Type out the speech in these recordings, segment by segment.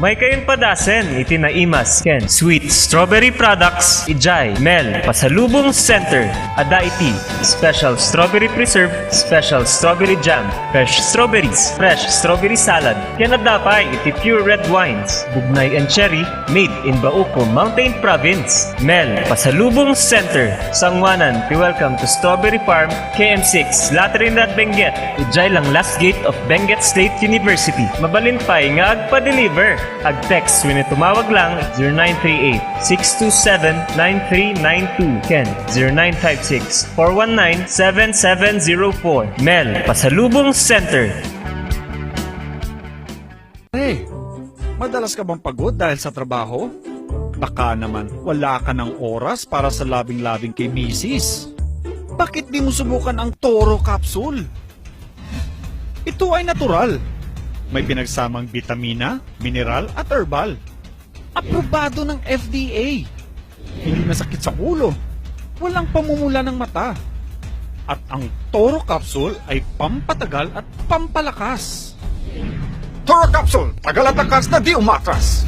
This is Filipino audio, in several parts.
May kayon padasen, iti na imas, ken. Sweet strawberry products, ijay, Mel, Pasalubong Center. Ada iti, special strawberry preserve, special strawberry jam, fresh strawberries, fresh strawberry salad. Ken adapay, iti pure red wines, Bugnay and cherry, made in Bauco, Mountain Province. Mel, Pasalubong Center. Sangwanan, welcome to Strawberry Farm, KM6, Latrinat, Benguet. Ijay lang last gate of Benguet State University. Mabalin pa'y nga agpa-deliver. Ag-text when tumawag lang 0938-627-9392. Ken 0956-419-7704. Mel, Pasalubong Center. Hey, madalas ka bang pagod dahil sa trabaho? Baka naman wala ka ng oras para sa labing-labing kay misis. Bakit di mo subukan ang Toro Capsule? Ito ay natural. May pinagsamang bitamina, mineral at herbal. Aprobado ng FDA. Hindi masakit sa ulo. Walang pamumula ng mata. At ang Toro Capsule ay pampatagal at pampalakas. Toro Capsule, tagal at takas na di umatras.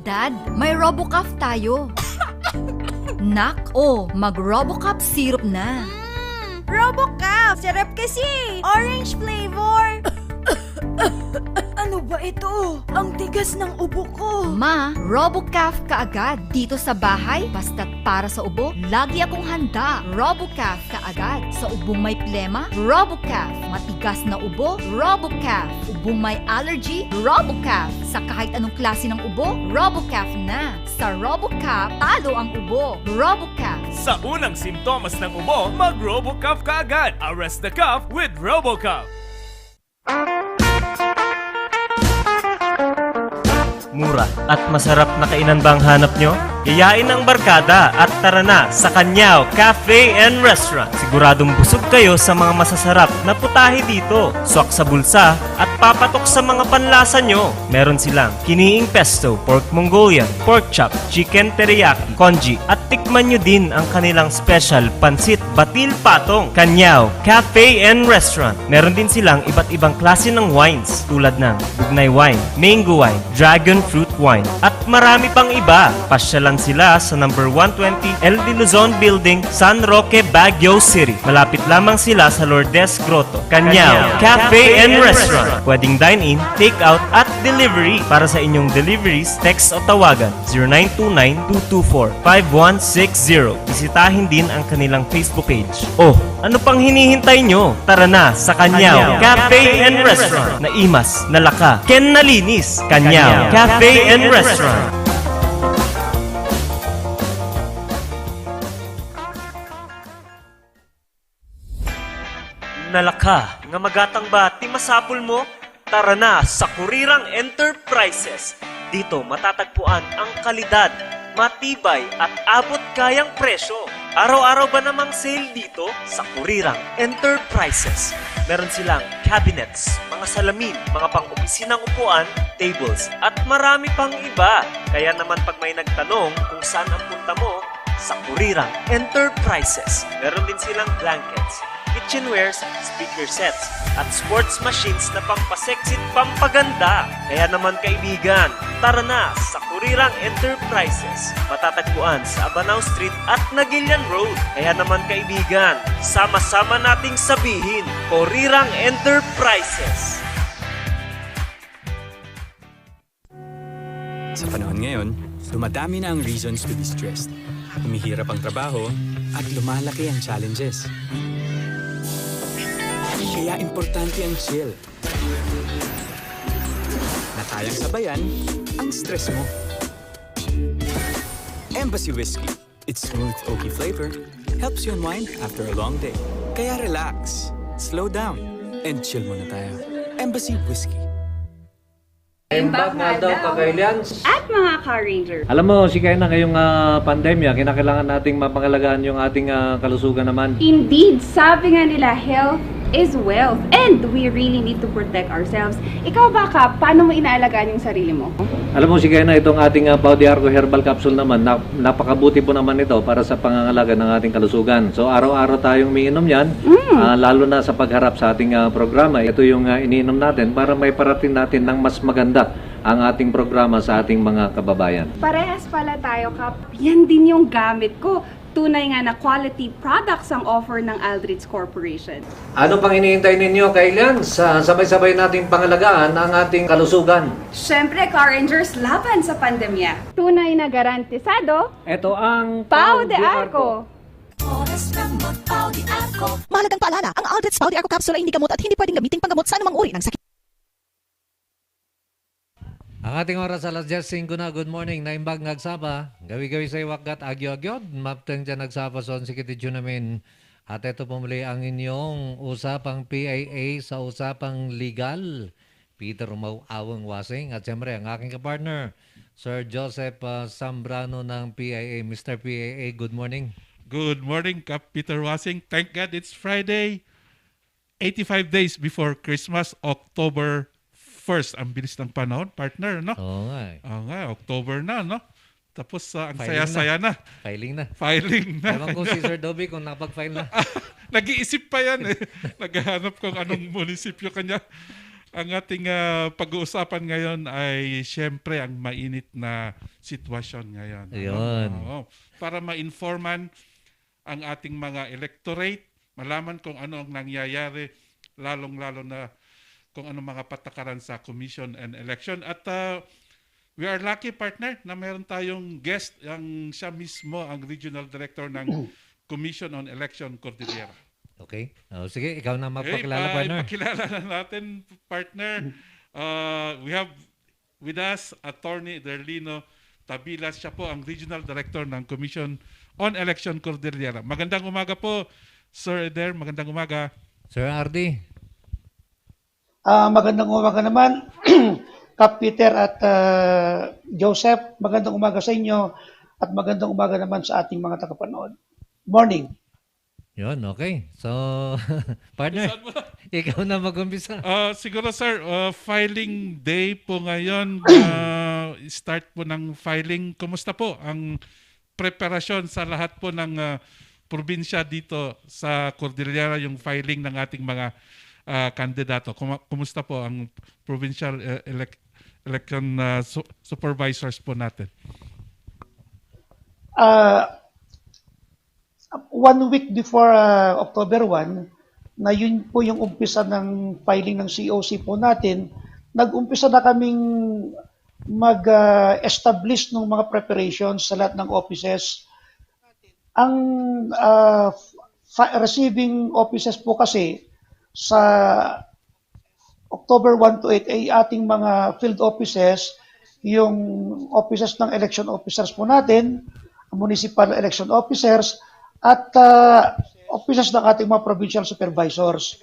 Dad, may RoboCuff tayo. Nak, mag-RoboCuff syrup na. RoboCuff! Sarap kasi! Orange flavor! Ano ba ito? Ang tigas ng ubo ko! Ma, RoboCuff kaagad. Dito sa bahay, basta't para sa ubo, lagi akong handa. RoboCuff kaagad. Sa ubong may plema, RoboCuff. Matigas na ubo, RoboCuff. Ubong may allergy, RoboCuff. Sa kahit anong klase ng ubo, RoboCuff na. Sa RoboCuff, talo ang ubo. RoboCuff. Sa unang simptomas ng ubo, mag-RoboCuff ka agad. Arrest the cough with RoboCuff. Mura at masarap na kainan ba ang hanap nyo? Yayain ang barkada at tara na sa Kanyao Cafe and Restaurant. Siguradong busog kayo sa mga masasarap na putahe dito. Swak sa bulsa at papatok sa mga panlasa nyo. Meron silang kiniing pesto, pork Mongolian, pork chop, chicken teriyaki, congee at tikman nyo din ang kanilang special pansit batil patong. Kanyao Cafe and Restaurant. Meron din silang iba't ibang klase ng wines tulad ng Bugnay wine, mango wine, dragon fruit wine at marami pang iba. Pasyalan sila sa number 120 El de Luzon Building, San Roque, Baguio City. Malapit lamang sila sa Lourdes Grotto. Kanyao Cafe and Restaurant. Pwedeng dine-in, take-out at delivery. Para sa inyong deliveries, text o tawagan 0929-224-5160. Bisitahin din ang kanilang Facebook page. Ano pang hinihintay nyo? Tara na sa Kanyao Cafe and Restaurant. Naimas, nalaka, ken nalinis. Kanyao Cafe and Restaurant. Nalaka, nga magatang ba ti masapul mo? Tara na sa Kurirang Enterprises. Dito matatagpuan ang kalidad, matibay at abot kayang presyo. Araw-araw ba namang sale dito sa Kurirang Enterprises? Meron silang cabinets, mga salamin, mga pang-opisinang upuan, tables, at marami pang iba. Kaya naman pag may nagtanong kung saan ang punta mo, sa Kurirang Enterprises. Meron din silang blankets, kitchenwares, speaker sets, at sports machines na pampasexy at pampaganda. Kaya naman kaibigan, tara na sa Kurirang Enterprises. Matatagpuan sa Abanao Street at Nagilian Road. Kaya naman kaibigan, sama-sama nating sabihin, Kurirang Enterprises. Sa panahon ngayon, dumadami na ang reasons to be stressed. Humihirap ang trabaho at lumalaki ang challenges. Kaya importante ang chill. Na kayang sabayan ang stress mo. Embassy Whiskey. Its smooth, oaky flavor helps you unwind after a long day. Kaya relax, slow down, and chill muna tayo. Embassy Whiskey. Imbag nga daw kagailians. At mga Car Ranger. Alam mo, si kaya na ngayong pandemya, kinakailangan nating mapangalagaan yung ating kalusugan naman. Indeed, sabi nga nila, health is wealth and we really need to protect ourselves. Ikaw ba, Kap, paano mo inaalagaan yung sarili mo? Alam mo, sige na itong ating Pau de Arco Herbal Capsule naman, napakabuti po naman ito para sa pangangalaga ng ating kalusugan. So araw-araw tayong umiinom yan, lalo na sa pagharap sa ating programa. Ito yung iniinom natin para may parating natin ng mas maganda ang ating programa sa ating mga kababayan. Parehas pala tayo, Kap. Yan din yung gamit ko. Tunay nga na quality products ang offer ng Aldrich Corporation. Ano pang hinihintay ninyo, Kailian? Sabay-sabay nating pangalagaan ang ating kalusugan. Syempre, Car Rangers, laban sa pandemya. Tunay na garantisado, Ito ang Pau de Arco. Mahalagang paalala, ang Aldrich Pau de Arco Capsule ay hindi gamot at hindi pwedeng gamitin panggamot sa anumang uri ng sakit. Ang ating oras alas 10:05 na. Good morning. Naimbag nagsapa. Gawi-gawi sa iwagat agyo-agyod. Mapteng dyan nagsapa sa sikitidyo namin. At ito pumuli ang inyong usapang PIA sa usapang legal. Peter Mauawang Wasing. At siyempre ang aking kapartner, Sir Joseph Zambrano ng PIA. Mr. PIA, good morning. Good morning, Kap Peter Wasing. Thank God it's Friday. 85 days before Christmas, October 1st. Ang bilis ng panahon, partner, no? Oo nga eh. Oo nga, October na, no? Tapos ang Filing saya-saya na. Filing na. Filing na. Ewan ko si Sir Dobby kung napag-file na. Nag-iisip pa yan eh. Naghahanap kung anong munisipyo kanya. Ang ating pag-uusapan ngayon ay siyempre ang mainit na sitwasyon ngayon. Ayun. Oo. Para ma-informan ang ating mga electorate, malaman kung ano ang nangyayari, lalong-lalo na kung ano mga patakaran sa Commission and Election. At we are lucky, partner, na meron tayong guest, ang siya mismo, ang Regional Director ng Commission on Election, Cordillera. Okay. Sige, ikaw na magpakilala, partner. Ipakilala na natin, partner. We have with us Attorney Derlino Tabilas. Siya po ang Regional Director ng Commission on Election, Cordillera. Magandang umaga po, Sir Eder. Magandang umaga. Sir Ardy. Magandang umaga naman, Kap Peter at Joseph. Magandang umaga sa inyo at magandang umaga naman sa ating mga tagapanood. Morning. Yun, okay. So, partner, ikaw na mag-umpisa. Siguro, sir, filing day po ngayon. Start po ng filing. Kumusta po ang preparasyon sa lahat po ng probinsya dito sa Cordillera, yung filing ng ating mga kandidato? Kumusta po ang provincial election supervisors po natin? 1 week before October 1, na yun po yung umpisa ng filing ng COC po natin, nag-umpisa na kaming mag-establish ng mga preparations sa lahat ng offices. Ang receiving offices po kasi sa October 1 to 8 ay ating mga field offices, yung offices ng election officers po natin, municipal election officers, at offices ng ating mga provincial supervisors.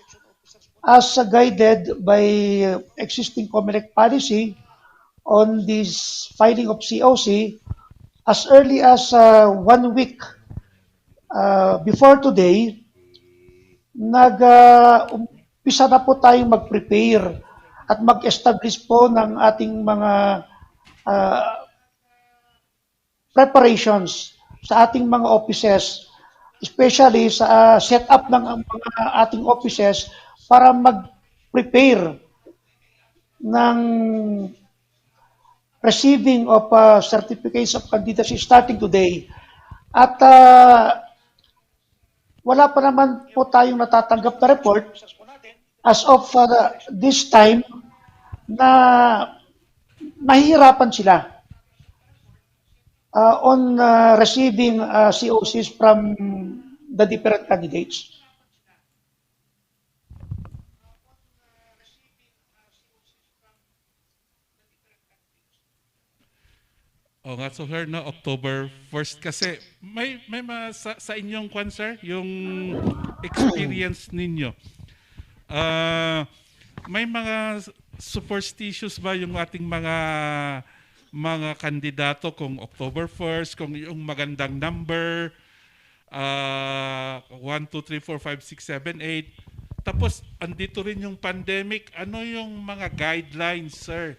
As guided by existing COMELEC policy on this filing of COC, as early as 1 week before today, umpisa na po tayong mag-prepare at mag-establish po ng ating mga preparations sa ating mga offices, especially sa setup ng mga ating offices para mag-prepare ng receiving of certificates of candidacy starting today. At wala pa naman po tayong natatanggap na report as of this time na nahihirapan sila on receiving COCs from the different candidates. O nga, so sir, no, October 1st kasi may sa inyong kwan, sir, yung experience ninyo. May mga superstitious ba yung ating mga kandidato kung October 1st, kung yung magandang number, 1, 2, 3, 4, 5, 6, 7, 8. Tapos, andito rin yung pandemic. Ano yung mga guidelines, sir,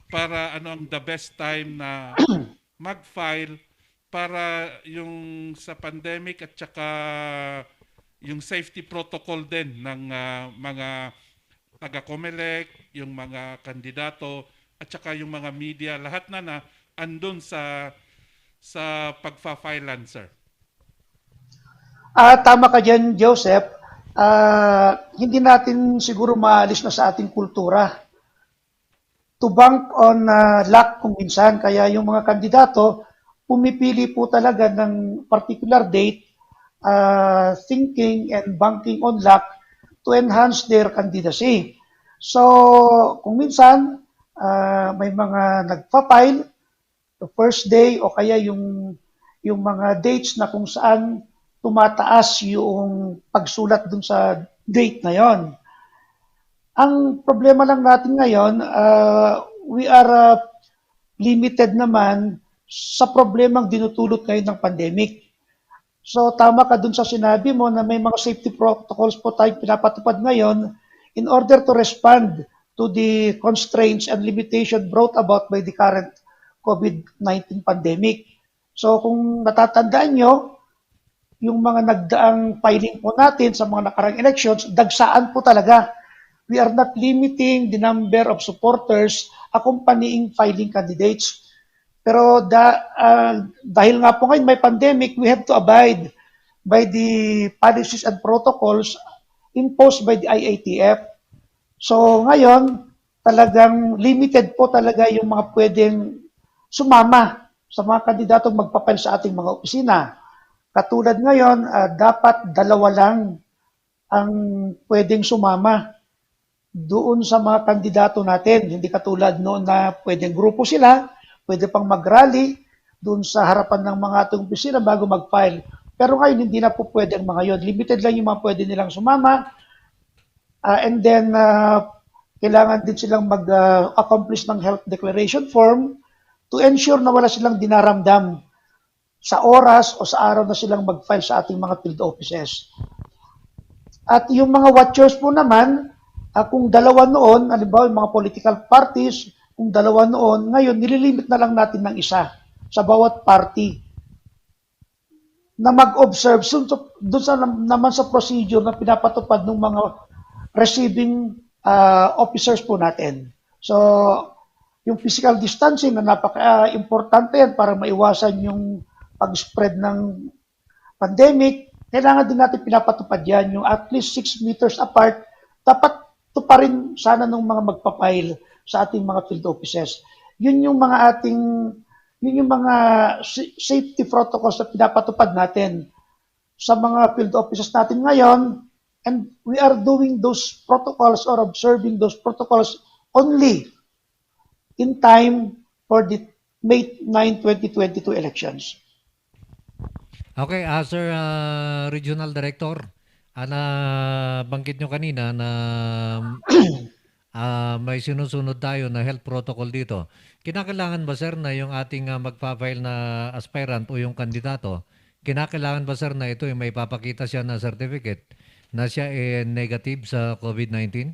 para ano ang the best time na mag-file para yung sa pandemic at saka yung safety protocol din ng mga taga-COMELEC, yung mga kandidato, at saka yung mga media, lahat na andun sa pagfa-filean, sir. Tama ka dyan, Joseph. Hindi natin siguro maalis na sa ating kultura to bank on luck kung minsan. Kaya yung mga kandidato, pumipili po talaga ng particular date, thinking and banking on luck to enhance their candidacy. So, kung minsan, may mga nagpa-file the first day o kaya yung mga dates na kung saan tumataas yung pagsulat dun sa date na yon. Ang problema lang natin ngayon, we are limited naman sa problemang dinutulot ngayon ng pandemic. So tama ka dun sa sinabi mo na may mga safety protocols po tayong pinapatupad ngayon in order to respond to the constraints and limitation brought about by the current COVID-19 pandemic. So kung natatandaan nyo, yung mga nagdaang filing po natin sa mga nakarang elections, dagsaan po talaga. We are not limiting the number of supporters accompanying filing candidates. Pero dahil nga po ngayon may pandemic, we have to abide by the policies and protocols imposed by the IATF. So ngayon, talagang limited po talaga yung mga pwedeng sumama sa mga kandidatong magpapile sa ating mga opisina. Katulad ngayon, dapat 2 lang ang pwedeng sumama doon sa mga kandidato natin. Hindi katulad noon na pwedeng grupo sila, pwede pang mag-rally doon sa harapan ng mga ating opisina bago mag-file. Pero ngayon, hindi na po pwede ang mga yon. Limited lang yung mga pwede nilang sumama. And then, kailangan din silang mag-accomplish ng health declaration form to ensure na wala silang dinaramdam sa oras o sa araw na silang mag-file sa ating mga field offices. At yung mga watchers po naman, kung 2 noon, halimbawa yung mga political parties, kung 2 noon, ngayon nililimit na lang natin ng 1 sa bawat party na mag-observe doon sa naman sa procedure na pinapatupad ng mga receiving officers po natin. So, yung physical distancing na napaka-importante yan para maiwasan yung pag-spread ng pandemic, kailangan din natin pinapatupad yan, yung at least 6 meters apart, dapat ito pa rin sana ng mga magpapile sa ating mga field offices. Yun yung mga safety protocols na pinapatupad natin sa mga field offices natin ngayon, and we are doing those protocols or observing those protocols only in time for the May 9, 2022 elections. Okay, Sir Regional Director, banggit nyo kanina na may sinusunod tayo na health protocol dito. Kinakailangan ba, sir, na yung ating magpa-file na aspirant o yung kandidato, kinakailangan ba, sir, na ito yung may papakita siya na certificate na siya negative sa COVID-19?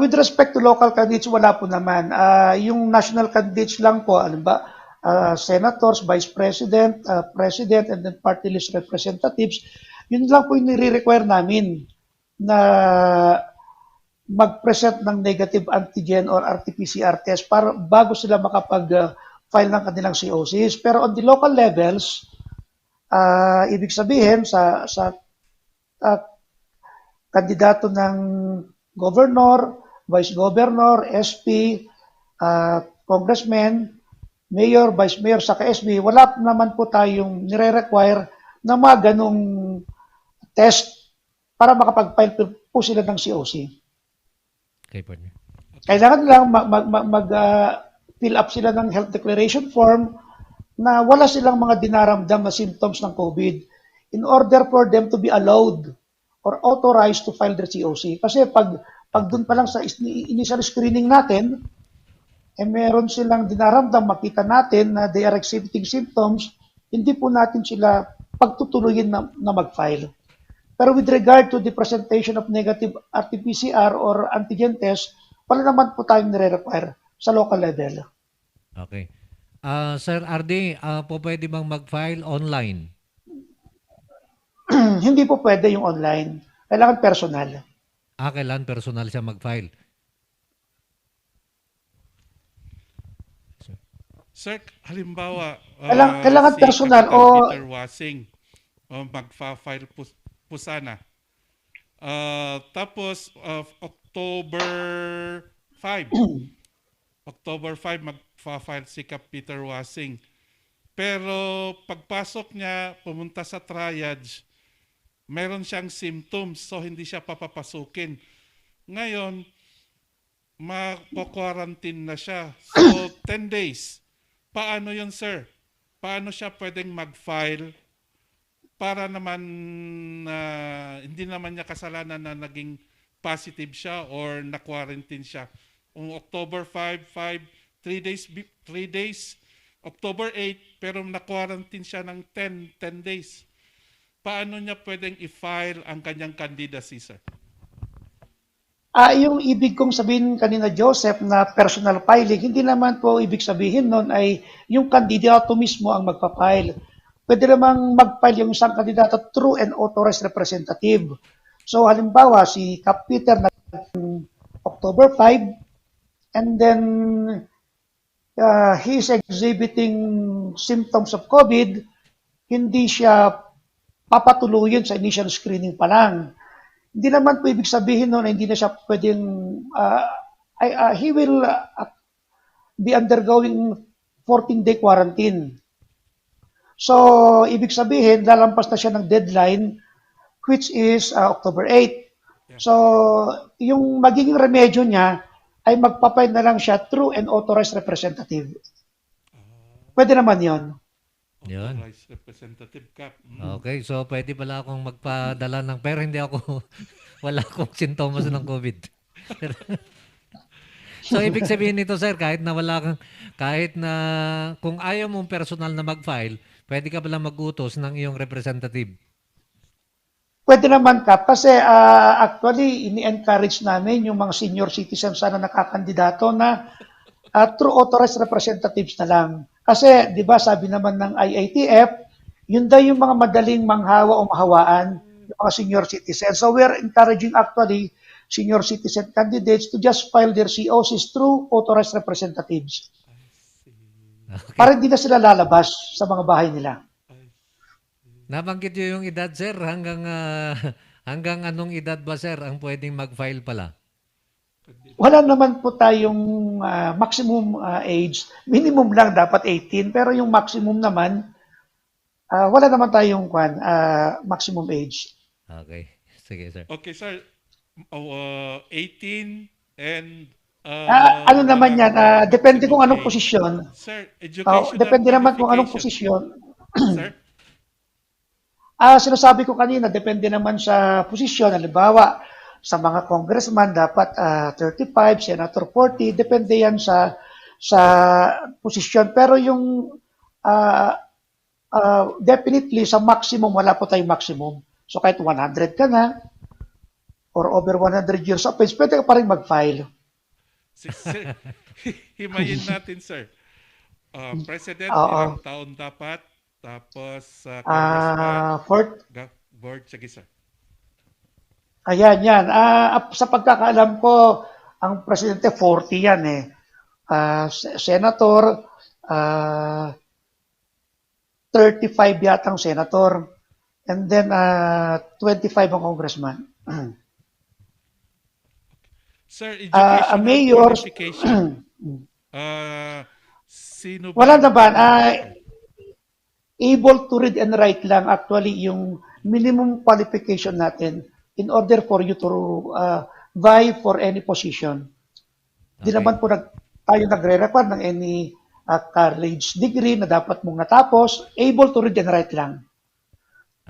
With respect to local candidates, wala po naman. Yung national candidates lang po, ano ba, senators, vice president, president, and then party list representatives, yun lang po yung nire-require namin na mag-present ng negative antigen or RT-PCR test para bago sila makapag-file ng kanilang COCs. Pero on the local levels, ibig sabihin sa kandidato ng governor, vice governor, SP, congressman, mayor, vice mayor, saka SB, wala naman po tayong nire-require na mga ganong test para makapag-file po sila ng COC. Okay, partner. Kailangan lang mag-fill up sila ng health declaration form na wala silang mga dinaramdam na symptoms ng COVID in order for them to be allowed or authorized to file their COC. Kasi pag dun pa lang sa initial screening natin, meron silang dinaramdam, makita natin na they are exhibiting symptoms, hindi po natin sila pagtutuloyin na mag-file. Pero with regard to the presentation of negative RT-PCR or antigen test, wala naman po tayong nire-require sa local level. Okay. Sir RD, po pwede bang mag-file online? Hindi po pwede yung online. Kailangan personal. Kailan personal siya mag-file? Sir, halimbawa, Kailangan si personal Kapitan o Peter Wasing, magfa-file po sana. Tapos, October 5, October 5, magfa-file si Kap Peter Wasing. Pero pagpasok niya, pumunta sa triage, meron siyang symptoms, so hindi siya papapasukin. Ngayon, mako-quarantine na siya. So, 10 days. Paano yun, sir? Paano siya pwedeng mag-file para naman hindi naman niya kasalanan na naging positive siya or na-quarantine siya? Kung October 5, 3 days, October 8, pero na-quarantine siya ng 10 days. Paano niya pwedeng i-file ang kanyang candidacy, sir? Yung ibig kong sabihin kanina, Joseph, na personal filing, hindi naman po ibig sabihin nun ay yung kandidato mismo ang magpa-file. Pwede namang mag-file yung isang kandidato through an authorized representative. So halimbawa, si Kap Peter na October 5, and then he is exhibiting symptoms of COVID, hindi siya papatuluyin sa initial screening pa lang. Hindi naman po ibig sabihin noon na hindi na siya pwedeng, he will be undergoing 14-day quarantine. So, ibig sabihin, lalampas na siya ng deadline, which is October 8. So, yung magiging remedyo niya ay magpapay na lang siya through an authorized representative. Pwede naman yon. Yun. Authorized representative, Kap. Okay, so pwede pala akong magpadala ng pero hindi ako wala akong sintomas ng COVID. So ibig sabihin nito, sir, kahit na kung ayaw mong personal na mag-file, pwede ka pala mag-utos ng iyong representative. Pwede naman, Kap, kasi actually ini-encourage namin yung mga senior citizens sana nakakandidato na through authorized representatives na lang. Kasi, di ba, sabi naman ng IATF, yun daw yung mga madaling manghawa o mahawaan, yung mga senior citizens. So, we're encouraging actually senior citizen candidates to just file their COCs through authorized representatives. Okay. Para hindi na sila lalabas sa mga bahay nila. Nabanggit niyo yung edad, sir, hanggang anong edad ba, sir, ang pwedeng mag-file pala? Wala naman po tayong maximum age. Minimum lang dapat 18, pero yung maximum naman, wala naman tayong maximum age. Okay. Sige, sir. Okay, sir. 18 and... ano naman yan? Depende kung anong posisyon. Sir, educational Depende naman kung anong qualification. posisyon. Sir? Sinasabi ko kanina, depende naman sa posisyon. Halimbawa, sa mga congressman dapat 35, senator 40, depende yan sa posisyon. Pero yung definitely sa maximum, wala po tayong maximum. So kahit 100 ka na or over 100 years of age, pwede ka pa rin mag-file. Sir, himayin natin, sir. President, ilang taon dapat? Tapos congressman, board, sige, sir. Ayan, yan. Sa pagkakaalam ko, ang presidente 40 yan eh. Senator, 35 yatang senator. And then 25 ang congressman. Sir, educational mayor, qualification. Sino ba? Wala naman. Able to read and write lang actually yung minimum qualification natin in order for you to vie for any position. Hindi naman po tayo nagre-require ng any college degree na dapat mong natapos. Able to read and write lang.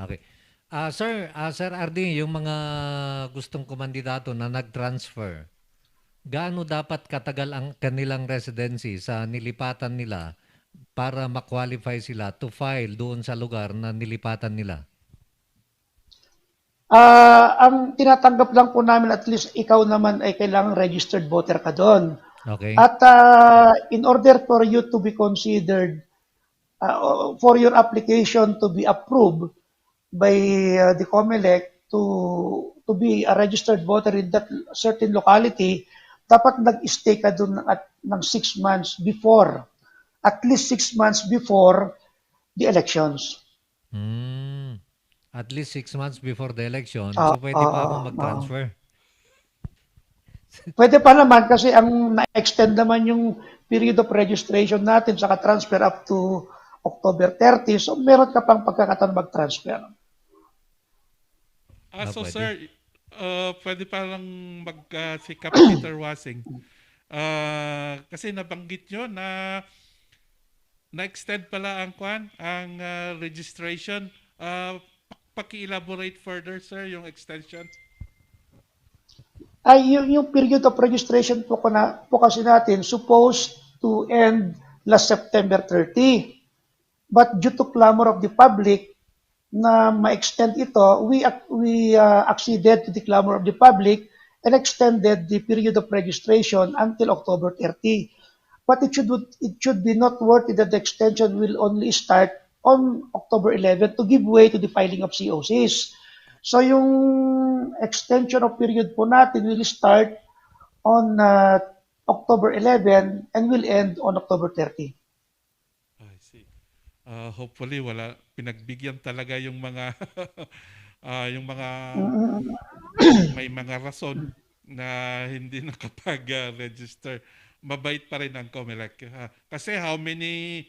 Okay. Sir RD, yung mga gustong kumandidato na nag-transfer, gaano dapat katagal ang kanilang residency sa nilipatan nila para ma-qualify sila to file doon sa lugar na nilipatan nila? Ang tinatanggap lang po namin, at least ikaw naman ay kailangang registered voter ka doon. Okay. At in order for you to be considered, for your application to be approved by the COMELEC to be a registered voter in that certain locality, dapat nag-stay ka doon ng 6 months before, at least 6 months before the elections. Hmm. At least 6 months before the election. Ah, So, pwede pa ako ah, mag-transfer. Pwede pa naman kasi ang na-extend naman yung period of registration natin saka transfer up to October 30. So meron ka pang pagkakataon mag-transfer. So Pwede. sir, pwede palang si Cap Peter Wasing. Kasi nabanggit nyo na na-extend pala ang registration. Paki-elaborate further, sir, yung extension. Ay, yung period of registration po kasi natin supposed to end last September 30. But due to clamor of the public na ma-extend ito, we acceded to the clamor of the public and extended the period of registration until October 30. But it should be noteworthy that the extension will only start on October 11 to give way to the filing of COCs. So yung extension of period po natin will start on October 11 and will end on October 30. I see. Hopefully wala pinagbigyan talaga yung mga yung mga may mga rason na hindi nakapag-register. Mabait pa rin ang COMELEC. Kasi how many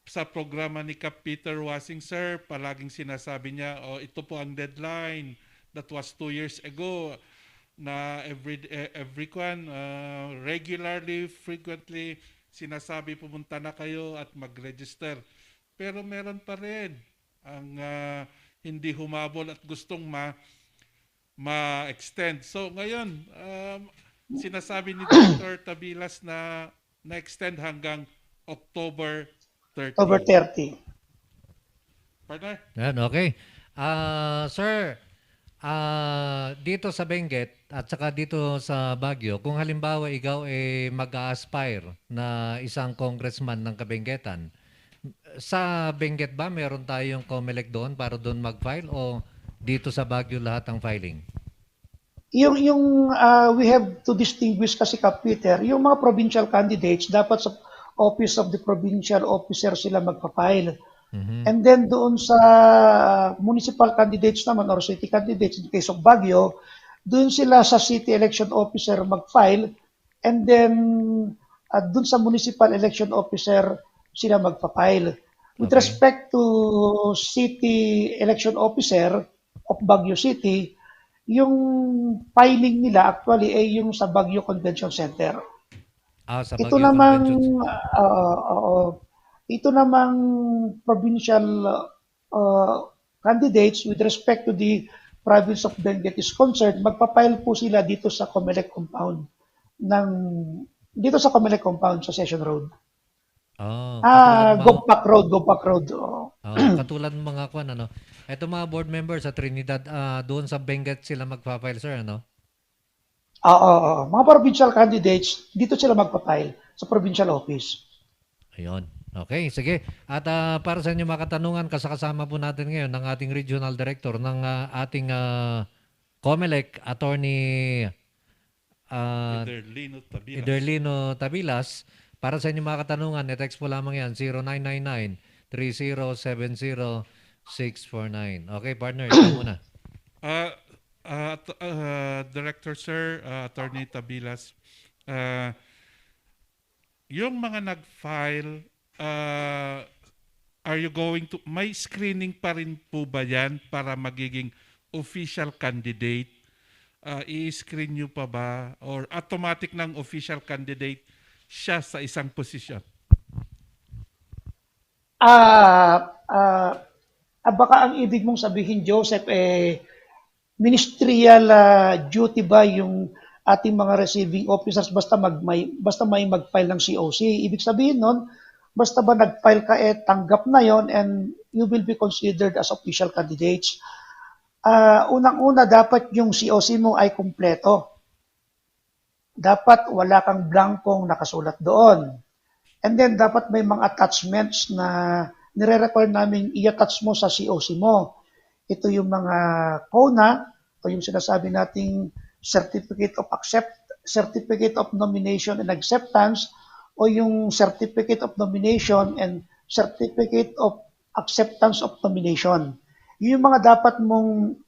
sa programa ni Cap Peter Wasing, sir, palaging sinasabi niya, ito po ang deadline. That was 2 years ago na regularly, frequently, sinasabi pumunta na kayo at mag-register. Pero meron pa rin ang hindi humabol at gustong ma-extend. So ngayon, sinasabi ni Dr. Tabilas na na-extend hanggang October 30. October 30. Partner? Yan, okay. Sir, dito sa Benguet at saka dito sa Baguio, kung halimbawa ikaw mag-aspire na isang congressman ng Kabenguetan, sa Benguet ba meron tayong COMELEC doon para doon mag-file o dito sa Baguio lahat ang filing? We have to distinguish kasi, Kap Peter, yung mga provincial candidates dapat sa Office of the Provincial Officer sila magpa-file. And then doon sa municipal candidates naman or city candidates in the case of Baguio, doon sila sa city election officer mag-file, and then doon sa municipal election officer sila magpa-file. With respect to city election officer of Baguio City, yung filing nila actually ay yung sa Baguio Convention Center. Sa Ito Baguio namang Convention. ito namang provincial candidates with respect to the province of Benguet is concerned, magpa-file po sila dito sa COMELEC compound sa Session Road. Gopak Road. Katulad ng mga kwan, ano. Ito mga board members sa Trinidad, doon sa Benguet sila magpa-file, sir, ano? Mga provincial candidates, dito sila magpa-file sa provincial office. Ayun. Okay, sige. At para sa inyo mga katanungan, kasama po natin ngayon ng ating regional director ng ating COMELEC, Attorney Iderlino Tabilas. Para sa inyo mga katanungan, i-text po lamang yan, 0999-3070-649. Okay, partner, ito muna. Director Sir, Attorney Tabilas, yung mga nag-file, are you going to, may screening pa rin po ba yan para magiging official candidate? I-screen nyo pa ba? Or automatic ng official candidate siya sa isang posisyon? Baka ang ibig mong sabihin, Joseph, ministerial duty ba yung ating mga receiving officers basta may mag-file ng COC? Ibig sabihin nun, basta ba nag-file ka, tanggap na yon and you will be considered as official candidates. Unang-una, dapat yung COC mo ay kumpleto. Dapat wala kang blankong nakasulat doon. And then, dapat may mga attachments na nire-require namin i-attach mo sa COC mo. Ito yung mga CONA o yung sinasabi nating Certificate of Nomination and Acceptance o yung Certificate of Nomination and Certificate of Acceptance of Nomination. Yun yung mga dapat mong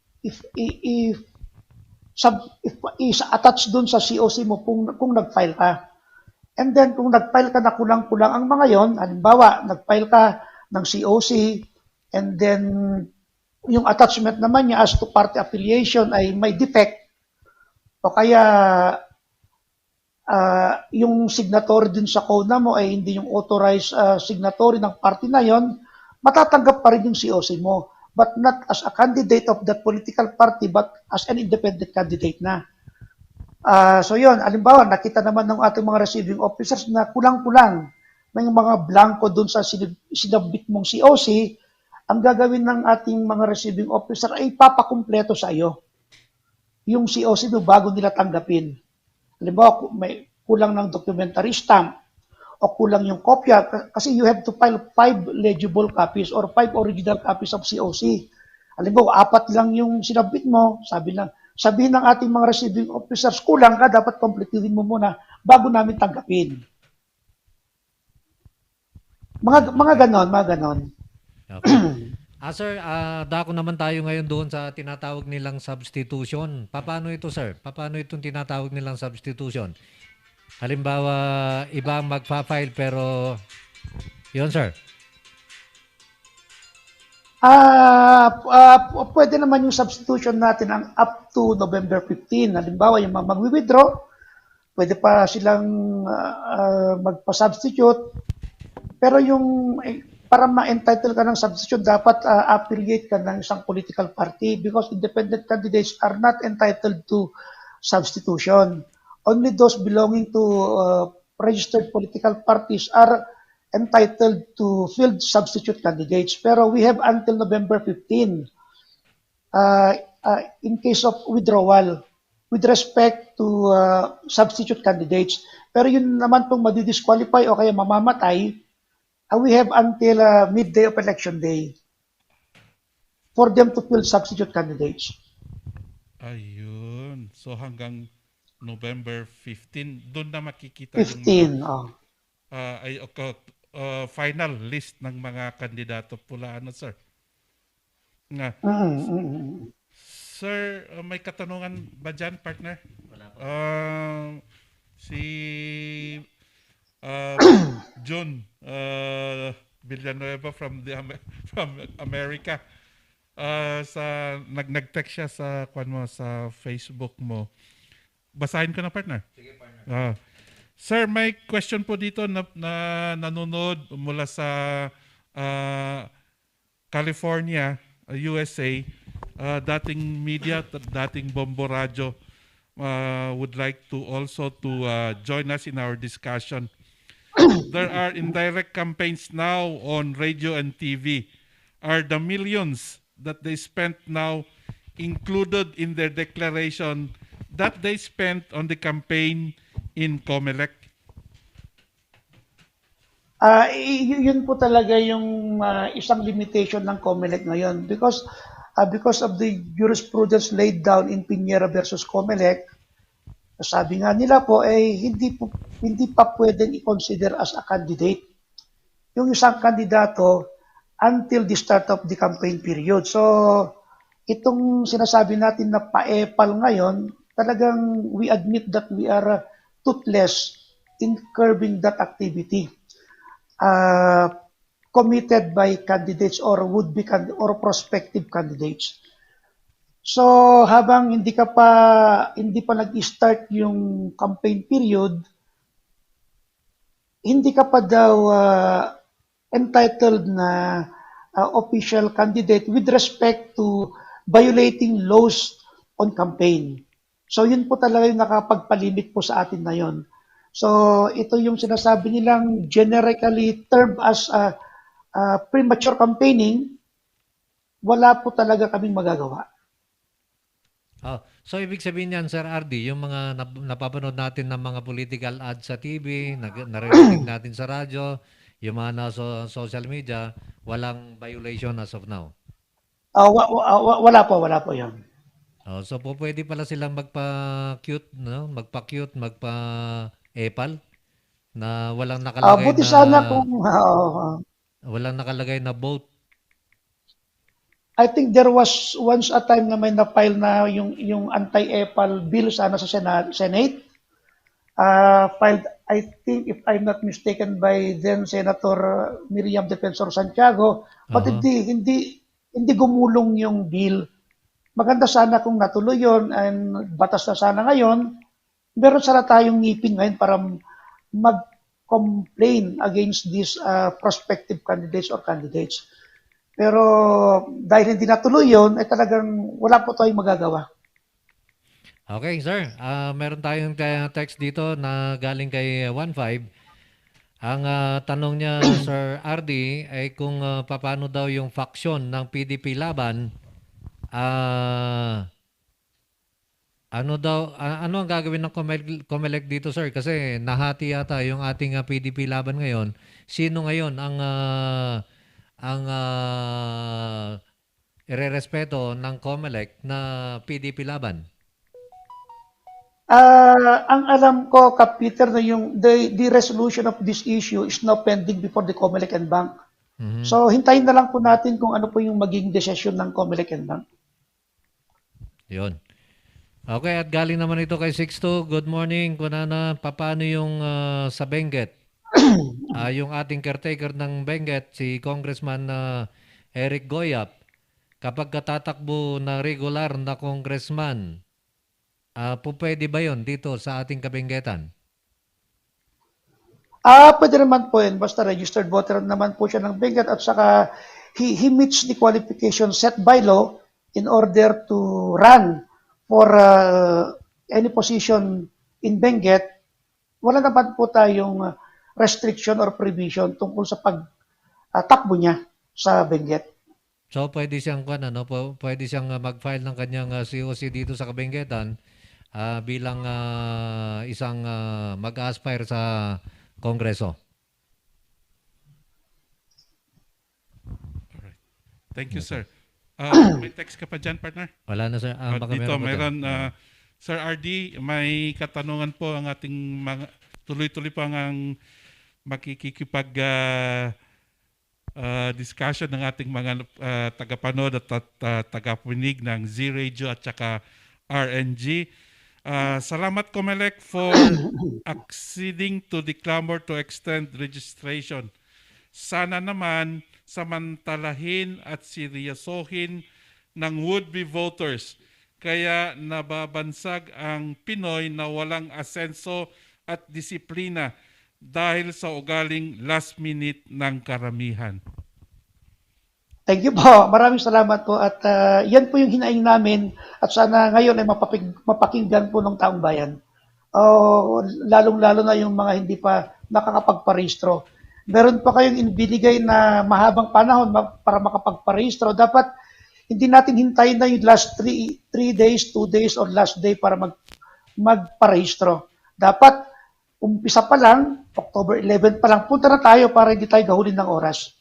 attach dun sa COC mo kung nag-file ka. And then, kung nag-file ka na kulang-kulang ang mga yon, halimbawa, nag-file ka ng COC, and then, yung attachment naman niya as to party affiliation ay may defect, o kaya, yung signatory din sa CONA mo ay hindi yung authorized signatory ng party na yon, matatanggap pa rin yung COC mo, but not as a candidate of that political party, but as an independent candidate na. So yun, halimbawa, nakita naman ng ating mga receiving officers na kulang-kulang may mga blanco dun sa sinabit mong COC, ang gagawin ng ating mga receiving officer ay papakumpleto sa iyo yung COC mo bago nila tanggapin. Halimbawa, may kulang ng documentary stamp o kulang yung kopya kasi you have to file 5 legible copies or 5 original copies of COC. Halimbawa, 4 lang yung sinabit mo, sabihin ng ating mga receiving officers, kulang ka, dapat kompletuhin mo muna bago namin tanggapin. Mga ganon. Okay. Sir, dako naman tayo ngayon doon sa tinatawag nilang substitution. Paano ito, sir? Paano itong tinatawag nilang substitution? Halimbawa, iba ang magpa-file pero yun, sir. Pwede naman yung substitution natin ang up to November 15. Halimbawa, yung mga mag-withdraw, pwede pa silang magpa-substitute. Pero yung para ma-entitle ka ng substitute, dapat affiliate ka ng isang political party because independent candidates are not entitled to substitution. Only those belonging to registered political parties are entitled to field substitute candidates. Pero we have until November 15 in case of withdrawal with respect to substitute candidates. Pero yun naman pong madidisqualify o kaya mamamatay, we have until midday of election day for them to field substitute candidates. Ayun. So hanggang November 15, doon na makikita 15, yung final list ng mga kandidato pula, sir? Nga. Sir, may katanungan ba dyan, partner? Wala pa. Si June Villanueva from America. Nag-text siya sa sa Facebook mo. Basahin ko na, partner. Sige, partner. Sir, may question po dito na nanonood mula sa California, USA. Dating media, dating Bombo Radio would like to also to join us in our discussion. There are indirect campaigns now on radio and TV. Are the millions that they spent now included in their declaration that they spent on the campaign in COMELEC? Yun po talaga yung isang limitation ng COMELEC ngayon because of the jurisprudence laid down in Piñera versus COMELEC, sabi nga nila po hindi pa pwedeng i-consider as a candidate yung isang kandidato until the start of the campaign period. So itong sinasabi natin na paepal ngayon, talagang we admit that we are toothless in curbing that activity committed by candidates or would-be or prospective candidates. So habang hindi pa nag-start yung campaign period, hindi ka pa daw entitled na official candidate with respect to violating laws on campaign. So yun po talaga yung nakapagpalimit po sa atin na yun. So ito yung sinasabi nilang generically termed as premature campaigning, wala po talaga kaming magagawa. So ibig sabihin niyan, Sir RD, yung mga napapanood natin ng mga political ads sa TV, naririnig natin sa radyo, yung mga nasa social media, walang violation as of now. Wala po yan. So po pwede pala silang magpa-cute, no? Magpa-cute, magpa-epal na Buti sana kung walang nakalagay na vote. I think there was once a time na may na-file na yung anti-EPAL bill sana sa Senate. Filed, I think, if I'm not mistaken, by then Senator Miriam Defensor Santiago. But Aha. hindi gumulong yung bill. Maganda sana kung natuloy yun and batas na sana ngayon. Meron sana tayong ngipin ngayon para mag-complain against these prospective candidates or candidates. Pero dahil hindi natuloy yun, ay talagang wala po tayong magagawa. Okay, sir. Meron tayong text dito na galing kay 15. Ang tanong niya, Sir RD, ay kung paano daw yung faction ng PDP laban. Ano ang gagawin ng COMELEC dito, sir? Kasi nahati yata yung ating PDP laban ngayon. Sino ngayon ang irerespeto ng COMELEC na PDP laban? Ang alam ko, Kap Peter, na yung the resolution of this issue is now pending before the COMELEC and Bank. So hintayin na lang po natin kung ano po yung maging desisyon ng COMELEC and Bank. Yun. Okay, at galing naman ito kay Sixto. Good morning, Kunana. Paano yung sa Benguet? Yung ating caretaker ng Benguet, si Congressman Eric Goyap, kapag katatakbo na regular na congressman, pwede ba yun dito sa ating Kabenguetan? Pwede naman po yun. Basta registered voter naman po siya ng Benguet at saka he meets the qualification set by law in order to run for any position in Benguet. Wala naman po tayong restriction or provision tungkol sa pagtakbo niya sa Benguet. So pwede siyang pwede siyang mag-file ng kanyang COC dito sa Kabenguetan bilang isang mag-aspire sa Kongreso. Alright. Thank you, sir. May text ka pa dyan, partner? Wala na, sir. Baka Dito, meron pa dyan. Sir RD, may katanungan po ang ating mga, tuloy-tuloy po ang makikipag discussion ng ating mga tagapanood at tagapanig ng Z-Radio at saka RNG. Salamat, COMELEC, for acceding to the clamor to extend registration. Sana naman samantalahin at seryosohin ng would-be voters. Kaya nababansag ang Pinoy na walang asenso at disiplina dahil sa ugaling last minute ng karamihan. Thank you po. Maraming salamat po. At yan po yung hinaing namin at sana ngayon ay mapakinggan po ng taong bayan. Lalong-lalo na yung mga hindi pa nakakapagparehistro. Meron pa kayong inibigay na mahabang panahon para makapagparehistro. Dapat hindi natin hintayin na yung last 3 days, 2 days, or last day para magparehistro. Dapat umpisa pa lang, October 11 pa lang, punta na tayo para hindi tayo gahulin ng oras.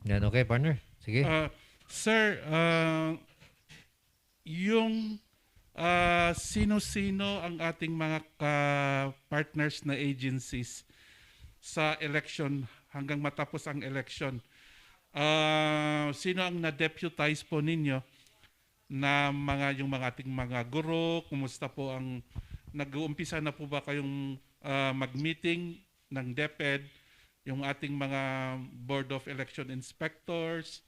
Yan, okay, partner. Sige. Sir, yung sino-sino ang ating mga partners na agencies sa election hanggang matapos ang election? Sino ang na-deputize po ninyo na yung mga ating mga guro? Kumusta po ang nag-uumpisa na po ba kayong mag-meeting ng DepEd, yung ating mga Board of Election Inspectors,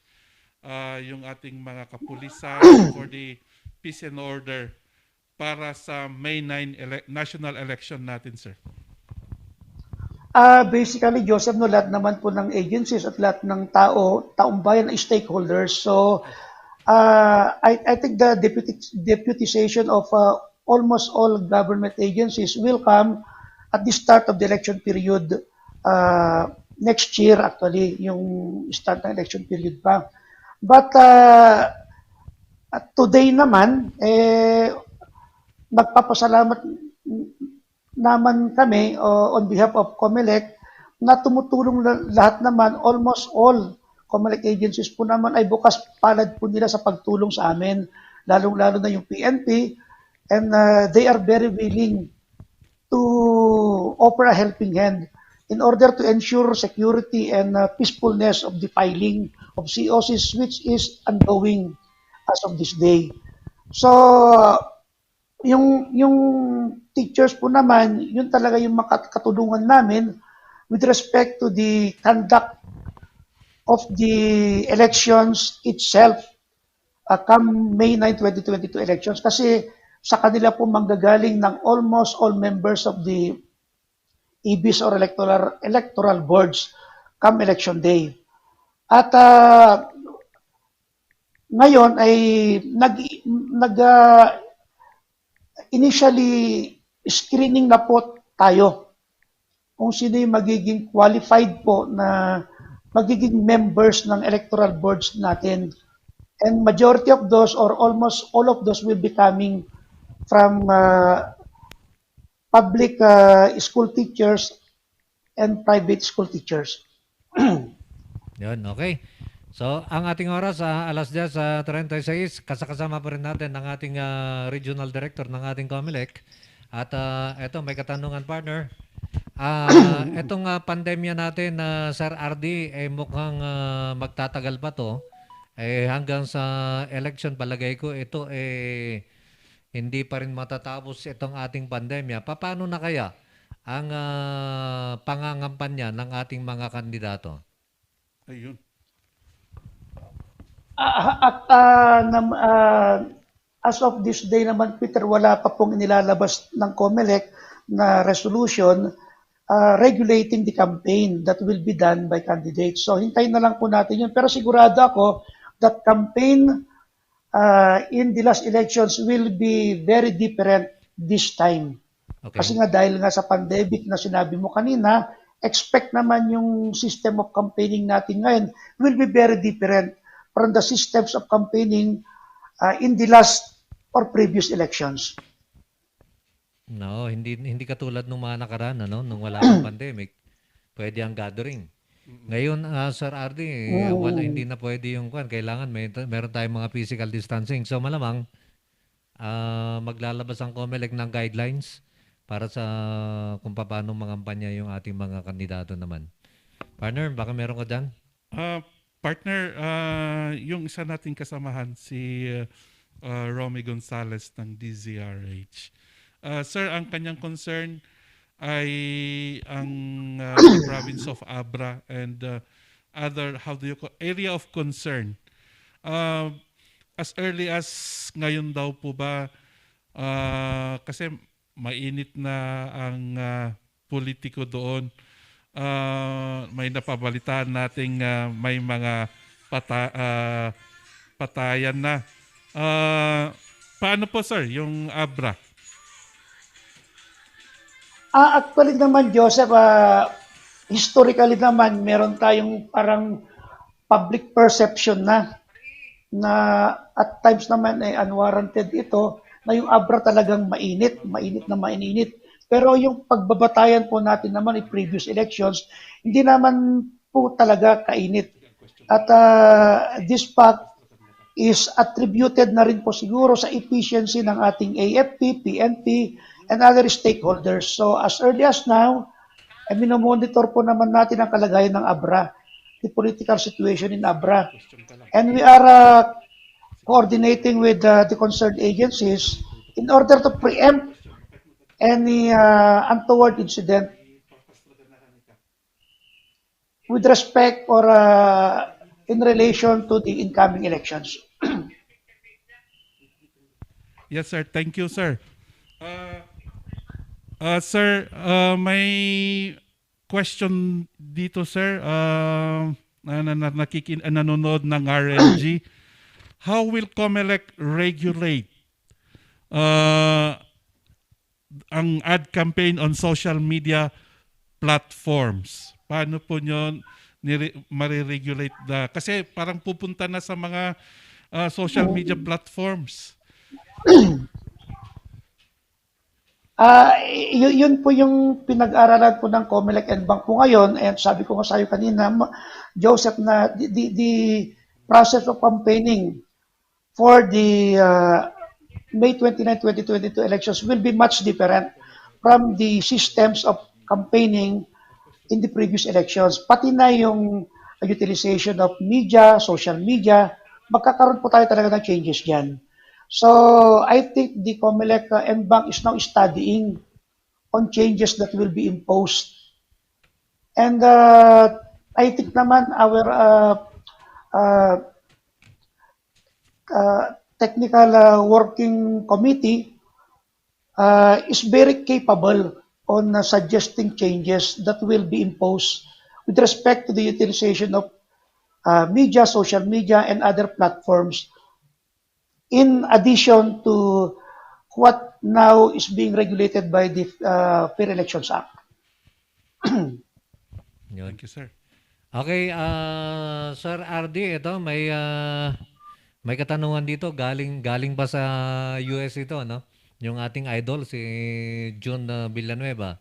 yung ating mga kapulisan for the peace and order para sa May 9 national election natin, sir? Basically, Joseph, no, lahat naman po ng agencies at lahat ng taong bayan ay stakeholders. So, I think the deputization of almost all government agencies will come at the start of the election period next year, actually, yung start ng election period pa. But At today naman, nagpapasalamat naman kami on behalf of COMELEC na tumutulong lahat naman, almost all COMELEC agencies po naman ay bukas palad po nila sa pagtulong sa amin, lalong-lalo na yung PNP, and they are very willing to offer a helping hand in order to ensure security and peacefulness of the filing of COCs, which is ongoing as of this day. So, yung teachers po naman, yun talaga yung makatulungan namin with respect to the conduct of the elections itself come May 9, 2022 elections. Kasi sa kanila po manggagaling ng almost all members of the EBs or electoral boards come election day. At ngayon ay initially screening na po tayo kung sino yung magiging qualified po na magiging members ng electoral boards natin. And majority of those or almost all of those will be coming from public school teachers and private school teachers. Yun, okay. So, ang ating oras sa alas 10:36, kasama pa rin natin ang ating regional director ng ating COMELEC. At eto, may katanungan partner. Etong pandemya natin na Sir RD, mukhang magtatagal pa to. Hanggang sa election, palagay ko, ito hindi pa rin matatapos itong ating pandemya. Paano na kaya ang pangangampanya ng ating mga kandidato? Ayun. As of this day naman, Peter, wala pa pong inilalabas ng COMELEC na resolution regulating the campaign that will be done by candidates. So hintayin na lang po natin yun. Pero sigurado ako that campaign in the last elections will be very different this time. Okay. Kasi nga dahil nga sa pandemic na sinabi mo kanina, expect naman yung system of campaigning natin ngayon will be very different from the systems of campaigning in the last or previous elections. No, hindi katulad nung mga nakaraan, nung wala pang pandemic. Pwede ang gathering. Ngayon, Sir RD, hindi na pwede yung kwan. Kailangan meron tayong mga physical distancing. So malamang maglalabas ang COMELEC ng guidelines para sa kung paano mangampanya yung ating mga kandidato naman. Partner, baka meron ka dyan? Partner, yung isa nating kasamahan, si Romy Gonzales ng DZRH. Sir, ang kanyang concern ay ang province of Abra and other, area of concern. As early as ngayon daw po ba, kasi mainit na ang politiko doon, may napabalitaan nating may mga patayan na. Paano po, sir, yung Abra? Actually naman, Joseph, historically naman, meron tayong parang public perception na at times naman unwarranted ito, na yung Abra talagang mainit na mainit. Pero yung pagbabatayan po natin naman in previous elections, hindi naman po talaga kainit. At this fact is attributed na rin po siguro sa efficiency ng ating AFP, PNP, and other stakeholders. So as early as now, minomonitor po naman natin ang kalagayan ng Abra, the political situation in Abra. And we are coordinating with the concerned agencies in order to preempt any untoward incident with respect or in relation to the incoming elections. Yes, sir. Thank you, sir. Sir, may question dito, sir. Nanonood ng RLG. How will COMELEC regulate ang ad campaign on social media platforms? Paano po nyo mariregulate kasi parang pupunta na sa mga social media platforms? Yun po yung pinag-aralan po ng COMELEC and Bank po ngayon. And sabi ko nga sa iyo kanina, Joseph, na the process of campaigning for the May 29, 2022 elections will be much different from the systems of campaigning in the previous elections. Pati na yung utilization of media, social media, magkakaroon po tayo talaga ng changes dyan. So, I think the COMELEC and Bank is now studying on changes that will be imposed. And I think naman our technical working committee is very capable on suggesting changes that will be imposed with respect to the utilization of media, social media, and other platforms, in addition to what now is being regulated by the Fair Elections Act. Yun. Thank you, sir. Okay, Sir RD, ito may katanungan dito, galing ba sa US ito, no? Yung ating idol si June Villanueva.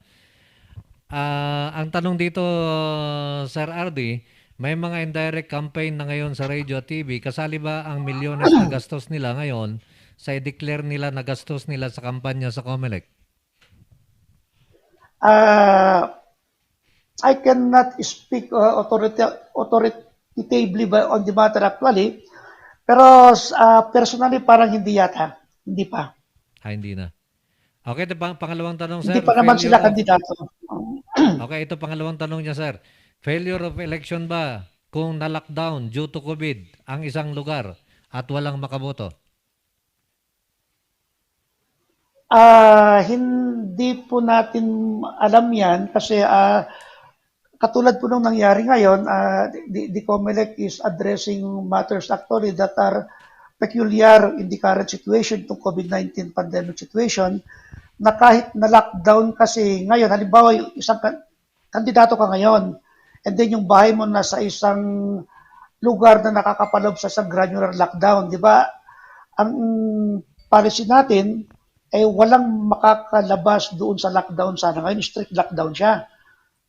Ang tanong dito, Sir RD, may mga indirect campaign na ngayon sa radio at TV. Kasali ba ang milyones na gastos nila ngayon sa i-declare nila na gastos nila sa kampanya sa COMELEC? I cannot speak authoritatively on the matter actually, pero personally parang hindi yata. Hindi pa. Hindi na. Okay, ito pangalawang tanong, sir. Hindi pa naman sila kandidato. Okay, ito pangalawang tanong niya, sir. Failure of election ba kung na-lockdown due to COVID ang isang lugar at walang makaboto? Hindi po natin alam yan kasi katulad po nung nangyari ngayon, the COMELEC is addressing matters actually that are peculiar in the current situation, itong COVID-19 pandemic situation, na kahit na-lockdown kasi ngayon, halimbawa isang kandidato ka ngayon, and then yung bahay mo nasa isang lugar na nakakapalob sa isang granular lockdown, di ba? Ang policy natin ay walang makakalabas doon sa lockdown sana. Ngayon, strict lockdown siya.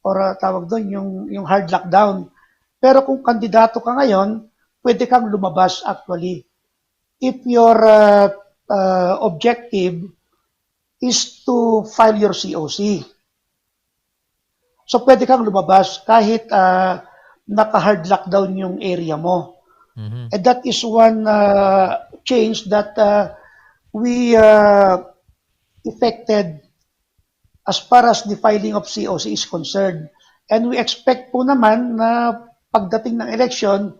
Or tawag doon, yung hard lockdown. Pero kung kandidato ka ngayon, pwede kang lumabas actually. If your objective is to file your COC. So pwede kang lumabas kahit naka-hard lockdown yung area mo. And that is one change that we effected as far as the filing of COC is concerned. And we expect po naman na pagdating ng election,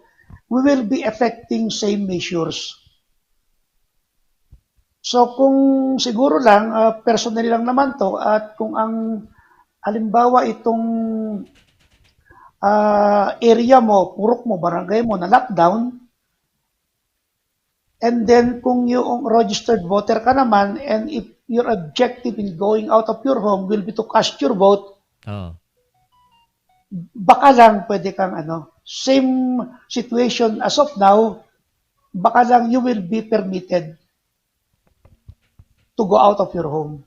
we will be effecting same measures. So kung siguro lang, personally lang naman to, at kung ang halimbawa itong area mo, purok mo, barangay mo na lockdown, and then kung yung registered voter ka naman, and if your objective in going out of your home will be to cast your vote, baka lang pwede kang same situation as of now, baka lang you will be permitted to go out of your home.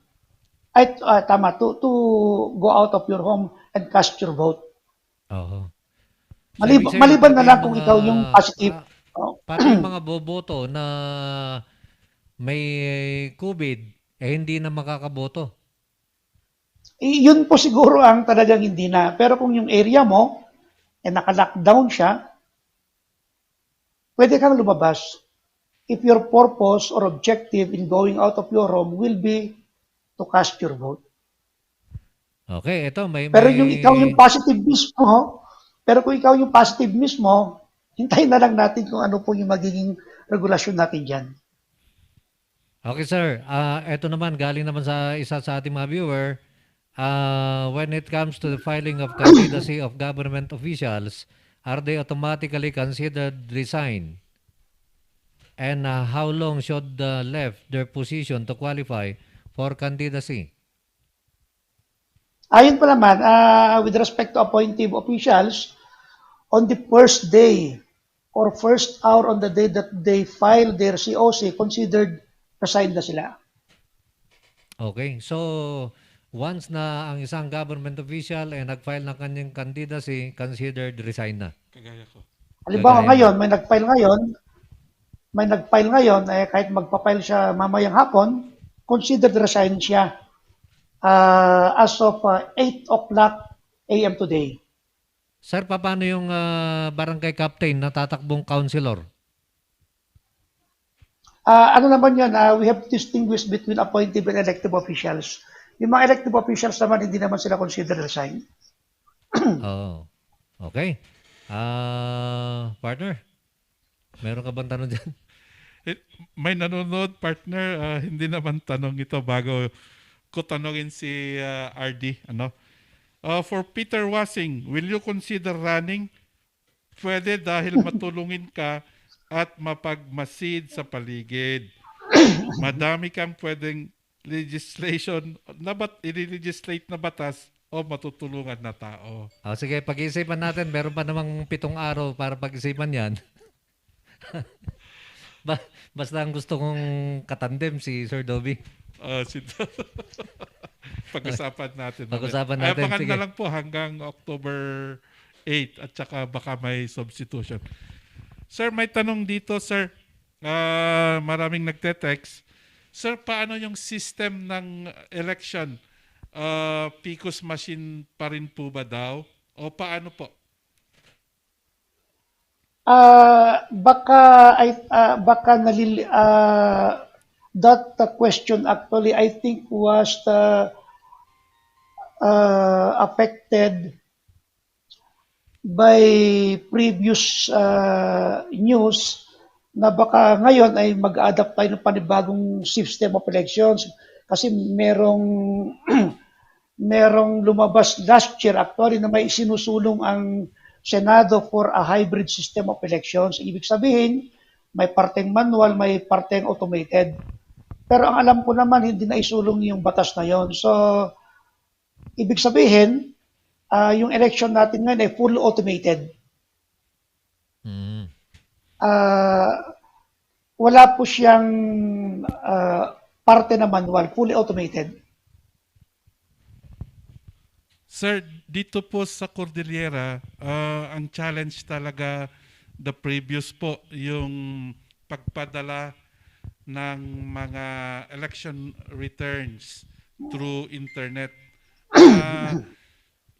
To go out of your home and cast your vote. Maliban na lang kung ikaw yung positive. Pati yung mga boboto na may COVID, hindi na makakaboto. Yun po siguro ang talagang hindi na. Pero kung yung area mo, naka-lockdown siya, pwede kang lumabas. If your purpose or objective in going out of your home will be to cast your vote. Okay, ito Pero yung ikaw yung positive mismo, hintayin na lang natin kung ano po yung magiging regulasyon natin dyan. Okay, sir. Ito naman, galing naman sa isa sa ating mga viewer. When it comes to the filing of candidacy of government officials, are they automatically considered resign? And how long should left their position to qualify for candidacy? Ayon pa naman, with respect to appointive officials, on the first day or first hour on the day that they file their COC, considered resigned na sila. Okay. So, once na ang isang government official ay nag-file ng kanyang candidacy, considered resign na. Kagaya ko. Halimbawa Kagaya ngayon, may nag-file ngayon, kahit magpa-file siya mamayang hapon, considered resign siya as of 8 o'clock a.m. today. Sir, paano yung barangay captain na tatakbong councilor? Ano naman yan, we have to distinguish between appointive and elective officials. Yung mga elective officials naman, hindi naman sila considered resign. Oh. Okay. Partner, meron ka bang tanong dyan? May nanonood, partner, hindi naman tanong ito bago ko tanongin si RD. For Peter Wasing, will you consider running? Pwede dahil matulungin ka at mapagmasid sa paligid. Madami kang pwedeng legislation i-legislate na batas o matutulungan na tao. Sige, pag-iisipan natin. Meron pa namang 7 araw para pag-isipan yan. Basta ang gusto kong katandem si Sir Dobby. Pag-usapan natin. Pag-usapan natin. Abangan Sige. na lang po hanggang October 8 at saka baka may substitution. Sir, may tanong dito, sir. Maraming nagte-text. Sir, paano yung system ng election? PCOS machine pa rin po ba daw? O paano po? That question actually I think was affected by previous news na baka ngayon ay mag-adapt tayo ng panibagong system of elections kasi merong lumabas last year actually na may sinusulong ang Senado for a hybrid system of elections. Ibig sabihin, may parteng manual, may parteng automated. Pero ang alam ko naman, hindi na isulong yung batas na yon. So, ibig sabihin, yung election natin ngayon ay fully automated. Wala po siyang parte na manual, fully automated. Sir, dito po sa Cordillera, ang challenge talaga the previous po, yung pagpadala ng mga election returns through internet.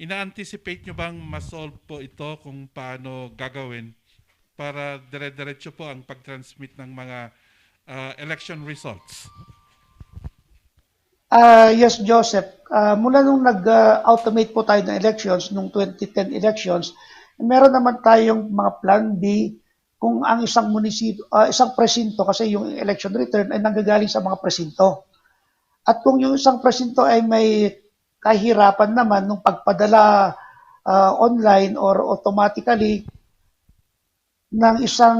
Ina-anticipate nyo bang ma-solve po ito kung paano gagawin para dire-diretso po ang pag-transmit ng mga election results? Yes, Joseph. Mula nung nag-automate po tayo ng elections, nung 2010 elections, meron naman tayong mga plan B kung ang isang isang presinto, kasi yung election return ay nanggagaling sa mga presinto. At kung yung isang presinto ay may kahirapan naman nung pagpadala online or automatically ng isang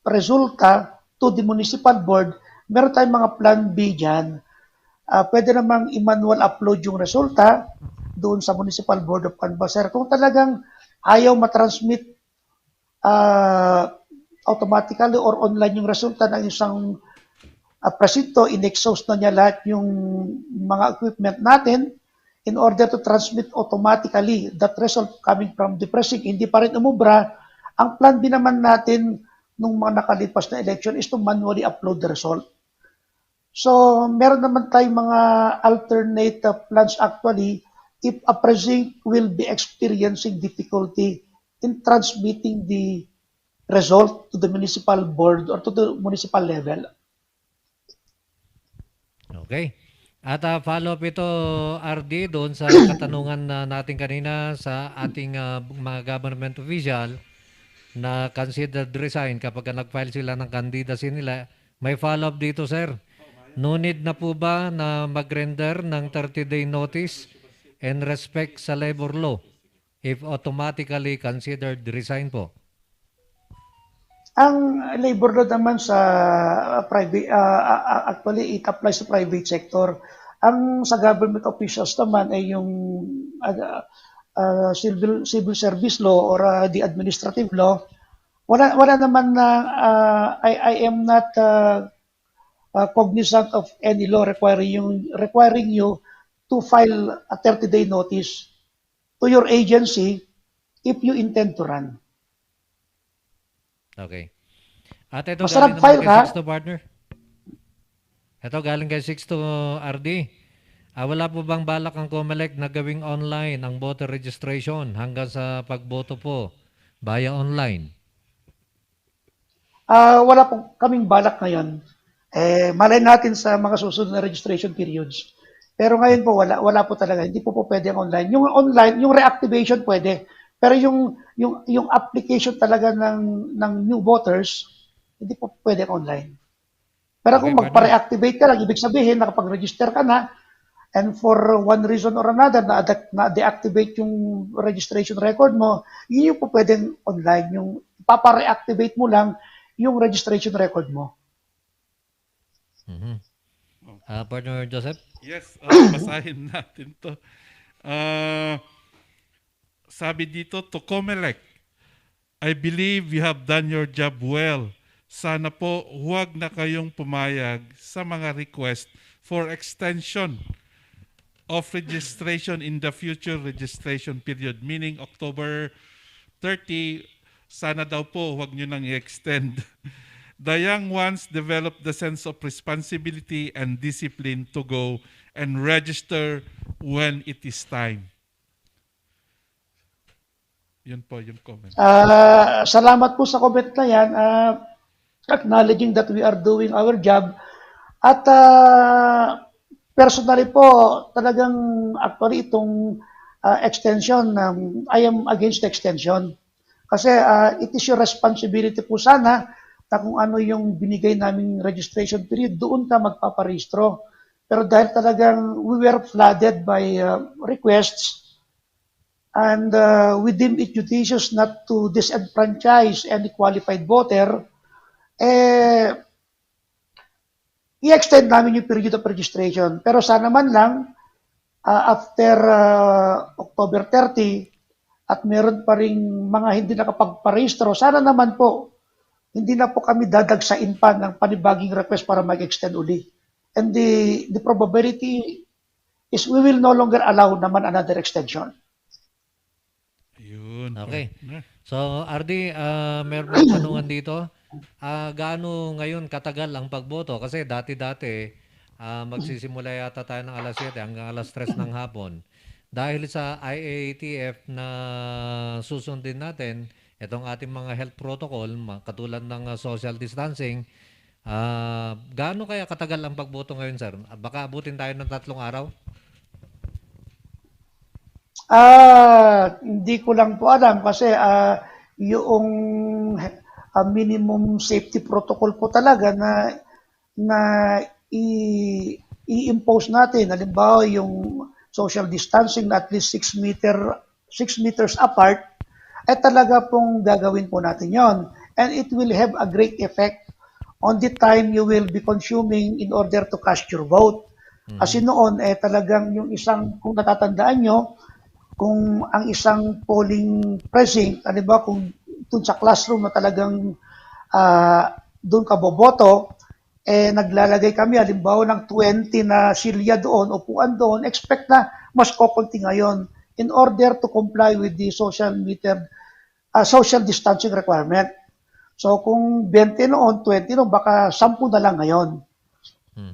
resulta to the municipal board, meron tayong mga plan B dyan. Pwede namang i-manual upload yung resulta doon sa Municipal Board of Canvasser. Kung talagang ayaw matransmit automatically or online yung resulta ng isang presinto, in-exhaust na niya lahat yung mga equipment natin in order to transmit automatically that result coming from the precinct, hindi pa rin umubra. Ang plan B naman natin nung mga nakalipas na election is to manually upload the result. So, meron naman tayong mga alternate plans actually if a precinct will be experiencing difficulty in transmitting the result to the municipal board or to the municipal level. Okay. At follow-up ito, RD, doon sa katanungan natin kanina sa ating mga government official na considered resign kapag nag-file sila ng candidacy nila. May follow-up dito, sir. No need na po ba na mag-render ng 30-day notice and respect sa labor law if automatically considered resign po? Ang labor law naman sa private, actually it applies sa private sector. Ang sa government officials naman ay yung civil service law or the administrative law. wala naman na I am not cognizant of any law requiring you to file a 30-day notice to your agency if you intend to run. Okay. At ito Basta galing nag-file naman kay ka. Sixto partner. Ito galing kay Sixto RD. Wala po bang balak ang COMELEC na gawing online ang voter registration hanggang sa pagboto po via online? Wala po kaming balak ngayon. Malay natin sa mga susunod na registration periods. Pero ngayon po wala po talaga. Hindi po pwede ang online. Yung online, yung reactivation pwede. Pero yung application talaga ng new voters, hindi po pwede ang online. Pero kung Okay, magpa-reactivate ka lang, ibig sabihin nakapag-register ka na, and for one reason or another na-deactivate yung registration record mo, yun yung po pwedeng online. Yung papa-reactivate mo lang yung registration record mo. Partner Joseph? Yes, basahin natin to. Sabi dito, to COMELEC, I believe you have done your job well. Sana po huwag na kayong pumayag sa mga request for extension of registration in the future registration period, meaning October 30, sana daw po huwag nyo nang i-extend. The young ones develop the sense of responsibility and discipline to go and register when it is time. Yun po yung comment. Salamat po sa comment na yan. Acknowledging that we are doing our job. At personally po, talagang actually itong extension, I am against the extension. Kasi it is your responsibility po sana na kung ano yung binigay naming registration period, doon ka magpaparehistro. Pero dahil talagang we were flooded by requests and we deem it judicious not to disenfranchise any qualified voter, i-extend namin yung period of registration. Pero sana man lang, after October 30, at meron pa rin mga hindi nakapagparehistro, sana naman po, hindi na po kami dadagsain pa ng panibaging request para mag-extend uli. And the probability is we will no longer allow naman another extension. Yun. Okay. partner. So, RD, meron ng tanungan dito. Gaano ngayon katagal ang pagboto? Kasi dati-dati, magsisimula yata tayo ng alas 7 hanggang alas 3 ng hapon. Dahil sa IATF na susundin natin, itong ating mga health protocol, katulad ng social distancing, gaano kaya katagal ang pagboto ngayon, sir? Baka abutin tayo ng 3 araw? Hindi ko lang po alam kasi yung minimum safety protocol po talaga na i-impose natin, halimbawa yung social distancing na at least 6 meters apart, ay talaga pong gagawin po natin yon. And it will have a great effect on the time you will be consuming in order to cast your vote. Kasi noon, talagang yung kung natatandaan nyo, kung ang isang polling precinct, ano ba, kung dun sa classroom na talagang dun ka boboto, naglalagay kami, halimbawa ng 20 na silya doon, upuan doon, expect na mas kukunti ngayon in order to comply with the social distancing requirement. So kung 20 noon, 20 noon, baka 10 na lang ngayon.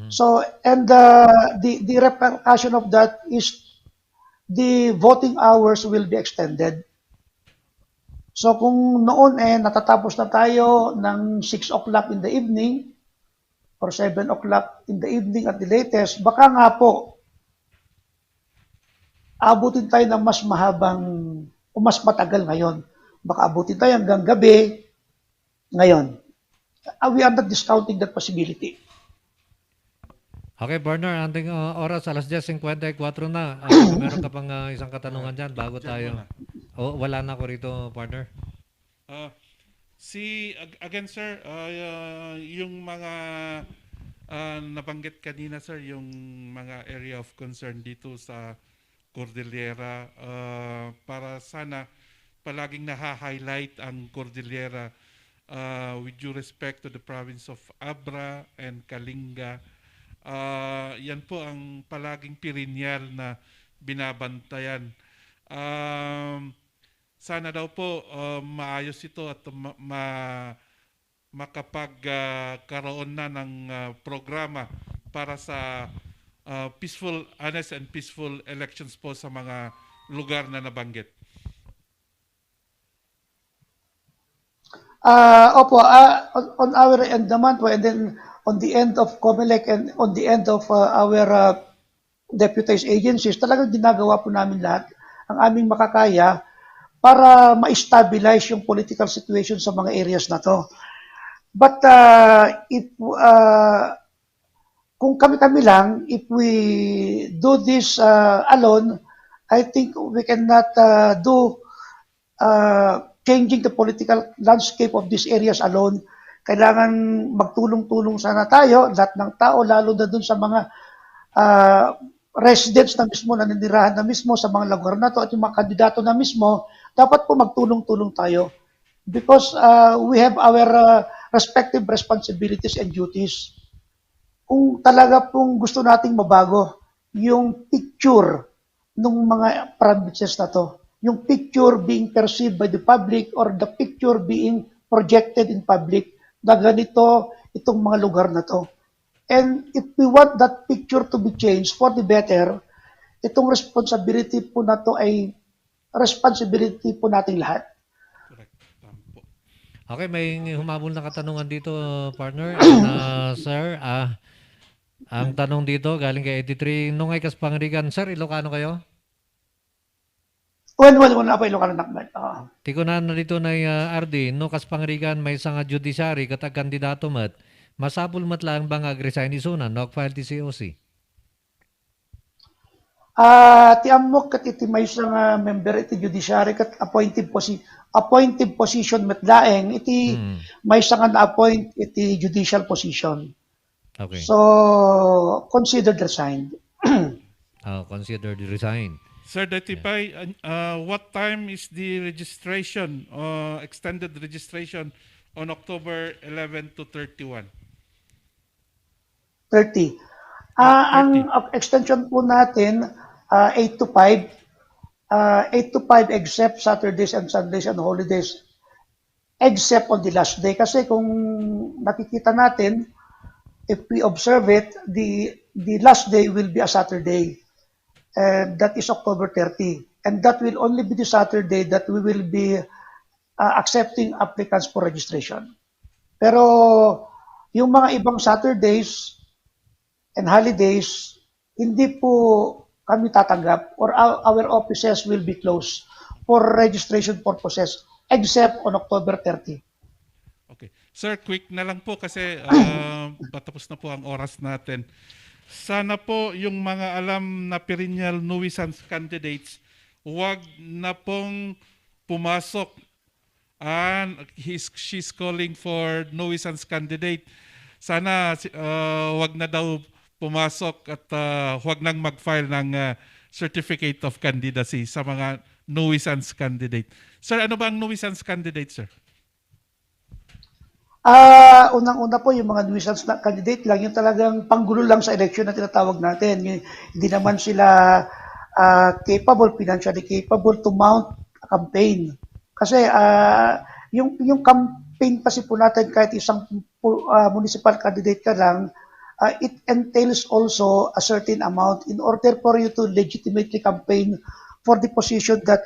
So, and the repercussion of that is the voting hours will be extended. So kung noon natatapos na tayo ng 6 o'clock in the evening or 7 o'clock in the evening at the latest, baka nga po abutin tayo ng mas mahabang o mas matagal ngayon. Baka abutin tayo hanggang gabi ngayon. We are not discounting that possibility. Okay, partner, anting oras, alas 10:54 na. Meron ka pang isang katanungan dyan bago tayo. Wala na ako rito, partner. Again, sir, yung mga nabanggit kanina, sir, yung mga area of concern dito sa Cordillera, para sana palaging naha-highlight ang Cordillera with due respect to the province of Abra and Kalinga. Yan po ang palaging pirinyal na binabantayan. Sana daw po maayos ito at makapagkaroon na ng programa para sa peaceful, honest and peaceful elections po sa mga lugar na nabanggit. Opo, on our end naman po, and then on the end of COMELEC and on the end of our deputized agencies, talagang ginagawa po namin lahat ang aming makakaya para ma-stabilize yung political situation sa mga areas na to. But kung kami-kami lang, if we do this alone, I think we cannot do changing the political landscape of these areas alone. Kailangan magtulong-tulong sana tayo, lahat ng tao, lalo na dun sa mga residents na mismo, naninirahan na mismo sa mga lugar na to at yung mga kandidato na mismo, dapat po magtulong-tulong tayo. Because we have our respective responsibilities and duties. Kung talaga pong gusto nating mabago yung picture ng mga provinces na to, yung picture being perceived by the public or the picture being projected in public na ganito itong mga lugar na to. And if we want that picture to be changed for the better, itong responsibility po na to ay responsibility po nating lahat. Okay, may humabol na katanungan dito, partner. Sir, ang tanong dito galing kay 83, Nungay Kaspangrigan. Sir, Ilocano kayo? Wala pa Ilocano nakman. Tikunan na dito na RD, no Kaspangrigan may nga judiciary katag kandidato mat. Masapul mat lang bang ag-resign isunan, no file ti COC? Ti amok kat iti may nga member iti judiciary kat appointed position met laeng iti may nga na-appoint iti judicial position. Okay. So considered resigned. Considered resigned. Sir Datipay, what time is the registration, extended registration on October 11 to 31? 30. Ang extension po natin, 8 to 5. 8 to 5 except Saturdays and Sundays and holidays. Except on the last day. Kasi kung nakikita natin, if we observe it, the last day will be a Saturday. And that is October 30. And that will only be the Saturday that we will be accepting applicants for registration. Pero yung mga ibang Saturdays and holidays, hindi po kami tatanggap or our offices will be closed for registration purposes except on October 30. Okay. Sir, quick na lang po kasi patapos na po ang oras natin. Sana po yung mga alam na perennial nuisance candidates, wag na pong pumasok. And she's calling for nuisance candidate. Sana wag na daw pumasok at wag nang mag-file ng certificate of candidacy sa mga nuisance candidate. Sir, ano ba ang nuisance candidate, sir? Unang-una po yung mga nuisance na candidate lang, yung talagang panggulo lang sa election na tinatawag natin. Hindi naman sila capable, financially capable to mount a campaign. Kasi yung campaign kasi po natin kahit isang municipal candidate ka lang, it entails also a certain amount in order for you to legitimately campaign for the position that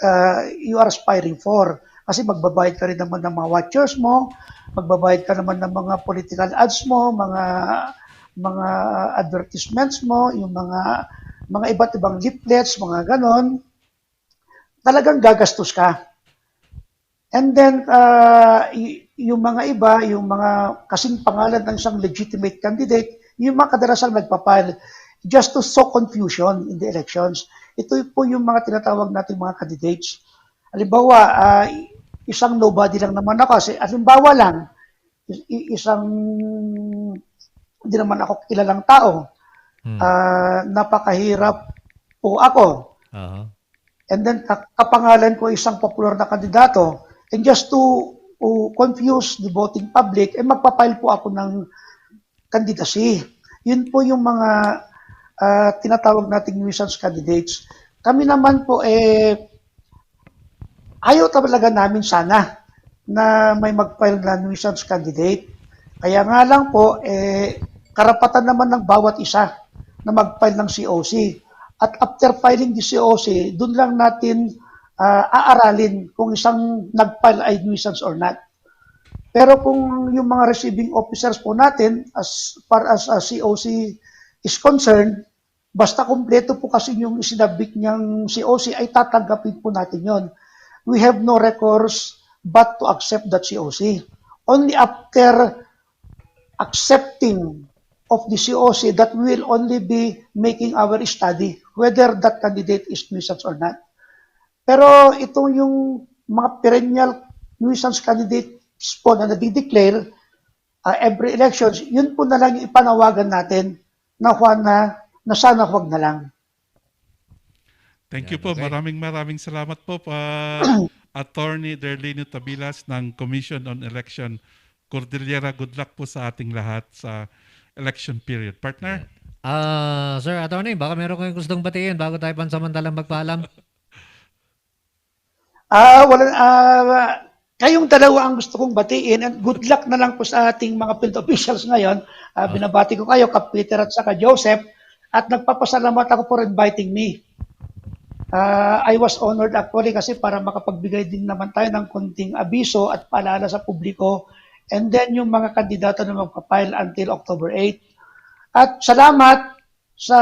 you are aspiring for. Kasi magbabayad ka rin naman ng mga watchers mo, magbabayad ka naman ng mga political ads mo, mga advertisements mo, yung mga iba't ibang leaflets, mga ganon. Talagang gagastos ka. And then, yung mga iba, yung mga kasing pangalan ng isang legitimate candidate, yung mga kadalasang nagpapile just to sow confusion in the elections. Ito po yung mga tinatawag natin mga candidates. Halimbawa, isang nobody lang naman ako. Kasi halimbawa lang, isang hindi naman ako kilalang tao. Napakahirap po ako. And then kapangalan ko isang popular na kandidato. And just to confuse the voting public, magpapile po ako ng candidacy. Yun po yung mga tinatawag nating nuisance candidates. Kami naman po, ayaw talaga namin sana na may mag-file na nuisance candidate. Kaya nga lang po, karapatan naman ng bawat isa na mag-file ng COC. At after filing the COC, dun lang natin aaralin kung isang nag-file ay nuisance or not. Pero kung yung mga receiving officers po natin, as far as COC is concerned, basta kumpleto po kasi yung isinabit niyang COC, ay tatanggapin po natin yon. We have no recourse but to accept that COC. Only after accepting of the COC that we will only be making our study whether that candidate is nuisance or not. Pero ito yung mga perennial nuisance candidates po na nadi-declare every elections, yun po na lang yung ipanawagan natin na sana huwag na lang. Thank you po. Maraming salamat po, Attorney Derlino Tabilas ng Commission on Election Cordillera. Good luck po sa ating lahat sa election period. Partner? Sir Attorney, baka meron kayong gustong batiin bago tayo pansamantalang magpaalam? Kayong dalawa ang gusto kong batiin, and good luck na lang po sa ating mga field officials ngayon. Binabati ko kayo, Kap Peter at saka Joseph, at nagpapasalamat ako for inviting me. I was honored actually kasi para makapagbigay din naman tayo ng konting abiso at paalala sa publiko, and then yung mga kandidato na magpapile until October 8. At salamat sa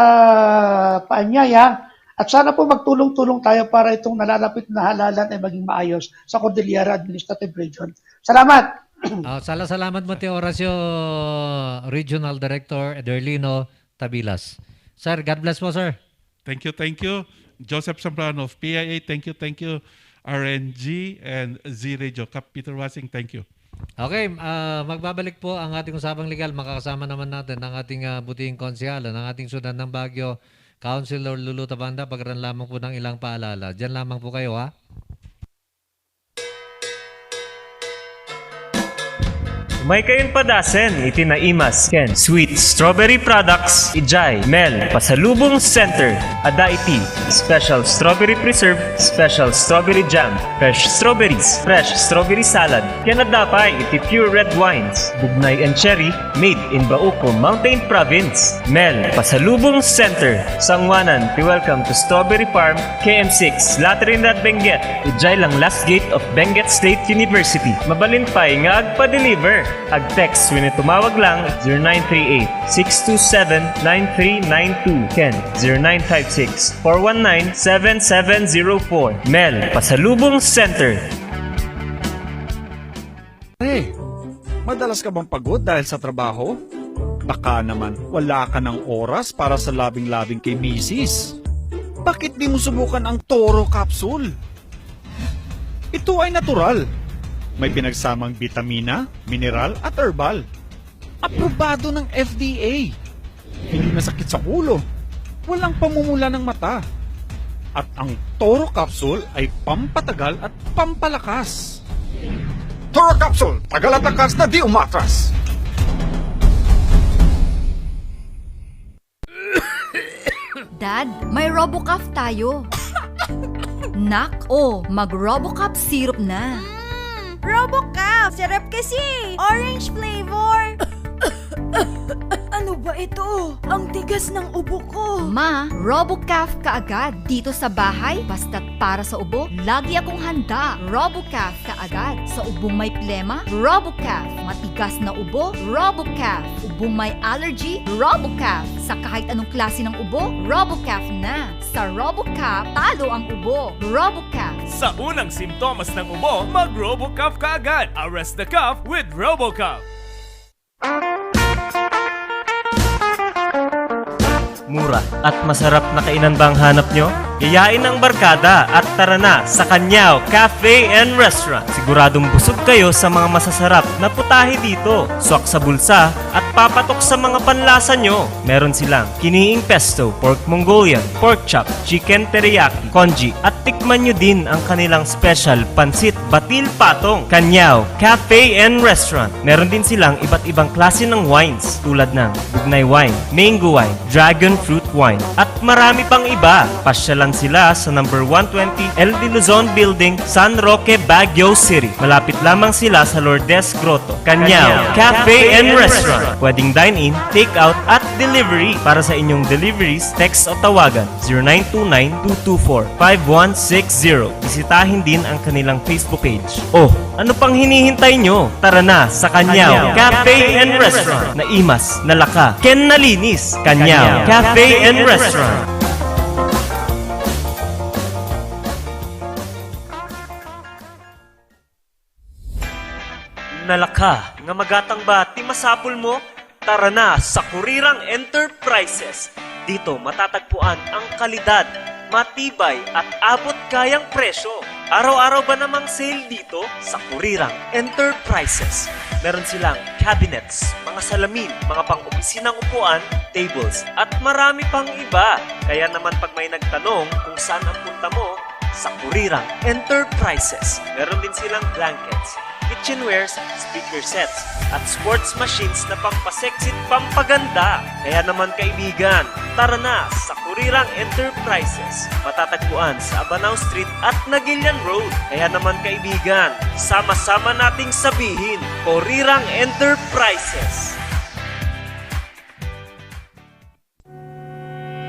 paanyaya, at sana po magtulong-tulong tayo para itong nalalapit na halalan ay maging maayos sa Cordillera Administrative Region. Salamat! Salamat mo, Tio Horacio, Regional Director Derlino Tabilas. Sir, God bless po, sir. Thank you. Joseph Zambrano of PIA, thank you. RNG and Z-Radio. Kap Peter Wasing, thank you. Okay, magbabalik po ang ating usapang legal. Makakasama naman natin ang ating butihing konsyala ng ating syudad ng Baguio, Councilor Lulu Tabanda, pagkaroon lamang po ng ilang paalala. Diyan lamang po kayo, ha? May kayong padasen, itinaimas, Ken. Sweet Strawberry Products, Ijay, Mel, Pasalubong Center, Adaiti, Special Strawberry Preserve, Special Strawberry Jam, Fresh Strawberries, Fresh Strawberry Salad, Kenadapay, iti Pure Red Wines, Bugnay and Cherry, made in Bauco, Mountain Province, Mel, Pasalubong Center, Sangwanan, welcome to Strawberry Farm, KM6, Latrinidad, Benguet, Ijay lang last gate of Benguet State University. Mabalinpay nga agpa-deliver. Ag-text when tumawag lang 0938-627-9392. Ken 0956-419-7704. Mel, Pasalubong Center. Madalas ka bang pagod dahil sa trabaho? Baka naman wala ka ng oras para sa labing-labing kay misis. Bakit di mo subukan ang Toro Capsule? Ito ay natural. May pinagsamang vitamina, mineral at herbal. Aprobado ng FDA. Hindi masakit sa ulo. Walang pamumula ng mata. At ang Toro Capsule ay pampatagal at pampalakas. Toro Capsule, tagal at lakas na di umatras. Dad, may RoboCaf tayo. Nak, mag-RoboCaf syrup na. RoboCaf! Sarap kasi! Orange flavor! Ano ba ito? Ang tigas ng ubo ko! Ma, RoboCaf kaagad. Dito sa bahay, basta't para sa ubo, lagi akong handa. RoboCaf kaagad. Sa ubong may plema, RoboCaf. Matigas na ubo, RoboCaf. Ubong may allergy, RoboCaf. Sa kahit anong klase ng ubo, RoboCaf na. Sa RoboCaf, talo ang ubo. RoboCaf. Sa unang simptomas ng ubo, mag-RoboCaf ka agad. Arrest the cough with RoboCaf. Mura at masarap na kainan ba ang hanap nyo? Yayain ang barkada at tara na sa Kanyao Cafe and Restaurant. Siguradong busog kayo sa mga masasarap na putahe dito. Swak sa bulsa at papatok sa mga panlasa nyo. Meron silang kiniing pesto, pork Mongolian, pork chop, chicken teriyaki, congee at tikman nyo din ang kanilang special pansit batil patong. Kanyao Cafe and Restaurant. Meron din silang iba't ibang klase ng wines tulad ng bugnay wine, mango wine, dragon fruit wine at marami pang iba. Pasyalan sila sa number 120 El de Luzon Building, San Roque, Baguio City. Malapit lamang sila sa Lourdes Grotto. Kanyao Cafe and Restaurant. Pwedeng dine-in, take-out at delivery. Para sa inyong deliveries, text o tawagan 0929-224-5160. Bisitahin din ang kanilang Facebook page. Oh, ano pang hinihintay nyo? Tara na sa Kanyao Cafe and Restaurant. Naimas, nalaka, ken nalinis. Kanyao Cafe and Restaurant. Nalaka, nga magatang ba ti masapul mo? Tara na sa Kurirang Enterprises. Dito matatagpuan ang kalidad, matibay at abot kayang presyo. Araw-araw ba namang sale dito sa Kurirang Enterprises? Meron silang cabinets, mga salamin, mga pang-opisinang upuan, tables, at marami pang iba. Kaya naman pag may nagtanong kung saan ang punta mo, sa Kurirang Enterprises. Meron din silang blankets, kitchenwares, speaker sets, at sports machines na pampaseksit pampaganda. Kaya naman kaibigan, tara na sa Kurirang Enterprises. Matatagpuan sa Abanao Street at Nagilian Road. Kaya naman kaibigan, sama-sama nating sabihin, Kurirang Enterprises.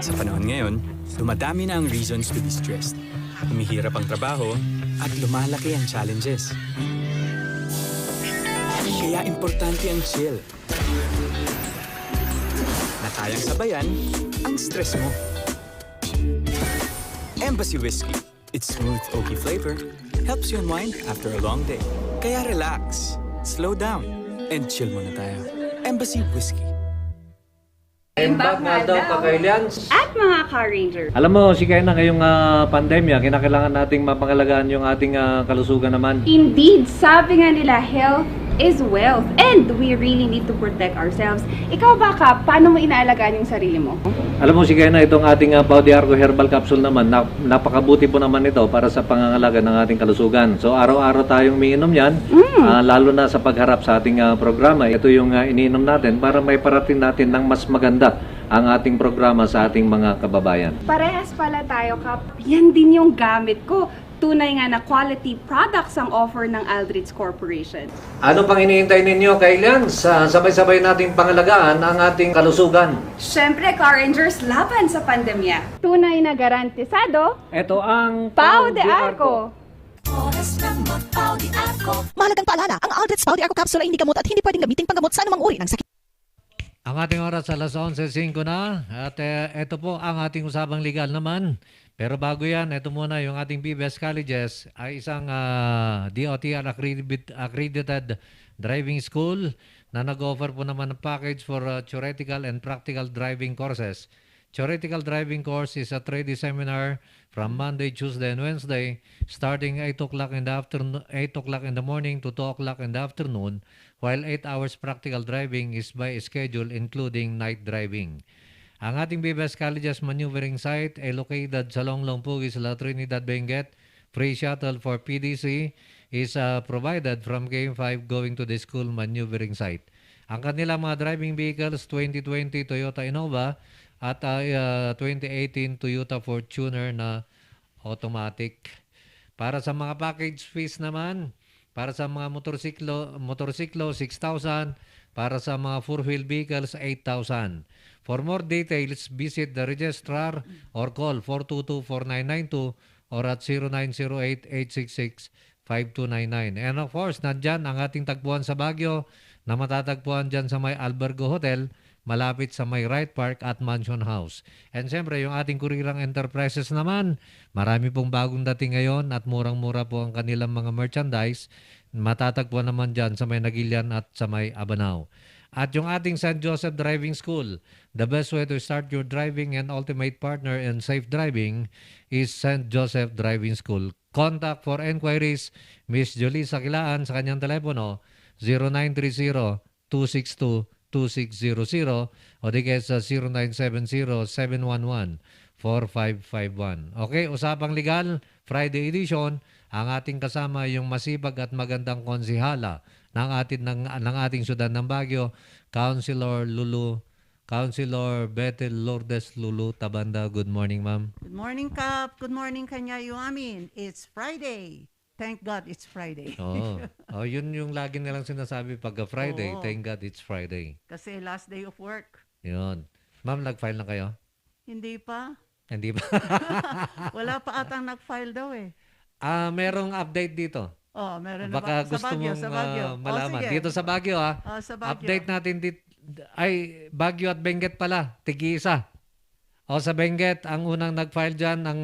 Sa panahon ngayon, dumadami na ang reasons to be stressed. Humihirap ang trabaho at lumalaki ang challenges. Kaya importante ang chill. Na kayang sabayan ang stress mo. Embassy Whiskey. Its smooth, oaky flavor helps you unwind after a long day. Kaya relax, slow down, and chill muna tayo. Embassy Whiskey. Imbag nga daw kakailians. At mga Car Ranger. Alam mo, si kaya na ngayong pandemya, kinakailangan nating mapangalagaan yung ating kalusugan naman. Indeed, sabi nga nila, health is wealth. And we really need to protect ourselves. Ikaw ba, Kap, paano mo inaalagaan yung sarili mo? Alam mo, si kaya na itong ating Pau de Arco Herbal Capsule naman, napakabuti po naman ito para sa pangangalaga ng ating kalusugan. So, araw-araw tayong umiinom yan, lalo na sa pagharap sa ating programa. Ito yung iniinom natin para may parating natin ng mas maganda ang ating programa sa ating mga kababayan. Parehas pala tayo, Kap. Yan din yung gamit ko. Tunay nga na quality products ang offer ng Aldrich Corporation. Ano pang hinihintay ninyo, Kailians? Sabay-sabay nating pangalagaan ang ating kalusugan. Siyempre, Car Rangers, laban sa pandemya. Tunay na garantisado, Ito ang Pau de Arco. Mahalagang paalala, ang Aldrich Pau de Arco Capsule ay hindi gamot at hindi pwedeng gamitin panggamot sa anumang uri ng sakit. Ang ating oras alas 11:05 na at ito po ang ating usapang legal naman. Pero bago yan, ito muna yung ating PBS Colleges ay isang DOTR accredited driving school na nag-offer po naman ng package for theoretical and practical driving courses. Theoretical driving course is a 3-day seminar from Monday, Tuesday, and Wednesday starting 8 o'clock in the afternoon, 8 o'clock in the morning to 2 o'clock in the afternoon, while 8 hours practical driving is by schedule including night driving. Ang ating PBS Colleges maneuvering site ay located sa Longlong Pugis, La Trinidad, Benguet. Free shuttle for PDC is provided from KM5 going to the school maneuvering site. Ang kanilang mga driving vehicles, 2020 Toyota Innova at 2018 Toyota Fortuner na automatic. Para sa mga package fees naman, para sa mga motorsiklo 6,000, para sa mga four-wheel vehicles 8,000. For more details, visit the registrar or call 422-4992 or at 0908-866-5299. And of course, nandyan ang ating tagpuan sa Baguio na matatagpuan dyan sa may Albergo Hotel, malapit sa may Wright Park at Mansion House. And siyempre, yung ating Kurirang Enterprises naman, marami pong bagong dating ngayon at murang-mura po ang kanilang mga merchandise. Matatagpuan naman dyan sa may Nagilian at sa may Abanao. At yung ating St. Joseph Driving School, the best way to start your driving and ultimate partner in safe driving is St. Joseph Driving School. Contact for enquiries, Miss Jolie Sakilaan sa kanyang telepono 0930-262-2600 o di kaya sa 0970-711-4551. Okay, usapang legal, Friday edition, ang ating kasama yung masipag at magandang konsihala ng ating syudad ng Baguio, Councilor Bethel Lourdes Lulu Tabanda. Good morning, ma'am. Good morning, Kap. Good morning, kanya yung amin. It's Friday. Thank God it's Friday. Oh, yun yung lagi nilang sinasabi pagka Friday. Oo. Thank God it's Friday. Kasi last day of work. Yun. Ma'am, nag-file na kayo? Hindi pa. Hindi ba? Wala pa atang nag-file daw eh. Merong update dito. Oh, meron na Baka ba? gusto mong malaman. sige. Dito sa Baguio, Sa Baguio. update natin dito. Ay, Baguio at Benguet pala. Tig-isa. O sa Benguet, ang unang nag-file dyan, ang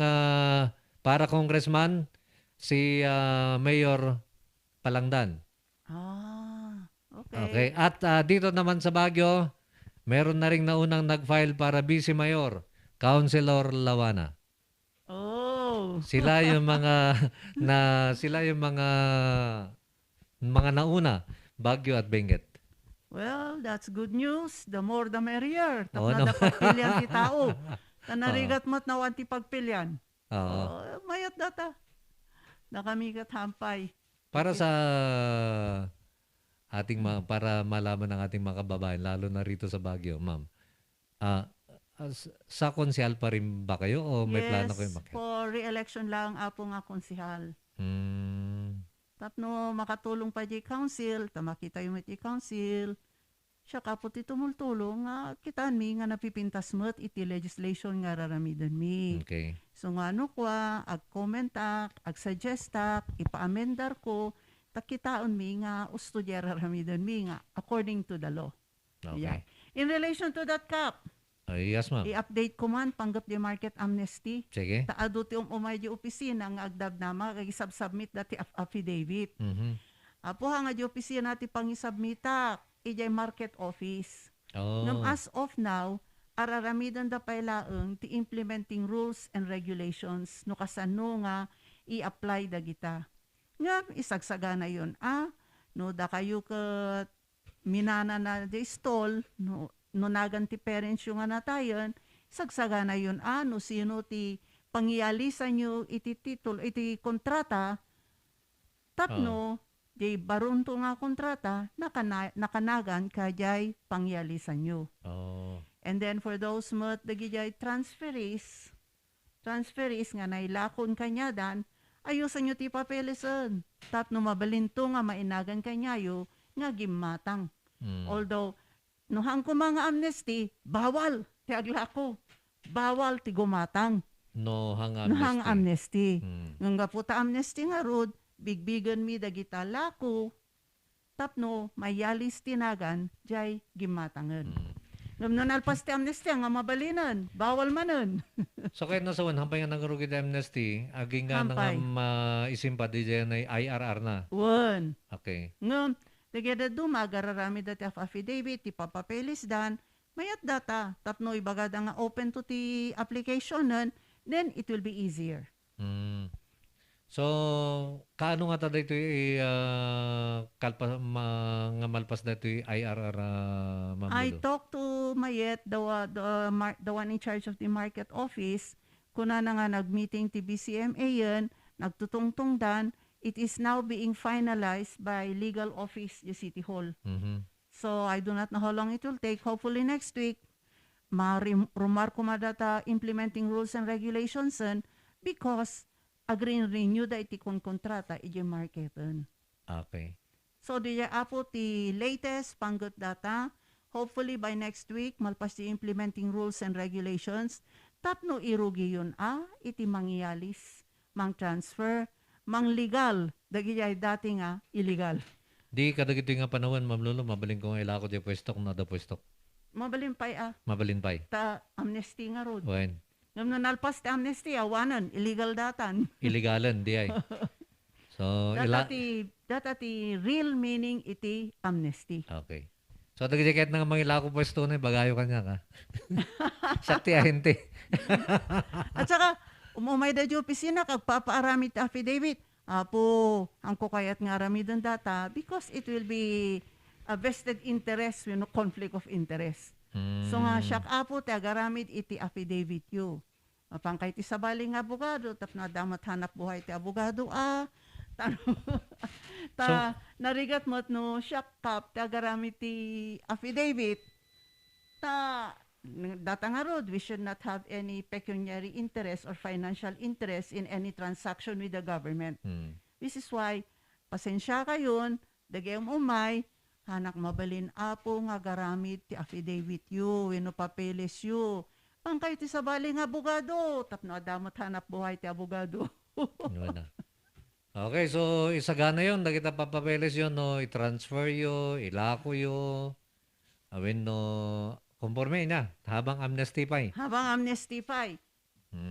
para congressman, si Mayor Palangdan. Okay. Okay. At dito naman sa Baguio, meron na rin naunang nag-file para Vice Mayor, Councilor Lawana. Oh. Sila yung mga mga nauna, Baguio at Benguet. Well, that's good news. The more the merrier. Oo, Tapos no? na pagpilyan ti tao. Tanarigat mo't nawan ti pagpilyan. Oo. Mayat data. Nakamikat hampay. Para sa para malaman ng ating mga kababayan, lalo na rito sa Baguio, ma'am. Sa konsyal pa rin ba kayo o may plano kayo Yes, for re-election lang apo nga konsihal. Tapno makatulong pa di council, tamakita yung iti council. Siya kapot iti tumultulong nga kitaan mi nga napipintas mo't iti legislation nga raramidan mi. Okay. So nga ano kwa, ag-comment ag-suggest ipa-amendar ko, takitaon mi nga ustudya raramidan mi nga according to the law. Okay. Yeah. In relation to that, Kap, Yes, ma'am. i-update ko man panggap di market amnesty. Sige. Taado ti umay di opisina nga agdab nama kay submit dati affidavit. Apo nga di opisina ti pangisubmita ijay market office. Ngam as of now, araramidan da pailaeng ti implementing rules and regulations no kasano nga i-apply da kita. Ngam isagsagana yon no da kayo ket minana na di stall no naganti parents yung natayon, sagsagana yun, no sino ti pangyalisan nyo iti titulo, iti kontrata, tapno, di barunto nga kontrata, nakanagan kajay pangyalisan nyo. And then for those mat, dagijay transferees nga nailakon kanya dan, ayusan nyo ti papelisan. Tapno mabalinto nga mainagan kanyayo, nga gimatang. Although, nuhang ko mga amnesty, bawal ti aglako. Bawal ti gumatang. Nuhang amnesty. Nga puta amnesty nga rod, bigbigan mi dagita lako, tapno mayalis tinagan, jay gimatangan. Ngam alpas ti amnesty, nga mabalinan. Bawal manon. So kahit nasa hampay nga nangarugi di amnesty, aging nga Hampay. nga isimpa di dyan ay IRR na. Wan. Okay. Ngam, dagida magararami dati affidavit, ti papapelis dan, mayat data, tapno ibagada nga open to ti application nun, then it will be easier. So, kaano nga tada ito nga malpas na ito IRR, Ma'am I Lulu? talked to Mayet, the one in charge of the market office, kuna na nga nag-meeting ti BCMA yan, nagtutungtong dan, it is now being finalized by legal office the City Hall. So I do not know how long it will take. Hopefully next week, rumar ko madata implementing rules and regulations because agree-renew da iti kontrata iti marketan. Okay. So di apo ti latest panggot data, hopefully by next week, malpas ti implementing rules and regulations, tapno irugi yun iti mangyalis, mang transfer, mang legal, dagijay dati nga illegal. Di kadagito nga panahon, Ma'am Lulu, mabaling ko nga ilako di pwesto kung nada pwesto. Mabalimpay Mabalinpay. ta amnesty nga rod. Wen. Ngam nalpas ti amnesty, awanan, illegal datan. Illegalan, di ay. So, Data ti real meaning iti amnesty. Okay. So, kahit nga mga ilako pwesto na, bagayo ka niya ka. Sakti ahente. At saka, umumay da di opisina, kag papaarami ti affidavit. Apo, ang kukayat nga arami ng data because it will be a vested interest, conflict of interest. So nga, siyak apo, ti agaramid iti affidavit you. Mapangkay ti sabali nga abogado, tap na damat hanap buhay ti abogado, narigat mo't no, siyak kap, ti agaramid ti affidavit, data nga rod, we should not have any pecuniary interest or financial interest in any transaction with the government. This is why, pasensya kayon, dagayong umay, hanak mabalin apo nga garamit ti affidavit yu, papeles yu. Pangkay ti sabali nga abogado, tapno adamot hanap buhay ti abogado. Wala. Okay, so isagana yun, nakita papapeles yun, no, i-transfer yun, ilako yun, awin no, conforme na, habang amnesty pa eh. Habang amnesty pa eh.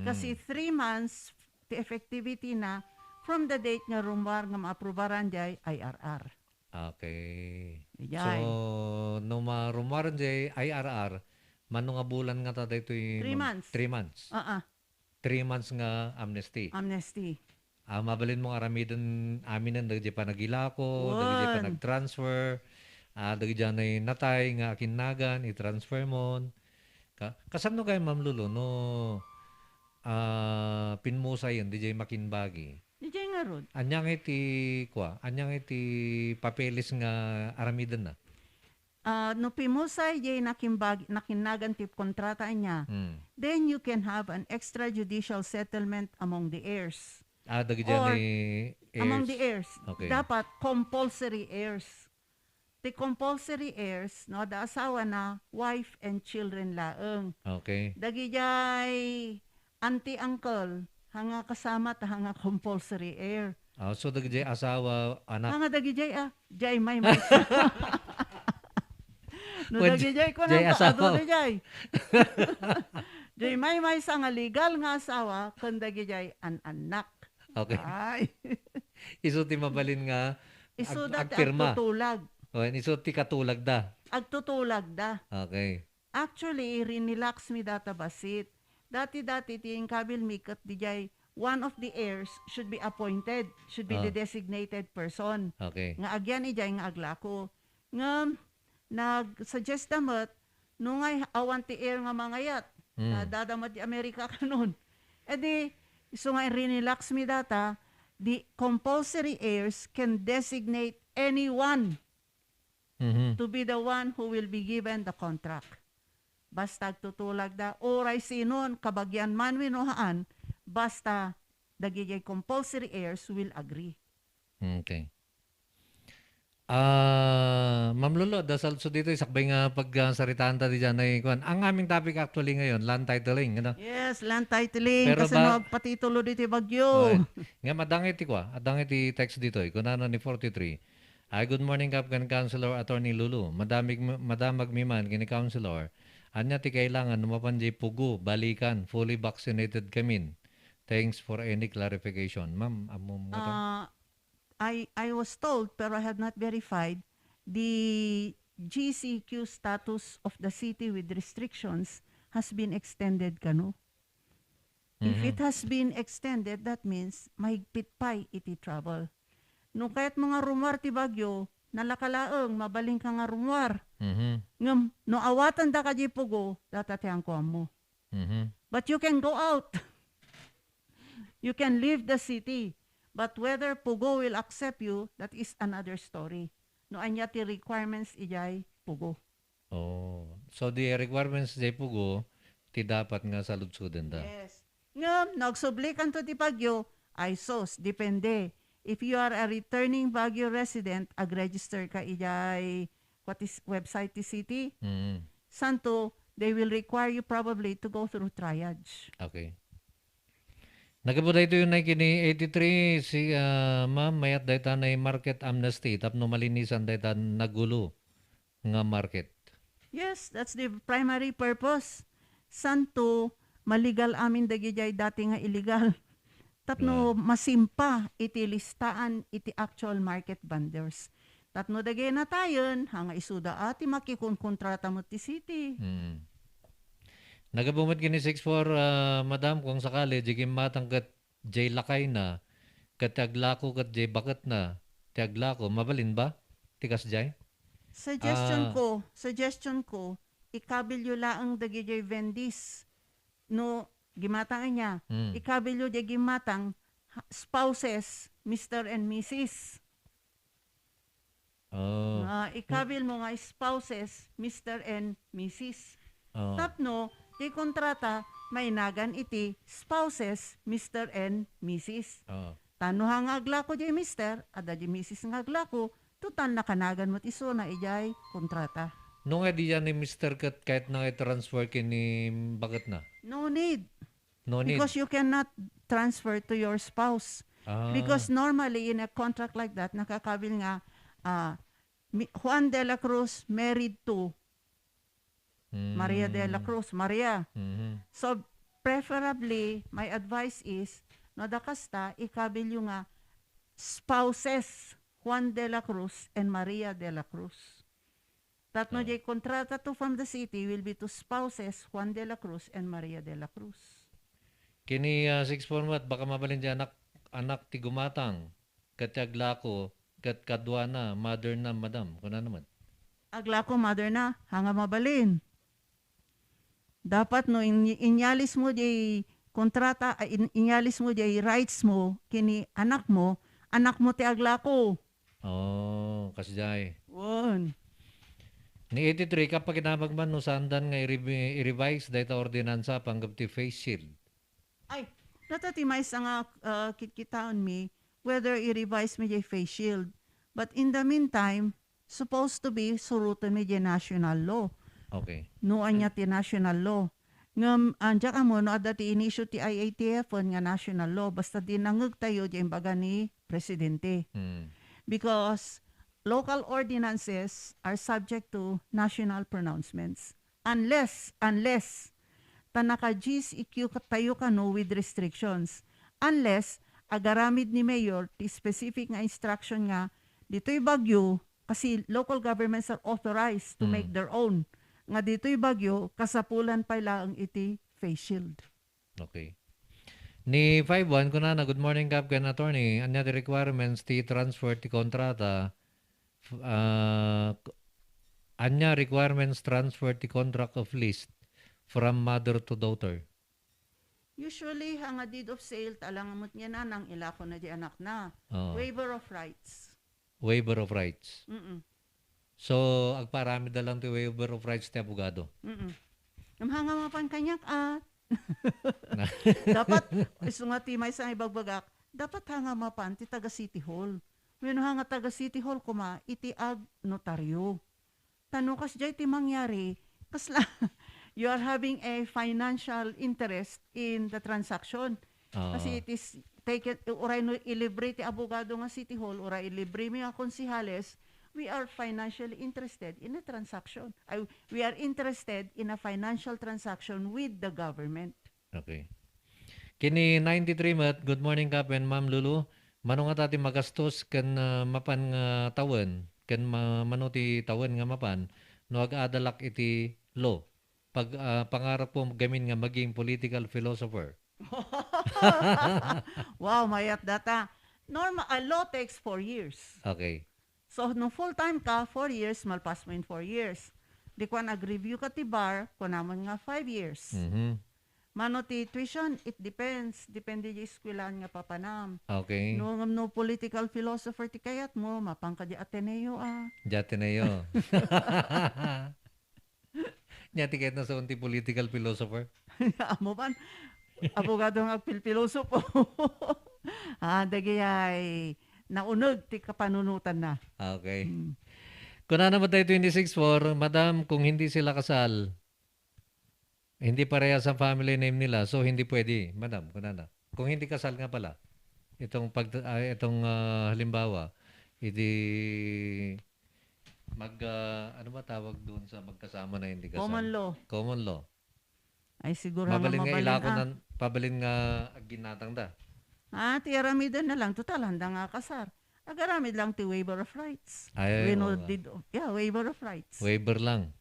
Kasi 3 months ti effectivity na from the date nga rumbar nga maaprobaran jay IRR. Okay. Ijay. So, nung marumaran jay IRR, manong nga bulan nga tada ito 3 months. 3 months. 3 months nga amnesty. Amnesty. Mabalin mo aramidon aminan dagiti pa nagilako, dagiti pa nag-transfer, dagiti dyan ay natay nga akinagan, i-transfer mo. Kasano kayo, Ma'am Lulu, no pinmusay yun, DJ makinbagi. DJ nga rod. Anyang iti papeles nga aramidan na. No pimusay jay nakinagan tip kontrata niya, then you can have an extrajudicial settlement among the heirs. Dagiti dyan ay heirs. Among the heirs. Okay. Dapat compulsory heirs. The compulsory heirs, no, da asawa na, wife and children laeng. Okay. Dagi jay auntie uncle, hanga kasama ta hanga compulsory heir. So dagiti asawa, anak. Hanga dagi jay may. No dagi jay ko jay na asawa. ado jay. Jay may sa nga legal nga asawa, kun dagi jay an anak. Okay. Ay. Iso ti mabalin nga Isudat agpirma. agtutulag. Iso ti katulag da. Agtutulag da. Okay. Actually, rinelax mi data basit. Dati-dati tiyeng kabil mikat di jay, one of the heirs should be appointed, should be the designated person. Okay. Nga agyan ijay nga aglako. Nga nag-suggest damat, nung ay awan ti heir nga mangayat, na dadamat di Amerika kanon. E di, so nga rinelax mi data, the compulsory heirs can designate anyone to be the one who will be given the contract. Basta tutulag da, oray sinon, kabagyan man winuhaan, basta dagigay compulsory heirs will agree. Okay. Ma'am Lolo, dasal so dito isakbay nga pagsaritaan ta di dyan ay kuan. Ang aming topic actually ngayon, land titling, ano? Yes, land titling. Pero kasi patitulo dito bagyo. Nga madangiti ko, adangiti text dito, kunano ni 43. Good morning, Captain Councilor Attorney Lulu. Madamag miman kini Councilor. Anya ti kailangan numapanjay pugo, balikan, fully vaccinated kamin. Thanks for any clarification. Ma'am, I was told, pero I have not verified, the GCQ status of the city with restrictions has been extended kano. If it has been extended, that means mahigpit pa iti travel. Nung kahit mga rumwar ti bagyo, nalakalaeng, mabaling ka nga rumwar. Ngam, no awatan da ka di pugo, datatiyang ko mo. But you can go out. You can leave the city. But whether Pugo will accept you, that is another story. No, anya ti requirements ijay Pugo. So the requirements jay Pugo, ti dapat nga saludsudan da. Yes. Ngam, nagsublikan to ti Bagyo, ay sos, depende. If you are a returning Baguio resident, ag-register ka ijay, what is website ti city? Santo, they will require you probably to go through triage. Okay. Nagabuday ito yung kini 83 si ma'am mayat dayta na market amnesty tapno malinisan dayta nagulo nga market. Yes, that's the primary purpose. Santo maligal amin dagijay dati nga illegal. Tapno masimpa iti listaan iti actual market vendors. Tatno dagay na tayon, hanga isuda ati makikunkontrata mo ti city. Nagabumot kini 6-4, madam, kung sakali, jigim matang kat jay lakay na, kat aglako kat jay bakat na, ti aglako, mabalin ba? Tikas jay? Suggestion ko, ikabilyo laang dagijay vendis. No, gimatang niya. Ikabilyo jay gimatang spouses, Mr. and Mrs. Oh. Ikabil mo nga spouses, Mr. and Mrs. Oh. Tapno, di kontrata, may nagan iti spouses, Mr. and Mrs. Oh. Tano hang aglako di Mr. Ada di Mrs. ng aglako, tutan na kanagan mo't iso na ijay kontrata. Nung di yan ni Mr. Kat kahit na i-transfer kini bakit na? No need. No need. Because you cannot transfer to your spouse. Because normally in a contract like that, nakakabil nga, Juan de la Cruz married to Maria de la Cruz, Maria. So, preferably, my advice is, no dakasta, ikabilyo nga spouses Juan de la Cruz and Maria de la Cruz. Tatno jay kontrata to from the city will be to spouses Juan de la Cruz and Maria de la Cruz. Kini 6-4 mat, baka mabalin dyan anak ti gumatang, katyaglako, kat kadwa na, mother na, madam. Kuna naman. Aglako, mother na, hanga mabalin. Dapat no, inyalis mo jay kontrata, inyalis mo jay rights mo, kini anak mo ti aglako. Oh, kasjay. Won. Ni 83, kapag kinabagman no sandan nga i-revise dahil ordinansa panggap ti face shield. Ay, natatimay sa nga kitkitaon mi, whether i-revise mi jay face shield. But in the meantime, supposed to be surutan mi jay national law. Okay. No anya ti national law. Ngam anja ka mo no ada ti inisyu ti IATF nga national law basta dinangeg tayo di imbaga ni presidente. Because local ordinances are subject to national pronouncements unless tanaka GSEQ tayo kano with restrictions, unless agaramid ni mayor ti specific nga instruction nga dito'y bagyo kasi local governments are authorized to make their own. Nga dito'y bagyo, kasapulan pa lang iti face shield. Okay. Ni 5-1, kunana, good morning, Captain Attorney. Anya the requirements ti transfer ti kontrata, anya requirements transfer ti contract of lease from mother to daughter. Usually, hanga deed of sale, talangamot niya na nang ilako na di anak na. Waiver of rights. Waiver of rights. So, agparami da lang ti waiver of rights ti abogado. Hanga mapan kanyak dapat, iso nga ti may sa ibagbagak, dapat hanga mapan ti taga City Hall. When hanga taga City Hall kuma, iti ag notaryo. Tano kas jay ti mangyari, kasla, you are having a financial interest in the transaction. Kasi it is taken, uray no ilibre ti abogado nga City Hall, uray ilibre mi nga konsihales, we are financially interested in a transaction. We are interested in a financial transaction with the government. Okay. Kini 93 mat, good morning Kapen, Ma'am Lulu. Mano nga tati magastos kan mapan nga tawen, kan manuti tawen nga mapan, no ag-adalak iti law. Pag pangarap po gamin nga maging political philosopher. Wow, mayat data. Normal, a law takes 4 years. Okay. So, nung full-time ka, 4 years, malpas mo in 4 years. Di ko nag-review ka ti bar, kung naman nga 5 years. Mano ti tuition, it depends. Depende di eskwelahan nga papanam. Okay. No political philosopher ti kayat mo, mapangka di Ateneo Di Ateneo. Nyati kahit na sa unti political philosopher. Amo ban, abogado nga philosopher. Dagi ay naunog ti kapanunutan na. Okay. Kung na naman tayo 26-4, madam, kung hindi sila kasal, hindi pareha sa family name nila, so hindi pwede, madam, kung na. Kung hindi kasal nga pala, itong halimbawa, hindi ano ba tawag doon sa magkasama na hindi kasal? Common law. Common law. Ay siguro mabalin nga ilako pabalin nga ginatang da. Tiyaramida na lang, total, handa nga kasar. agaramid lang ti waiver of rights. Ay, We know, oo. waiver of rights. Waiver lang.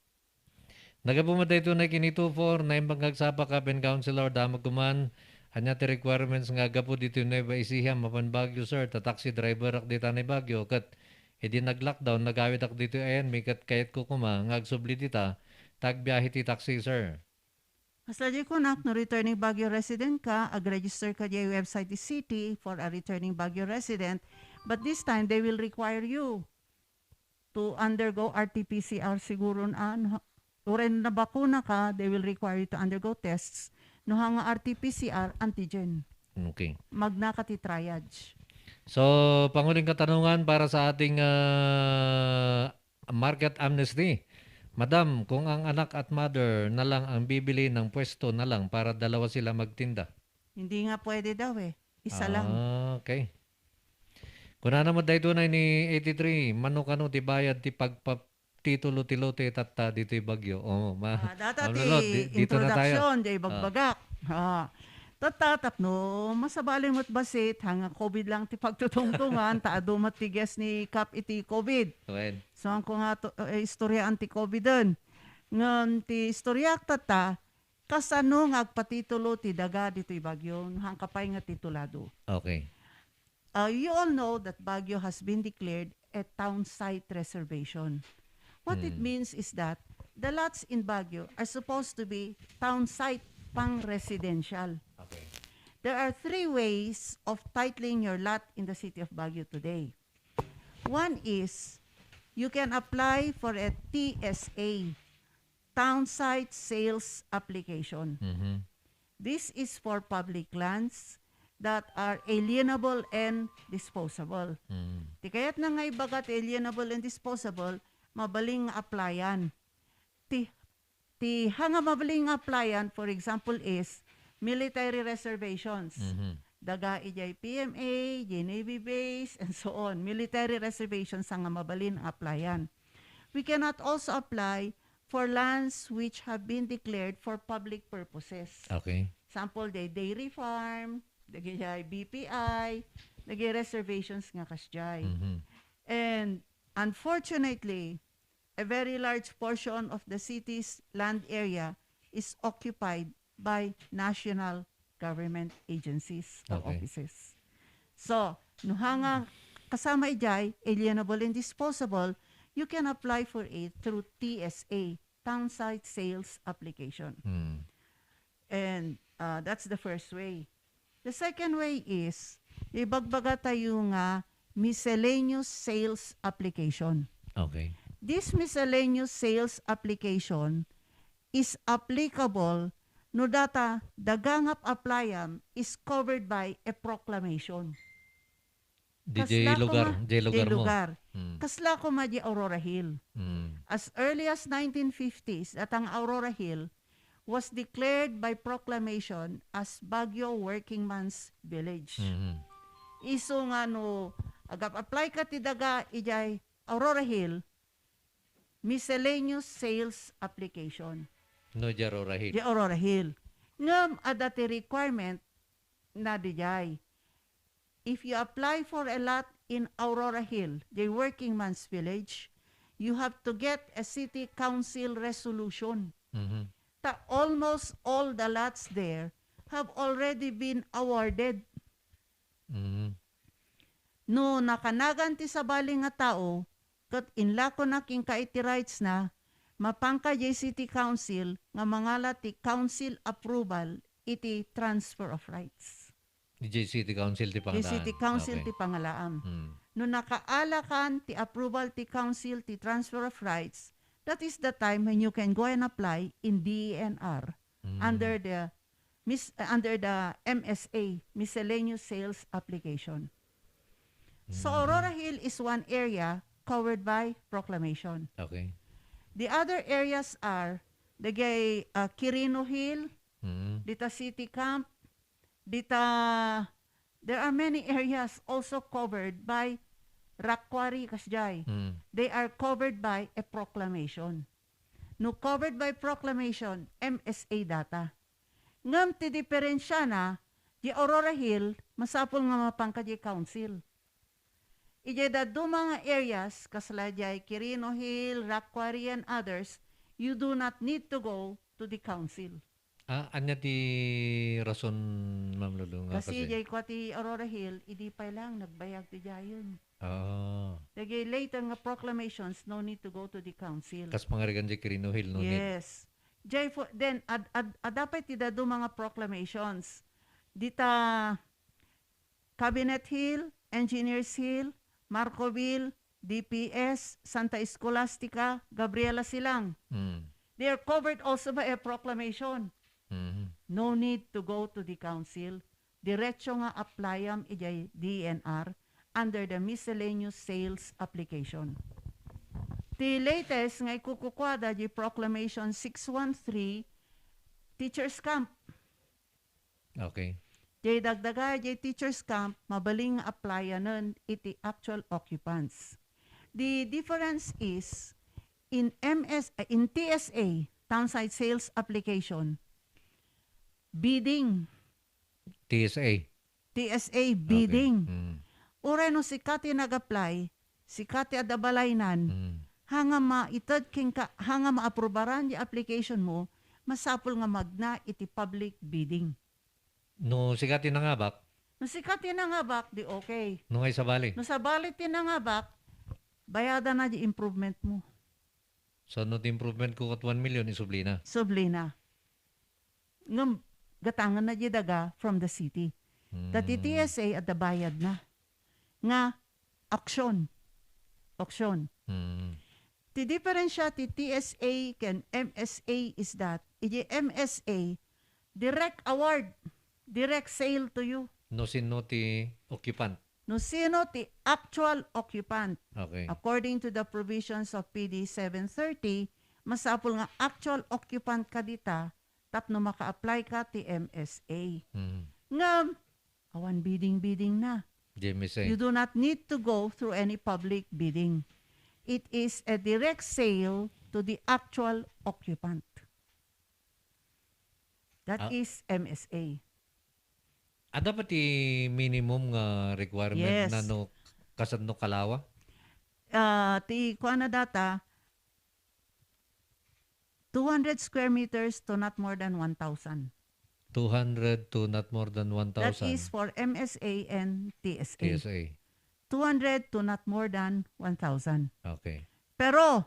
Nagapumatay ito na kinito na imbang kagsapa ka ben councilor damag kuman anya ti requirements nga gapo dito na iba isiham mapan Baguio sir ta taxi driver ak dita ni Baguio kat edi nag-lockdown nagawid ak dito ayan may kat kayat ko kuma ngagsubli dita tagbiyahe ti taxi sir. Asla di ko nak no returning Baguio resident ka, ag-register ka di website di city for a returning Baguio resident, but this time they will require you to undergo RT-PCR siguro na uren na bakuna ka, they will require you to undergo tests no hanga RT-PCR antigen. Okay. Magnakati triage. So, panguling katanungan para sa ating market amnesty. Madam, kung ang anak at mother na lang ang bibili ng pwesto na lang para dalawa sila magtinda. Hindi nga pwede daw Isa lang. Okay. Kung na naman dahil tunay ni 83, manukano ti bayad ti pagpaptitulo ti lote tatta dito Bagyo. Data ti dito na tayo. introduction, di bagbagak. Tatatap no, masabalin mo't basit, hanga COVID lang ti pagtutungtungan, taado matigas ni Kap iti COVID. Well, So, ang ko nga istorya anti-COVID dun. Ngan ti istorya tata, kasano nga agpatitulo ti daga dito Bagyo, hang kapay nga titulado. okay. You all know that Baguio has been declared a town site reservation. What it means is that the lots in Baguio are supposed to be town site pang-residential. Okay. There are 3 ways of titling your lot in the city of Baguio today. One is you can apply for a TSA, Town Site Sales Application. Mhm. This is for public lands that are alienable and disposable. Ti kayat na nga ibagat alienable and disposable, mabaling applyan. Ti hanga mabaling applyan, for example, is military reservations. Daga ijay PMA, Navy base, and so on. Military reservations ang mabalin applyan. We cannot also apply for lands which have been declared for public purposes. Okay. Sample, dairy farm, dagay BPI, dagay reservations nga kasjay. And unfortunately, a very large portion of the city's land area is occupied by national government agencies or Okay. offices. So, nuhanga kasama ijay, alienable and disposable, you can apply for it through TSA, Town Site Sales Application. And that's the first way. The second way is, ibagbaga tayo nga miscellaneous sales application. Okay. This miscellaneous sales application is applicable no data dagangap applyan is covered by a proclamation. DJ lugar, Di lugar mo. lugar. Kasla ko ma di Aurora Hill. As early as 1950s, at ang Aurora Hill was declared by proclamation as Baguio Working Man's Village. Iso nga no, agap-apply ka ti daga ijay Aurora Hill, miscellaneous sales application. No Jarora Hill. Di Aurora Hill. Ngam adati requirement na dijay. If you apply for a lot in Aurora Hill, the Working Man's Village, you have to get a city council resolution. Almost all the lots there have already been awarded. No nakanagan ti sabaling nga tao, kat inlako na king kaiti rights na, mapangka jay city council nga mangala ti council approval iti transfer of rights. DJ City Council ti Di pangalaan. city council Okay. ti pangalaam. No nakaalakan ti approval ti council ti transfer of rights, that is the time when you can go and apply in DENR under the MSA, Miscellaneous Sales Application. So Aurora Hill is one area covered by proclamation. Okay. The other areas are the Quirino Hill, dita City Camp, dita there are many areas also covered by rock quarry kasjay. They are covered by a proclamation. No covered by proclamation, MSA data. Ngam ti diferensya na, di Aurora Hill, masapol nga mapangka di council. Ijay do mga areas, kasalajay Quirino Hill, Rock Quarry, and others, you do not need to go to the council. Anya ti rason, Ma'am Lulu, nga Kasi kasi? jay ko ti Aurora Hill, idi pa lang nagbayag ti jayon. Ah. Dagay later nga proclamations, no need to go to the council. Kas pangarigan di Quirino Hill, no need. Yes. Jay for then dapat ti do mga proclamations. Dita Cabinet Hill, Engineers Hill, Marcoville, DPS, Santa Escolastica, Gabriela Silang. Mm. They are covered also by a proclamation. Mhm. No need to go to the council. Diretso nga applyam ijay DNR under the miscellaneous sales application. The latest nga ikukukwada di Proclamation 613 Teachers Camp. Okay. Di dagdaga di Teachers Camp mabaling nga applyanan iti actual occupants. The difference is in TSA, Townside Sales Application, bidding. TSA. Bidding. Okay. Mm. Uray no si Kati nag-apply, si Kati adabalaynan, Mm. hanga maitad hanga maaprobaran di application mo, masapul nga magna iti public bidding. No, sikati na nga bak. No si Kati nangabak, di okay. No ngay sa bali. No sa balit tinangabak, bayada na di improvement mo. So, no improvement ko at 1 million isubli na. Sublina. Ngam, gatangan na di daga from the city. Dati TSA at bayad na. Nga, auction. Mm. The difference siya ti TSA ken MSA is that, iti MSA, direct award, direct sale to you. No sino ti occupant. No sino ti actual occupant. Okay. According to the provisions of PD 730, masapul nga actual occupant ka dita, tapno maka-apply ka ti MSA. Mm. Nga, awan bidding na. JMSA. You do not need to go through any public bidding. It is a direct sale to the actual occupant. That is MSA. Ada pa ti minimum nga requirement Yes. na no kasad no kalawa? Ti kuha na data, 200 square meters to not more than 1,000. 200 to not more than 1,000. That is for MSA and TSA. TSA. 200 to not more than 1,000. Okay. Pero,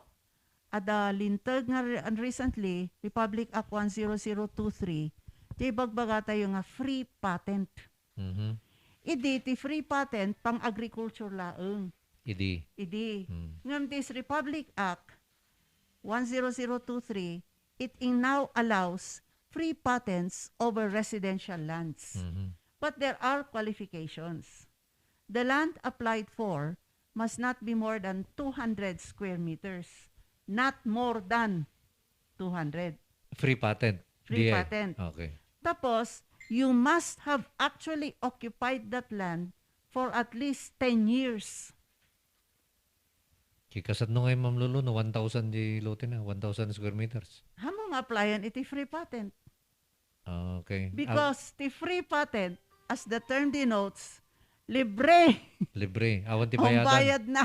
ada lintag nga recently, Republic Act 10023, di bagbaga tayo nga free patent. Mhm. Idi, ti free patent pang agriculture laeng. Idi. Idi. Mm. Ngam this Republic Act 10023, it now allows free patents over residential lands. Mhm. But there are qualifications. The land applied for must not be more than 200 square meters. Not more than 200. Free patent. Free DA. patent. Okay. Tapos, you must have actually occupied that land for at least 10 years. Kikasad no ngay Ma'am Lulu no 1,000 di lote na 1,000 square meters. Hamong applyan iti free patent. Okay. Because the free patent, as the term denotes, libre. Libre. Awan ti Ang bayadan. bayad na.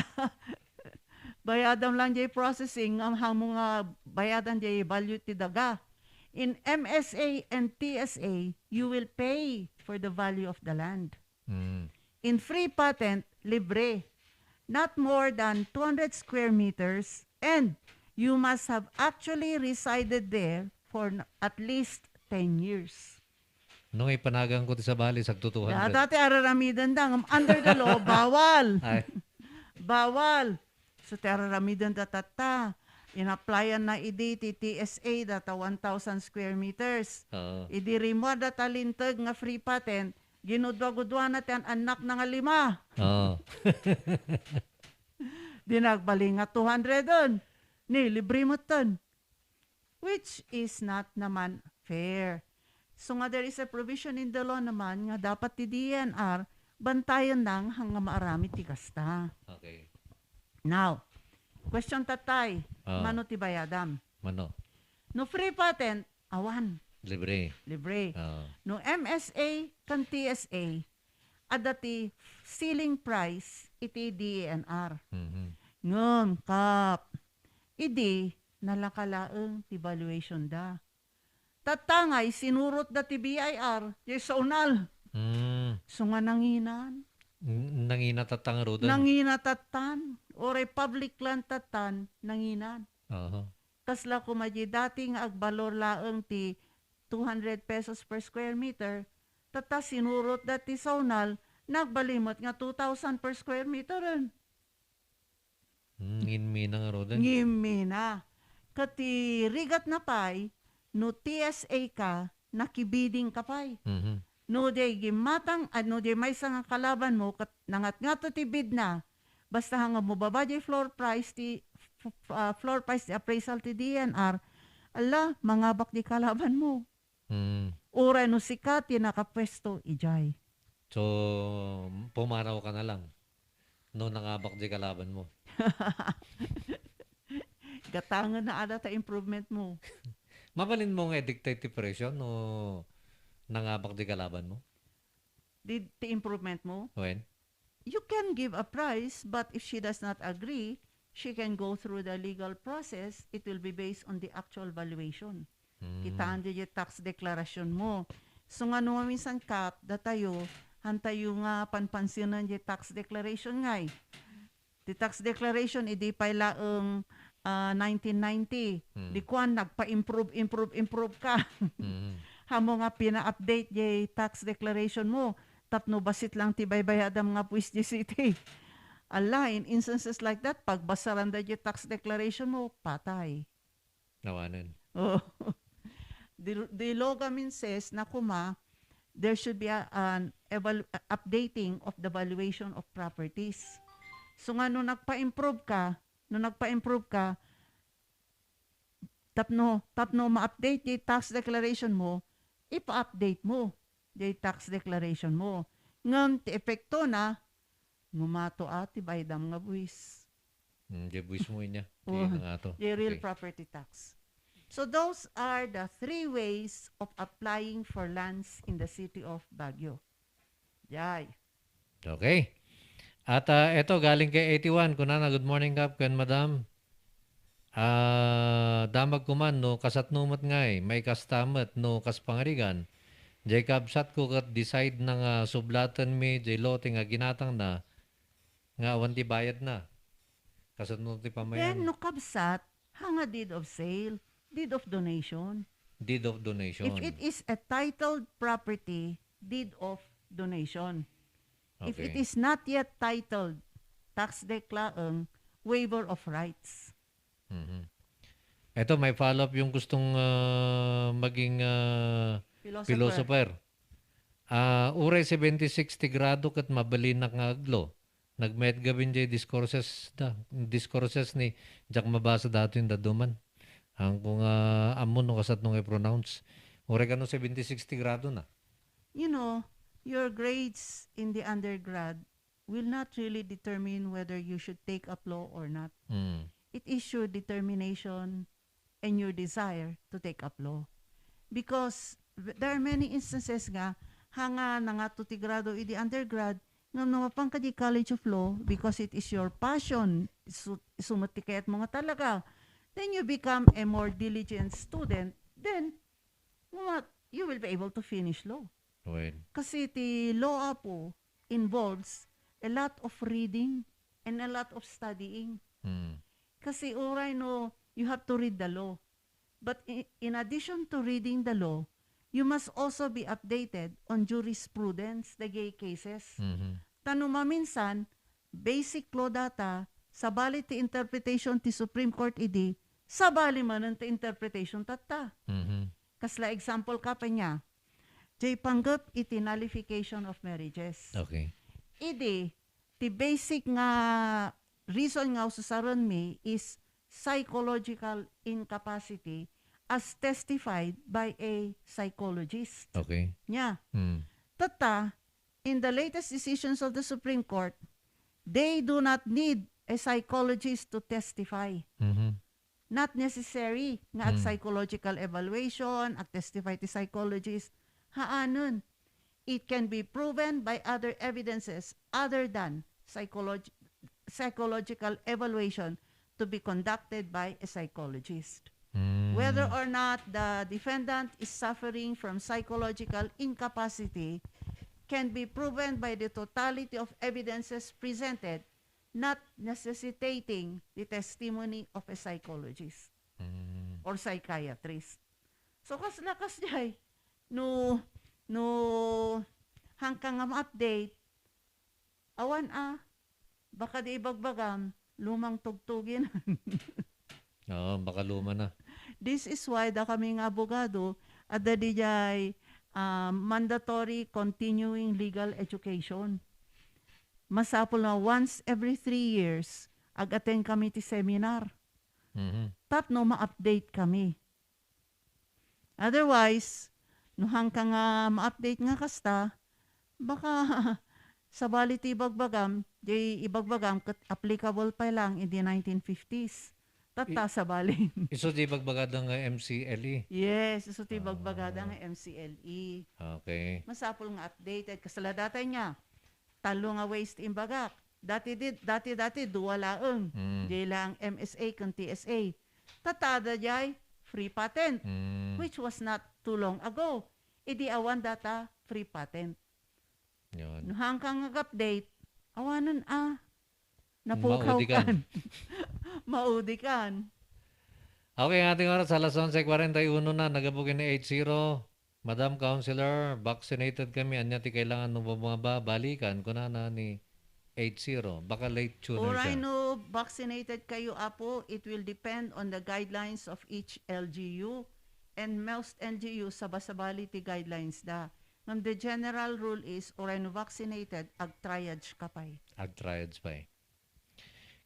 Bayadan lang jay processing, ang mga bayadan jay value ti daga. In MSA and TSA, you will pay for the value of the land. Mm. In free patent, libre. Not more than 200 square meters, and you must have actually resided there for at least 10 years. Nung ipanagang ko ti sa bali sag 200. Dati araramidan dang under the law, bawal. Ay. Bawal. So teraramidan datata. In-applyan na idi ti TSA data 1,000 square meters. Oo. Idi rimwa data lintag nga free patent. Ginudwa-gudwa natin anak na nga 5. Oo. Dinagbali nga 200 doon. Ni, libre mo ton. Which is not naman fair. So nga there is a provision in the law naman nga dapat ti DNR bantayan nang hanga maarami ti kasta. Okay. Now, question tatay, Ah. mano ti bayadam? Mano? No free patent, awan, Libre. libre. Oo. No MSA kan TSA, adati ceiling price iti DENR. Mhm. Ngem, kap, idi, nalakalaeng ti valuation da. Tatangay, sinurot da ti BIR, yung saunal. So nga nanginan. Nangina tatang rodan. Nangina tatan. O public land tatan, nanginan. Aha. Kasla kumadyi dating agbalor laeng ti 200 pesos per square meter, tata sinurot dati saunal, nagbalimot nga 2,000 per square meter rin. Nginmi na nga rodan. Ngimi na. Kati rigat na pay, no TSA ka, nakibiding ka pay. Mhm. No day gimatang, no day may nga kalaban mo, nangat nga to ti bid na, basta hanga mo baba di floor price ti appraisal ti DNR, ala, mangabak di kalaban mo. Ura no sikat, nakapwesto, ijay. So, pumanaw ka na lang. No nangabak di kalaban mo. Gatangan na ada ta improvement mo. Mabalin mo nga dictate ti presyo no nangabak di kalaban mo? Di improvement mo? When? You can give a price, but if she does not agree, she can go through the legal process. It will be based on the actual valuation. Kitaan di yung tax declaration mo. So nga nung minsan kap, datayo, hantayo nga panpansinan yung tax declaration nga eh. The tax declaration, idi pa laang 1990. Di kuan, nagpa-improve ka. Hamo nga pina-update yung tax declaration mo. Tapno basit lang tibay-bayadam nga puis di city. Ala, in instances like that, pagbasaran da yung tax declaration mo, patay. Nawanan. Oh. The law gamin says na there should be an updating of the valuation of properties. So nga nung nagpa-improve ka, tapno ma-update yung tax declaration mo, ipa-update mo yung tax declaration mo. Ngam, ti epekto na, ngumato ati baydam nga buwis. Di buwis mo niya. The real property tax. So those are the 3 ways of applying for lands in the city of Baguio. Jai. Okay. At eto, galing kay 81. Kunana, good morning, Kap. Ken, madam. Damag kuman, no, kasatnumot nga eh. May kastamat, no, kaspangarigan. Jay kabsat ko kat decide na nga sublatan mi, jay lote nga ginatang na, nga awan ti bayad na. Kasatnumot ti pamayan. Then, no kabsat, hanga deed of sale, deed of donation. Deed of donation. If it is a titled property, deed of donation. If it is not yet titled, tax declaang waiver of rights. Ito, may follow-up yung gustong maging philosopher. Uray 76 ti grado kat mabalin na nga aglo. Nagmet gabin jay discourses ni jak mabasa dato yung daduman. Ang kung amon no kasat nung i-pronounce. Uray ka no 76 ti grado na. You know, your grades in the undergrad will not really determine whether you should take up law or not. It is your determination and your desire to take up law. Because there are many instances nga, hanga na nga ti grado in the undergrad, nga namapang ka di College of Law because it is your passion, sumatikayat mo nga talaga. Then you become a more diligent student, then you will be able to finish law. Well. Kasi ti law po involves a lot of reading and a lot of studying. Kasi uray no, you have to read the law. But in addition to reading the law, you must also be updated on jurisprudence, the gay cases. Tanong maminsan, basic law data, sabali ti interpretation ti Supreme Court idi, sabali man ti interpretation tata. Kasla example ka pa niya, jay panggap iti nullification of marriages. Okay. Idi, ti basic nga reason nga ususaron mi is psychological incapacity as testified by a psychologist. Okay. Nya. Tata, in the latest decisions of the Supreme Court, they do not need a psychologist to testify. Not necessary nga ag psychological evaluation, ag testify ti psychologist. Haanon, it can be proven by other evidences other than psychological evaluation to be conducted by a psychologist. Whether or not the defendant is suffering from psychological incapacity can be proven by the totality of evidences presented, not necessitating the testimony of a psychologist or psychiatrist. So kas lakas jay no hangkang ma-update awan baka di ibagbagam lumang tugtugin. Oo, baka luma na. This is why da kaming abogado at the dijay mandatory continuing legal education. Masapol na once every 3 years ag-attend kami ti seminar. Tapno ma-update kami. Otherwise, no hangkang ma-update nga kasta, baka sa bali ti ibagbagam, di ibagbagam kat applicable pa lang in the 1950s. Tata sa bali. Iso di bagbagad ng MCLE. Yes, iso ti bagbagada nga MCLE. Okay. Masapol nga updated kasaladatay niya. Talo nga waste imbagak. Dati duwalaeng. Di lang MSA kung TSA. Tatada jay free patent, which was not too long ago. Idi awan data free patent. Yun. No hangkang update, awanan napukaw kan. Maudi kan. Okay, ang ating oras, alas 11:41 na, nagabugin ni 80. Madam Counselor, vaccinated kami. Anya ti kailangan nung bumaba, balikan ko na ni 80. Baka late tuner Oray siya. no, vaccinated kayo apo, it will depend on the guidelines of each LGU. And most LGU sabasabali ti guidelines da. Ngam the general rule is, oray no vaccinated, ag-triage ka pa'y. Ag-triage pa eh.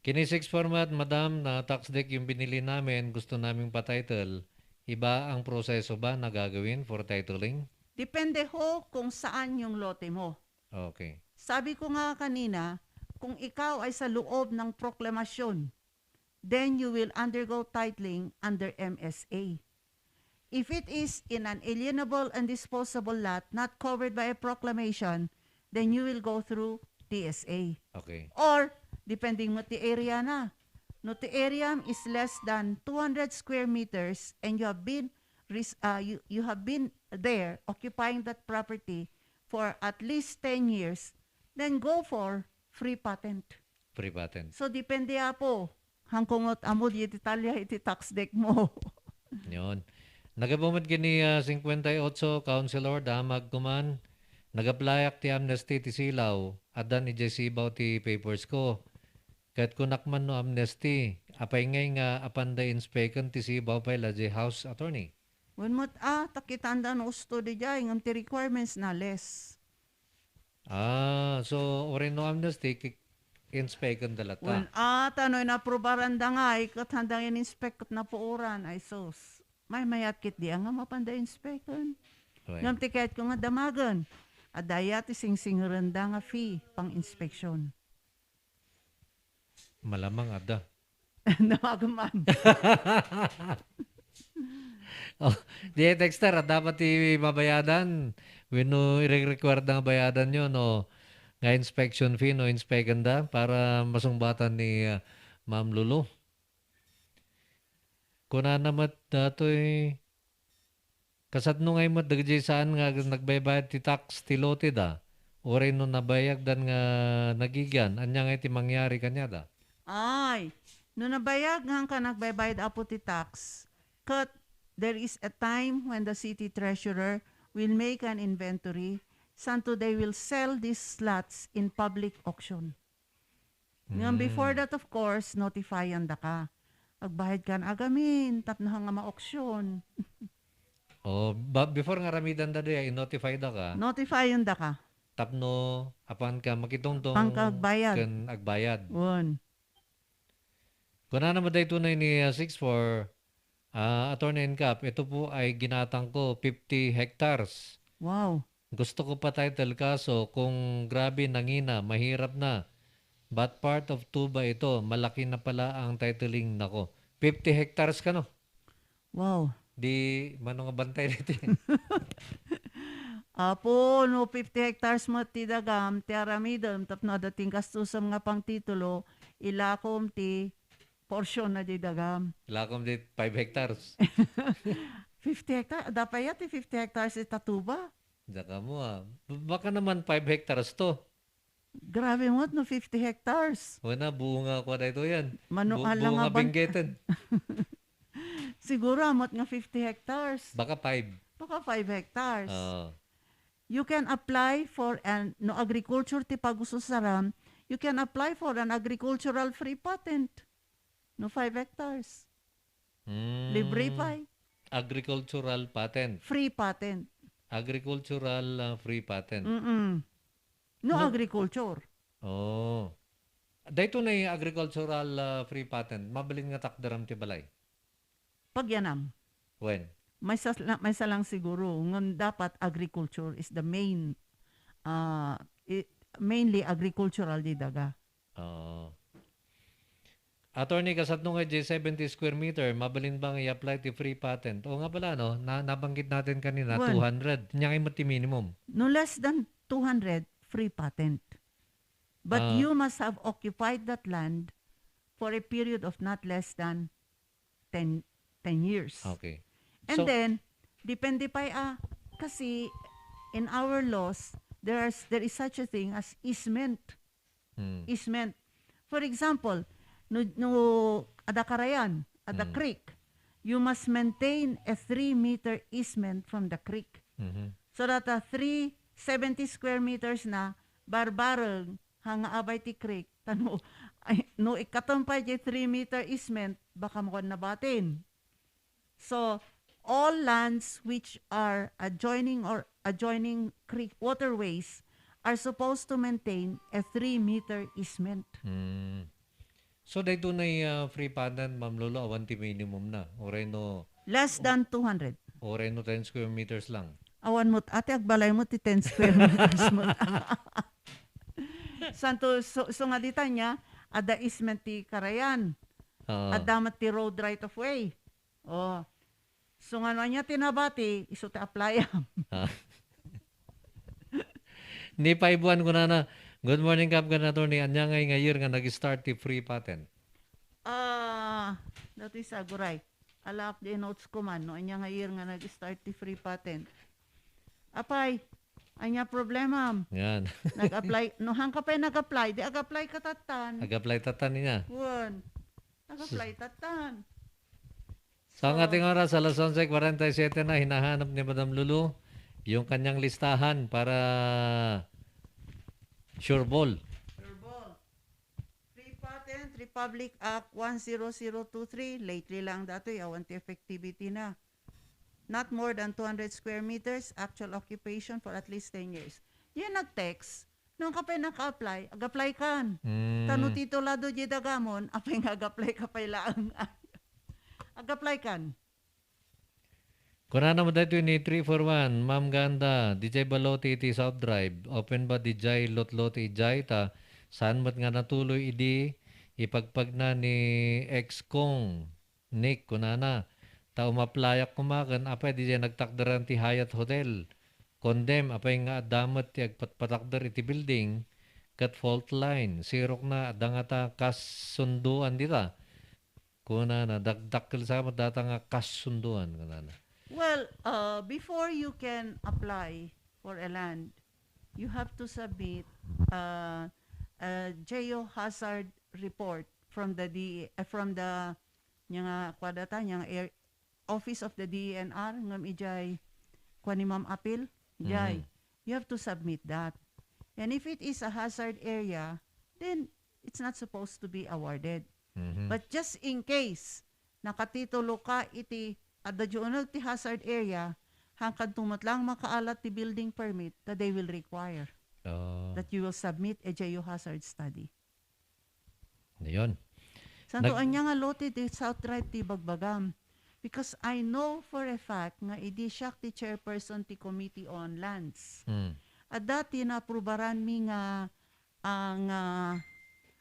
Kini 6 format, Madam, na tax deck yung binili namin, gusto naming pa-title. Iba ang proseso ba na gagawin for titling? Depende ho kung saan yung lote mo. Okay. Sabi ko nga kanina, kung ikaw ay sa loob ng proklamasyon, then you will undergo titling under MSA. If it is in an alienable and disposable lot not covered by a proclamation, then you will go through TSA. Okay. Or, depending mo ti area na. No, the area is less than 200 square meters and you have been you have been there occupying that property for at least 10 years, then go for free patent. Free patent. So depende po hangkungot amo di detalya iti tax deck mo. Yun. Nagabumad kini 58 Councilor damag kuman. Nagaplayak ti amnesty ti silaw. Adan ijesibaw ti papers ko. Kahit kunakman no amnesty, apay ngay nga apanda inspekan ti sibaw pa di House Attorney. When mo takitanda no usto di jay ngam ti requirements na less. So orin no amnesty inspekan dalata. When tanoy na probaran da nga kat handang in-inspect kat na puuran ay sos. May mayat kit di nga mapanda inspekan. Ngam ti kahit ko nga damagan. Adaya ti sing-singuranda nga fee pang inspeksyon. Malamang ada. Namagaman. Di texter, dapat mabayadan. Wino i-require nga bayadan nyo, no? Nga inspection fee, no? Inspekan da para masungbatan ni Ma'am Lulu. Kuna namat dato'y kasat nung ay mat dagjay saan nga nagbaybayad ti tax ti lote da. Oray no nabayag dan nga nagigan. Anya nga iti mangyari kanya da. Ay, no nabayag nga ka nagbaybayad apo ti tax, kat there is a time when the city treasurer will make an inventory santo they will sell these slots in public auction. Ngayon before that of course, notifyan da ka. Agbayad kan agamin, tapno nga ma-auction. Before nga ramidan da doya, i-notify da ka. Notifyan da ka. Tapno, apan ka makitongtong Pangkagbayad. kan agbayad. Won. Kuna naman dahi tunay ni 6'4", Attorney Incap, ito po ay ginatang ko 50 hectares. Wow. Gusto ko pa title kaso kung grabe nangina, mahirap na. But part of tuba ito, malaki na pala ang titling nako. 50 hectares ka no? Wow. Di, manong bantay nito. Apo, no 50 hectares mo ti dagam, ti aramidem, tapno dating kastusam nga pang titulo, ilakom ti portion na di dagam. Lakom dit 5 hectares. 50 hectares, dapat ti 50 hectares itatuba. Daka mo Baka naman 5 hectares to. Grabe mo, no 50 hectares. Wala, bunga ko na ito yan. Manual lang Bunga nga ban- binggetan. Siguro amot nga 50 hectares. Baka 5. Baka 5 hectares. Oo. You can apply for an no agriculture ti pagususaram, you can apply for an agricultural free patent. No 5 hectares. Libre pa. Agricultural patent. Free patent. Agricultural free patent. No agriculture. Oh. Dahito na yung agricultural free patent. Mabalin nga takdaram ti balay. Pagyanam. When? May salang siguro ngon dapat agriculture is the main mainly agricultural di daga. Attorney, kasat nung nga 70 square meter, mabalin bang i-apply ti free patent? O nga pala, no? Nabanggit natin kanina, Well, 200. Nya kayo mati minimum. No less than 200 free patent. But you must have occupied that land for a period of not less than 10 years. Okay. And then, depende pa kasi in our laws, there is such a thing as easement. Easement. For example, no ada karayan, ada creek, you must maintain a 3-meter easement from the creek. So that 370 square meters na barbareng hanga abay ti creek, tano, no ikatampay ti 3-meter easement, baka mo nabatin. So, all lands which are adjoining creek waterways are supposed to maintain a 3-meter easement. So, dahito na yung free patent, Ma'am Lolo, awan ti minimum na. Oreno, Less than 200. oreno 10 square meters lang. Awan mo, ate, agbalay mo ti 10 square meters mo. Santo, so nga dita niya, ada easement ti karayan. Adamat ti road right of way. Oh. So nga niya tinabati, iso ti apply. Ni paibuan ko na. Good morning, Kap Attorney. Anya ngay ngayir nga nag-start ti free patent. Dati sa guray. Alap di notes ko man, no? Anya nga year nga nag-start ti free patent. Apay, anya problema. Yan. Nag-apply, no hang ka pa nag-apply, di ag-apply ka tatan. Nag-apply tatan niya. Wan. Nag-apply tatan. So, ang ating oras, alas 11:47 na, hinahanap ni Madam Lulu yung kanyang listahan para sure ball. Free Patent Republic Act 10023, lately lang dato, awan ti effectivity na. Not more than 200 square meters, actual occupation for at least 10 years. Yan nag-text, nung ka pa naka-apply, ag-apply kan. Tano titulado di dagamon, apay nga ag-apply ka pa ilang. Ag-apply kan. Kuna naman dito ni 341, Ma'am Ganda, DJ Baloti iti South Drive, open ba DJ Lotlot ijay ta, saan mat nga natuloy idi, ipagpag na ni ex-kong Nick, kuna na, ta umaplayak kumakan, apay DJ nagtakdaran ti Hyatt Hotel, condemn, apay nga damat ti agpatpatakdar iti building, kat fault line, sirok na, adangata kasunduan dita, kuna na, dagdakil sa data nga kasunduan, kuna na. Well, before you can apply for a land, you have to submit a geohazard report from the Office of the DENR ngam ijay Ma'am Apil ijay. You have to submit that. And if it is a hazard area, then it's not supposed to be awarded. But just in case nakatitulo ka iti at the ti hazard area, hangkad tumat lang makaalat ti building permit that they will require that you will submit a geohazard study. Ayun. Santo anya nga lote ti South Drive ti Bagbagam. Because I know for a fact nga idi siya ti chairperson ti Committee on Lands. At dati na aprubaran mi nga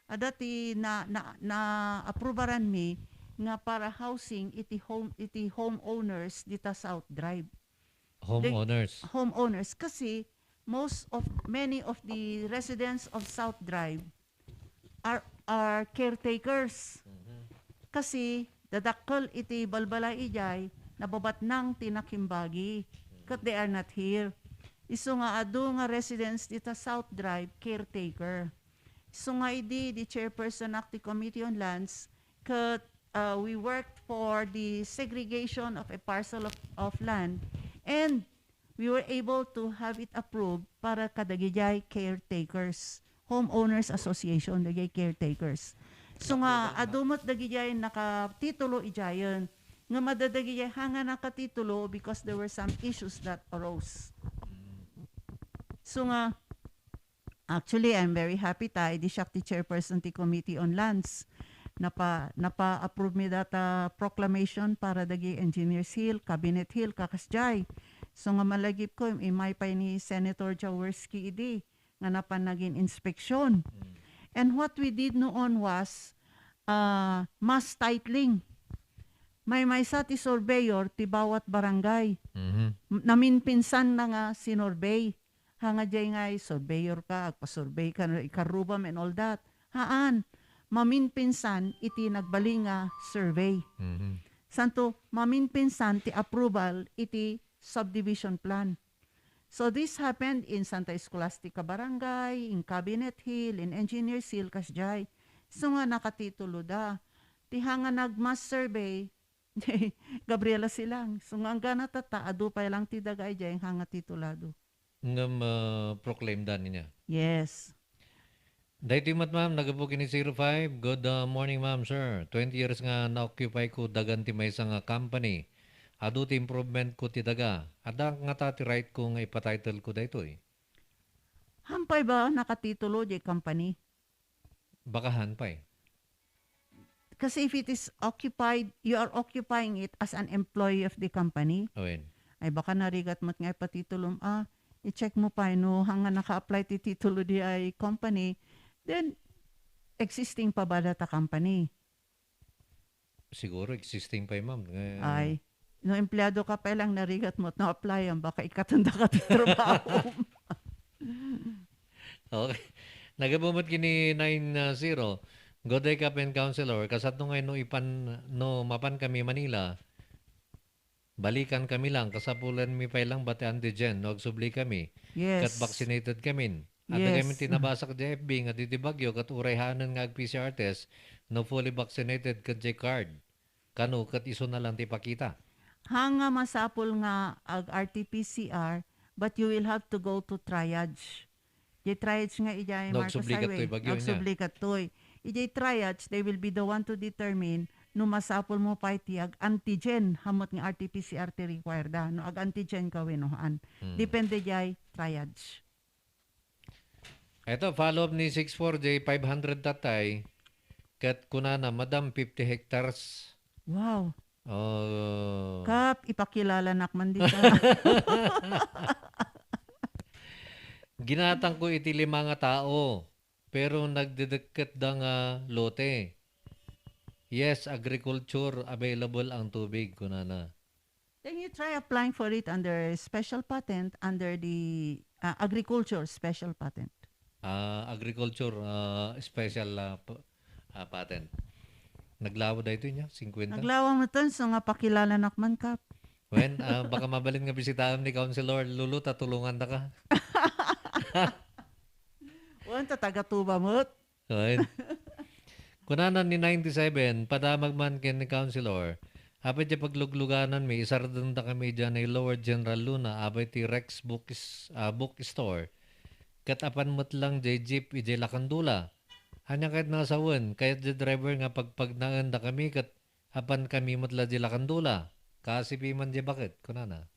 dati na aprubaran mi nga para housing iti homeowners dita South Drive. Homeowners kasi many of the residents of South Drive are caretakers. Kasi dadakkel iti balbala ijay nababat nang tinakimbagi kat they are not here. Isu nga adu nga residents dita South Drive caretaker. Isu nga idi the chairperson of the Committee on Lands kat we worked for the segregation of a parcel of land and we were able to have it approved para kadagijay caretakers. Homeowners Association dagay caretakers. So nga adumot dagijay nakatitulo ijayon nga madadagijay hanga nakatitulo because there were some issues that arose. So nga actually I'm very happy di siya ti chairperson ti Committee on Lands napa-approve mi data proclamation para dagi Engineers Hill, Cabinet Hill, kakasjay. So nga malagip ko imay pa ni Senator Jaworski idi nga napanagin inspeksyon. And what we did noon was mass titling. May sa ti surveyor ti bawat barangay. Naminpinsan na nga sinurbey. Hanga jay nga surveyor ka, agpa-survey ka, ikarubam and all that. Haan, maminpinsan iti nagbalinga survey. Santo, maminpinsan ti approval iti subdivision plan. So this happened in Santa Escolastica Barangay, in Cabinet Hill, in Engineers Hill, Kasjay. So nga nakatitulo da. Ti hanga nag-mass survey, Gabriela silang. So nga gana tata, adu pa lang ti dagay jay hanga titulado. Ngam proclaim dan niya. Yes. Dahil ma'am, nagabukin ni 05. Good morning ma'am, sir. 20 years nga na-occupy ko dagan ti may isang company. Adu ti improvement ko ti daga. Ada nga ta ti right ko nga ipatitle ko dayto eh. Hampay ba nakatitulo di company? Baka hanpay. Kasi if it is occupied, you are occupying it as an employee of the company. Owen. Ay baka narigat mo't nga ipatitulom. I-check mo pa no hanga naka-apply ti titulo di ay company. Then existing pa ba data company? Siguro existing pa ma'am. Ay, no empleyado ka pa lang narigat mo at na-apply yan, baka ikatanda ka ti trabaho. Okay. Nagabumot kini 90. Goday Kapen Counselor, kasat no mapan kami Manila. Balikan kami lang, kasapulan mi pa lang bate antigen, no agsubli kami. Yes. Kat vaccinated kami. At Yes. kami tinabasak di FB nga di Bagyo kat urayhanan nga ag PCR test no fully vaccinated kat J card. Kano kat iso na lang ti pakita. Hanga masapol nga ag RT-PCR, but you will have to go to triage. Di triage nga ijay Marcos Nagsublikat Highway. to'y bagyo niya. Nagsublikat to'y. Ijay triage, they will be the one to determine no masapol mo pa iti ag antigen hamot nga RT-PCR ti required da. No ag antigen ka winohan. Depende jay triage. Ito, follow-up ni 64J, 500 tatay. Kat kunana, madam 50 hectares. Wow. Oh. Kap, ipakilala nakman di ka. Ginatang ko iti 5 nga tao. Pero nagdedeket da nga lote. Yes, agriculture available ang tubig kunana. Then you try applying for it under special patent, under the agriculture special patent. Agriculture special patent. Naglawa da ito niya, 50. Naglawa mo ton, so nga pakilala nakman kap. When, baka mabalin nga bisitahan ni Councilor Lulu, tatulungan na ka. Wanta taga-tuba mo't. Right. Kunanan ni 97, padamag man ken ni Councilor, apay di paglugluganan mi, isardan da kami dyan ay Lower General Luna, apay ti Rex Bookstore. Kat apan mo't lang jay jeep ijay lakandula. Hanya kahit nasawan, kahit di driver nga pagpagnaan da kami, kat apan kami mo't la di lakandula. Kasi piman di bakit, kunana.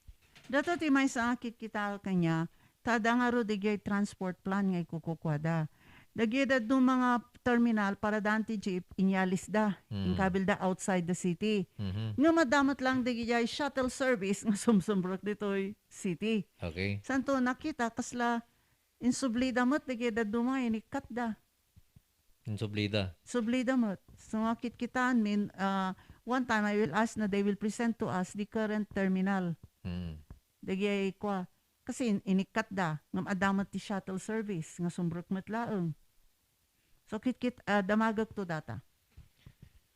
Dato ti may sa akit kita kanya, tada nga ro digay transport plan ngay kukukwada. Dagida do mga terminal para danti jeep inyalis da, inkabil da outside the city. Nga madamat lang digay shuttle service nga sumsumbrok dito'y city. Okay. Santo nakita kasla insublida mo't digida do mga inikat da. Insublida. Sublida mo't. So akit kitaan one time I will ask na they will present to us the current terminal. Dagay kwa. Kasi inikat da. Ngam adamat ti shuttle service. Nga sumbrok matlaang. So kit-kit damagag to data.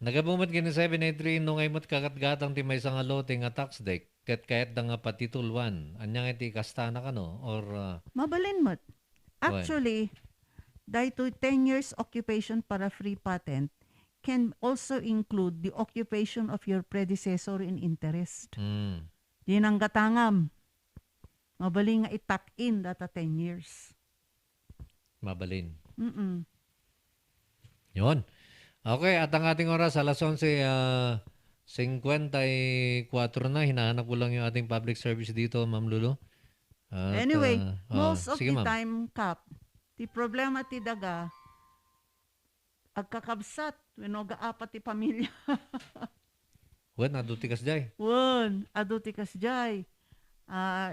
Nagabumot gini 783 nung ay mo't kakatgatang ti may nga lote nga tax deck. Kat kahit da nga patitulwan. Anyang iti kastana ka no? Or Mabalin mo't. Actually, dahito 10 years occupation para free patent can also include the occupation of your predecessor in interest. Yan ang gatangam. Mabaling nga itak in data 10 years. mabalin. Mm-mm. Yun. Okay, at ang ating oras, alas 11:54 na. Hinahanap ko lang yung ating public service dito, Ma'am Lulu. At, Anyway, most of sige, the ma'am. time, Kap, ti problema ti daga, agkakabsat, winoga apat ti pamilya. Wen, adutikas jay. Won, adutikas jay.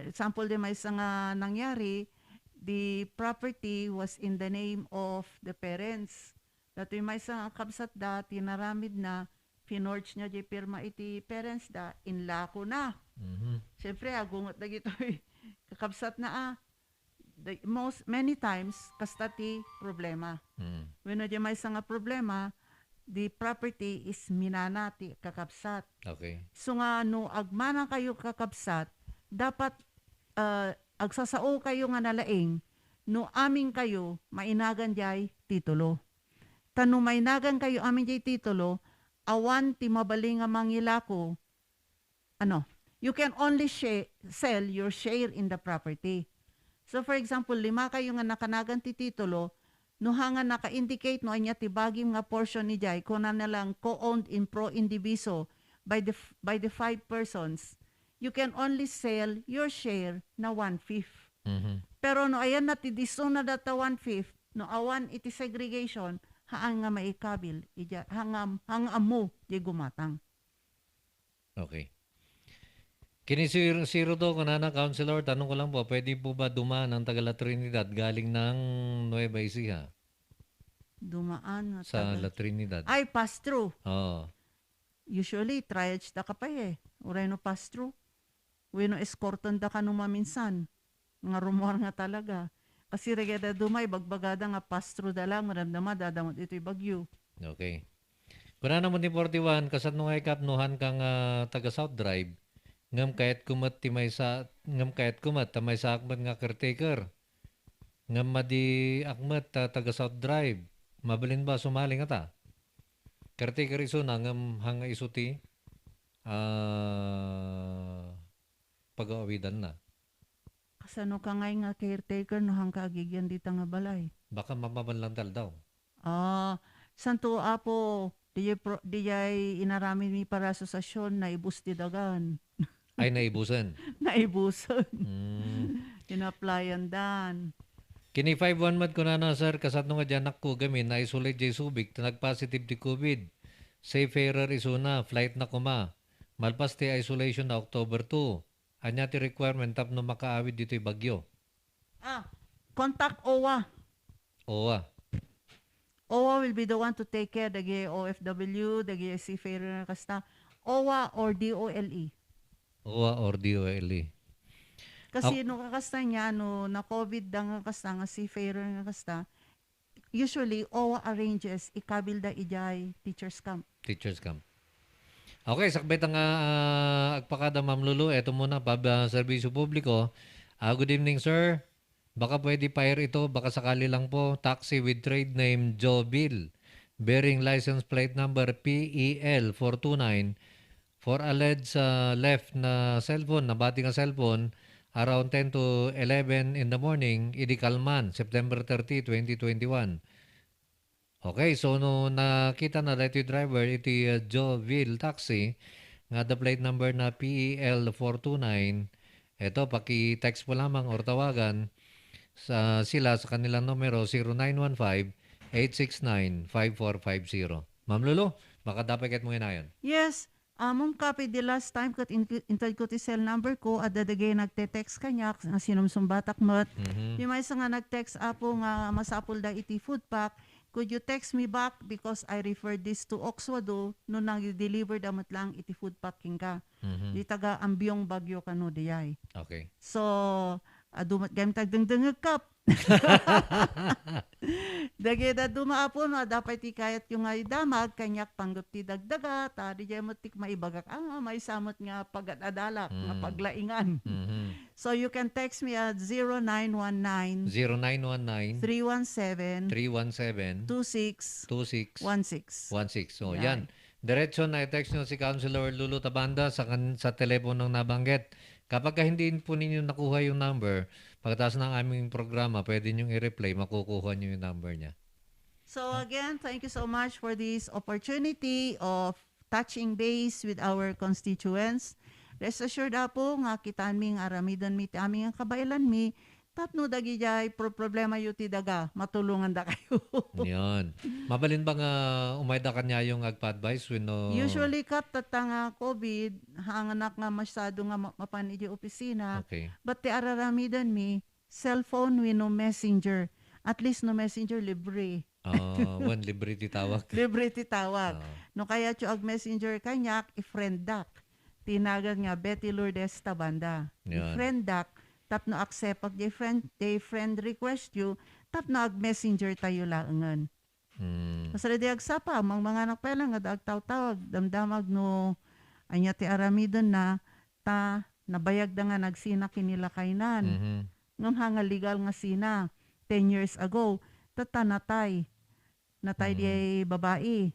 Example di may isang nangyari, the property was in the name of the parents. Dato yung may isang kabsat da, tinaramid na, pinorge niya di pirma iti parents da, inlako na. Siyempre, agungot na gito kakabsat na many times, kasta ti problema. When di may isang problema, the property is minana ti kakabsat. Okay. So nga, no, agmana kayo kakabsat, dapat agsasao kayo nga nalaing, no aming kayo, mainagan jay titulo. Tano mainagan kayo amin jay titulo, awan ti mabaling nga mangilako, you can only sell your share in the property. So for example, 5 kayo nga nakanagan ti titulo, no hanga naka-indicate no anya ti bagim nga portion ni jay, kunan na lang co-owned in pro indiviso by the 5 persons, you can only sell your share na 1/5. Pero no ayan na ti diso na data 1/5, no awan iti segregation, haang nga maikabil, hangam mo di gumatang. Okay. Kini zero do kunana counselor, tanong ko lang po, pwede po ba dumaan ang Taga La Trinidad galing ng Nueva Ecija Dumaan sa La Trinidad? Ay, pass through. Oo. Usually, triage da ka pa Uray no pass through. Uy no escortan da ka nung maminsan. Nga rumor nga talaga. Kasi regada dumay, bagbagada nga pass through da lang, maramdama, dadamot ito'y bagyo. Okay. Kuna naman ni 41, kasat nung ay kapnuhan kang taga South Drive, ngam kahit kumat tamay sa akmat nga caretaker. Ngam madi akmat taga South Drive, mabalin ba sumaling ata? Caretaker iso na ngam hanga isuti pag-aawidan na. Kasano ka ngay nga caretaker no hang kaagigyan dita nga balay? Baka mamabanlantal daw. Santo apo, dijay inaramin mi para asosasyon na ibus ti dagan. Ay, naibusan. Naibusan. Inaplayan dan. Kini 5-1 mad ko na sir, kasat nung adyanak ko gamin, na-isolate jay subik, nag-positive ti COVID. Seafarer isuna, flight na kuma. Malpas ti isolation na October 2. Anya ti requirement tap no makaawid dito'y bagyo. Contact OWA. OWA. OWA will be the one to take care dagi OFW, dagi seafarer kasta. OWA or DOLE. OWA or DOLE. Kasi no kakasta niya, no na COVID da nga kasta, nga seafarer nga kasta, usually OWA arranges ikabil da ijay teachers camp. Teachers camp. Okay, sakbet ang agpakada Ma'am Lulu. Ito muna, serbisyo publiko. Good evening, sir. Baka pwede fire ito, baka sakali lang po. Taxi with trade name Joe Bill, bearing license plate number PEL 429 for alleged left na cellphone, nabati nga cellphone, around 10 to 11 in the morning, Idikalman, September 30, 2021. Okay, so no nakita na dito driver, iti Joville Taxi, nga the plate number na PEL 429, eto, paki-text po lamang or tawagan sila sa kanilang numero 0915-869-5450. Ma'am Lulu, baka dapat ket mo yun. Yes, mong copy the last time kat intad ko ti cell number ko, at dadagay nagte-text kanya, nga sinumsumbatak mat. Yung may isa nga nag-text apo nga masapul da iti food pack, Could you text me back because I referred this to Oxwado no nang deliver damot lang iti food packing ka. Di taga ambyong bagyo kano diyay. Okay. So, dumat gamit tagdengdengeg kap. Dageda dumaapon dapat ikayat yung ay damag kanyak panggap ti dagdaga ta di jay motik maibagak may samot nga pagadadalak nga paglaingan. So you can text me at 0919 0919 317 317 26 26 16. 16. So, Yan. yan. Diretso na i-text nyo si Councilor Lulu Tabanda sa teleponong nabanggit. Kapag hindi po ninyo nakuha yung number, pagkatapos ng aming programa, pwede nyo i-replay, makukuha nyo yung number niya. So again, thank you so much for this opportunity of touching base with our constituents. Rest assured po nga kita aming aramidon mi aming kabailan mi tapno dagi jay problema yuti daga matulungan da kayo. Yan. Mabalin ba nga umayda kanya yung agpa-advise when no... Usually kap tatanga COVID hanganak nga masyado nga mapan iti opisina. Okay. But ti araramidan mi cellphone we no messenger. At least no messenger libre. One libre titawag. Libre titawag. No kaya cho ag messenger kanyak i-friend dak. Tinagan nga Betty Lourdes Tabanda. Yan. I-friend dak tapno accept pag they friend request you tapno ag messenger tayo laangan. Masala di agsapa mga anak pa lang nga agtaw-tawag damdamag no anya ti aramidon na ta nabayag da nga nagsina kinila kainan. Ngam hanga legal nga sina 10 years ago tata natay di babae.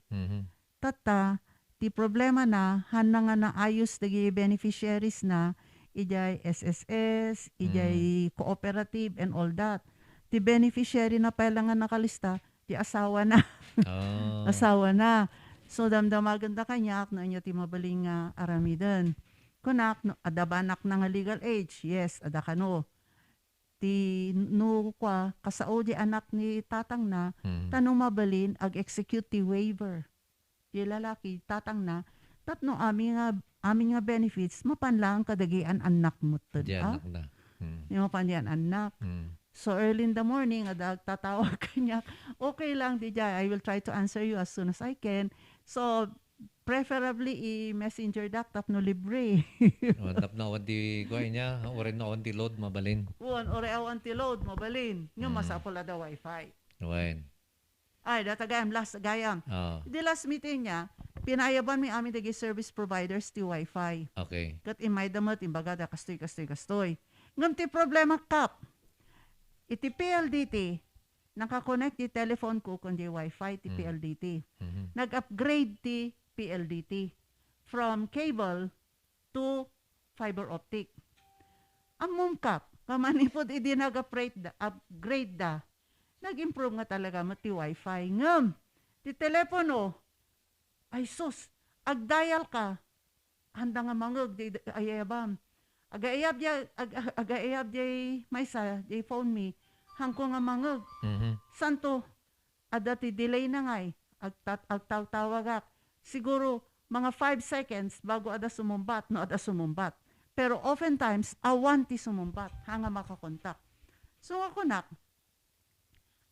Tata ti problema na hana nga naayos dagi beneficiaries na ijay SSS, ijay cooperative and all that. Ti beneficiary na pala nga nakalista, ti asawa na. Asawa na. So damdamagan da kanyak na inyo ti mabaling nga aramidon. Kunak, no, adabanak na nga legal age. Yes, ada kano. Ti no kwa, kasao di anak ni tatang na, tanong mabalin, ag-execute ti waiver. Ti lalaki, tatang na, tapno aming nga benefits, mapanlang kadagian anak mo. Diyan anak na. Yung mapandian anak. So early in the morning, tatawag kanya, okay lang, DJ, I will try to answer you as soon as I can. So, preferably i-messenger dak tapno libre. Tapno awan di kuha niya, orin na awan di load, mabalin. Ore awan ti load, mabalin. Nga masapula da wifi. Wain. Ay, datagayam, last gayam. Di last meeting niya, pinayaban mi amin dagi service providers ti wifi. Okay. Kat imay damot, imbaga da kastoy. Ngam ti problema kap, iti PLDT, nakakonect ti telephone ko kundi wifi ti PLDT. Nag-upgrade ti PLDT from cable to fiber optic. Among kap, kamanipod idi nag-upgrade da, nag-improve nga talaga mati wifi. Ngam, ti telepono, ay sus, ag-dial ka, handa nga mangag, di ayabam. Aga-ayab jay maysa, jay phone me, hangko nga mangag. Santo, adati delay na ngay, agtawagak. Siguro, mga 5 seconds bago ada sumumbat, no ada sumumbat. Pero oftentimes, awan ti sumumbat, hanga makakontak. So ako nak,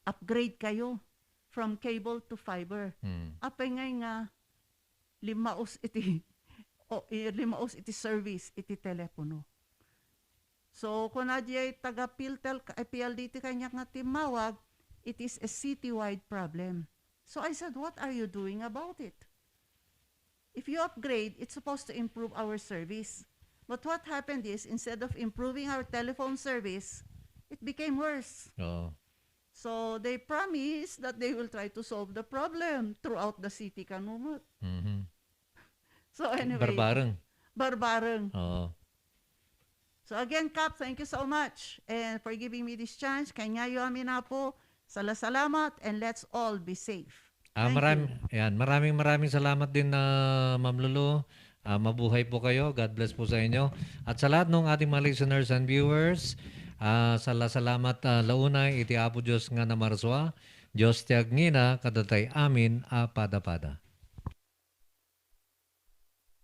upgrade kayo from cable to fiber. Apay ngay nga, limaos iti service iti telepono. So kung nadiyay taga PLDT kanya nga timawag, it is a citywide problem. So I said, what are you doing about it? If you upgrade, it's supposed to improve our service. But what happened is, instead of improving our telephone service, it became worse. So they promise that they will try to solve the problem throughout the city kanumot. So anyway. Barbareng. So again, Kap, thank you so much and for giving me this chance. Kanya amin na po. Salamat and let's all be safe. Maraming salamat din na Ma'am Lulu. Mabuhay po kayo. God bless po sa inyo. At sa lahat ng ating mga listeners and viewers, salamat launay iti Apo Diyos nga namarswa. Diyos tiag ngina kadatay amin pada-pada.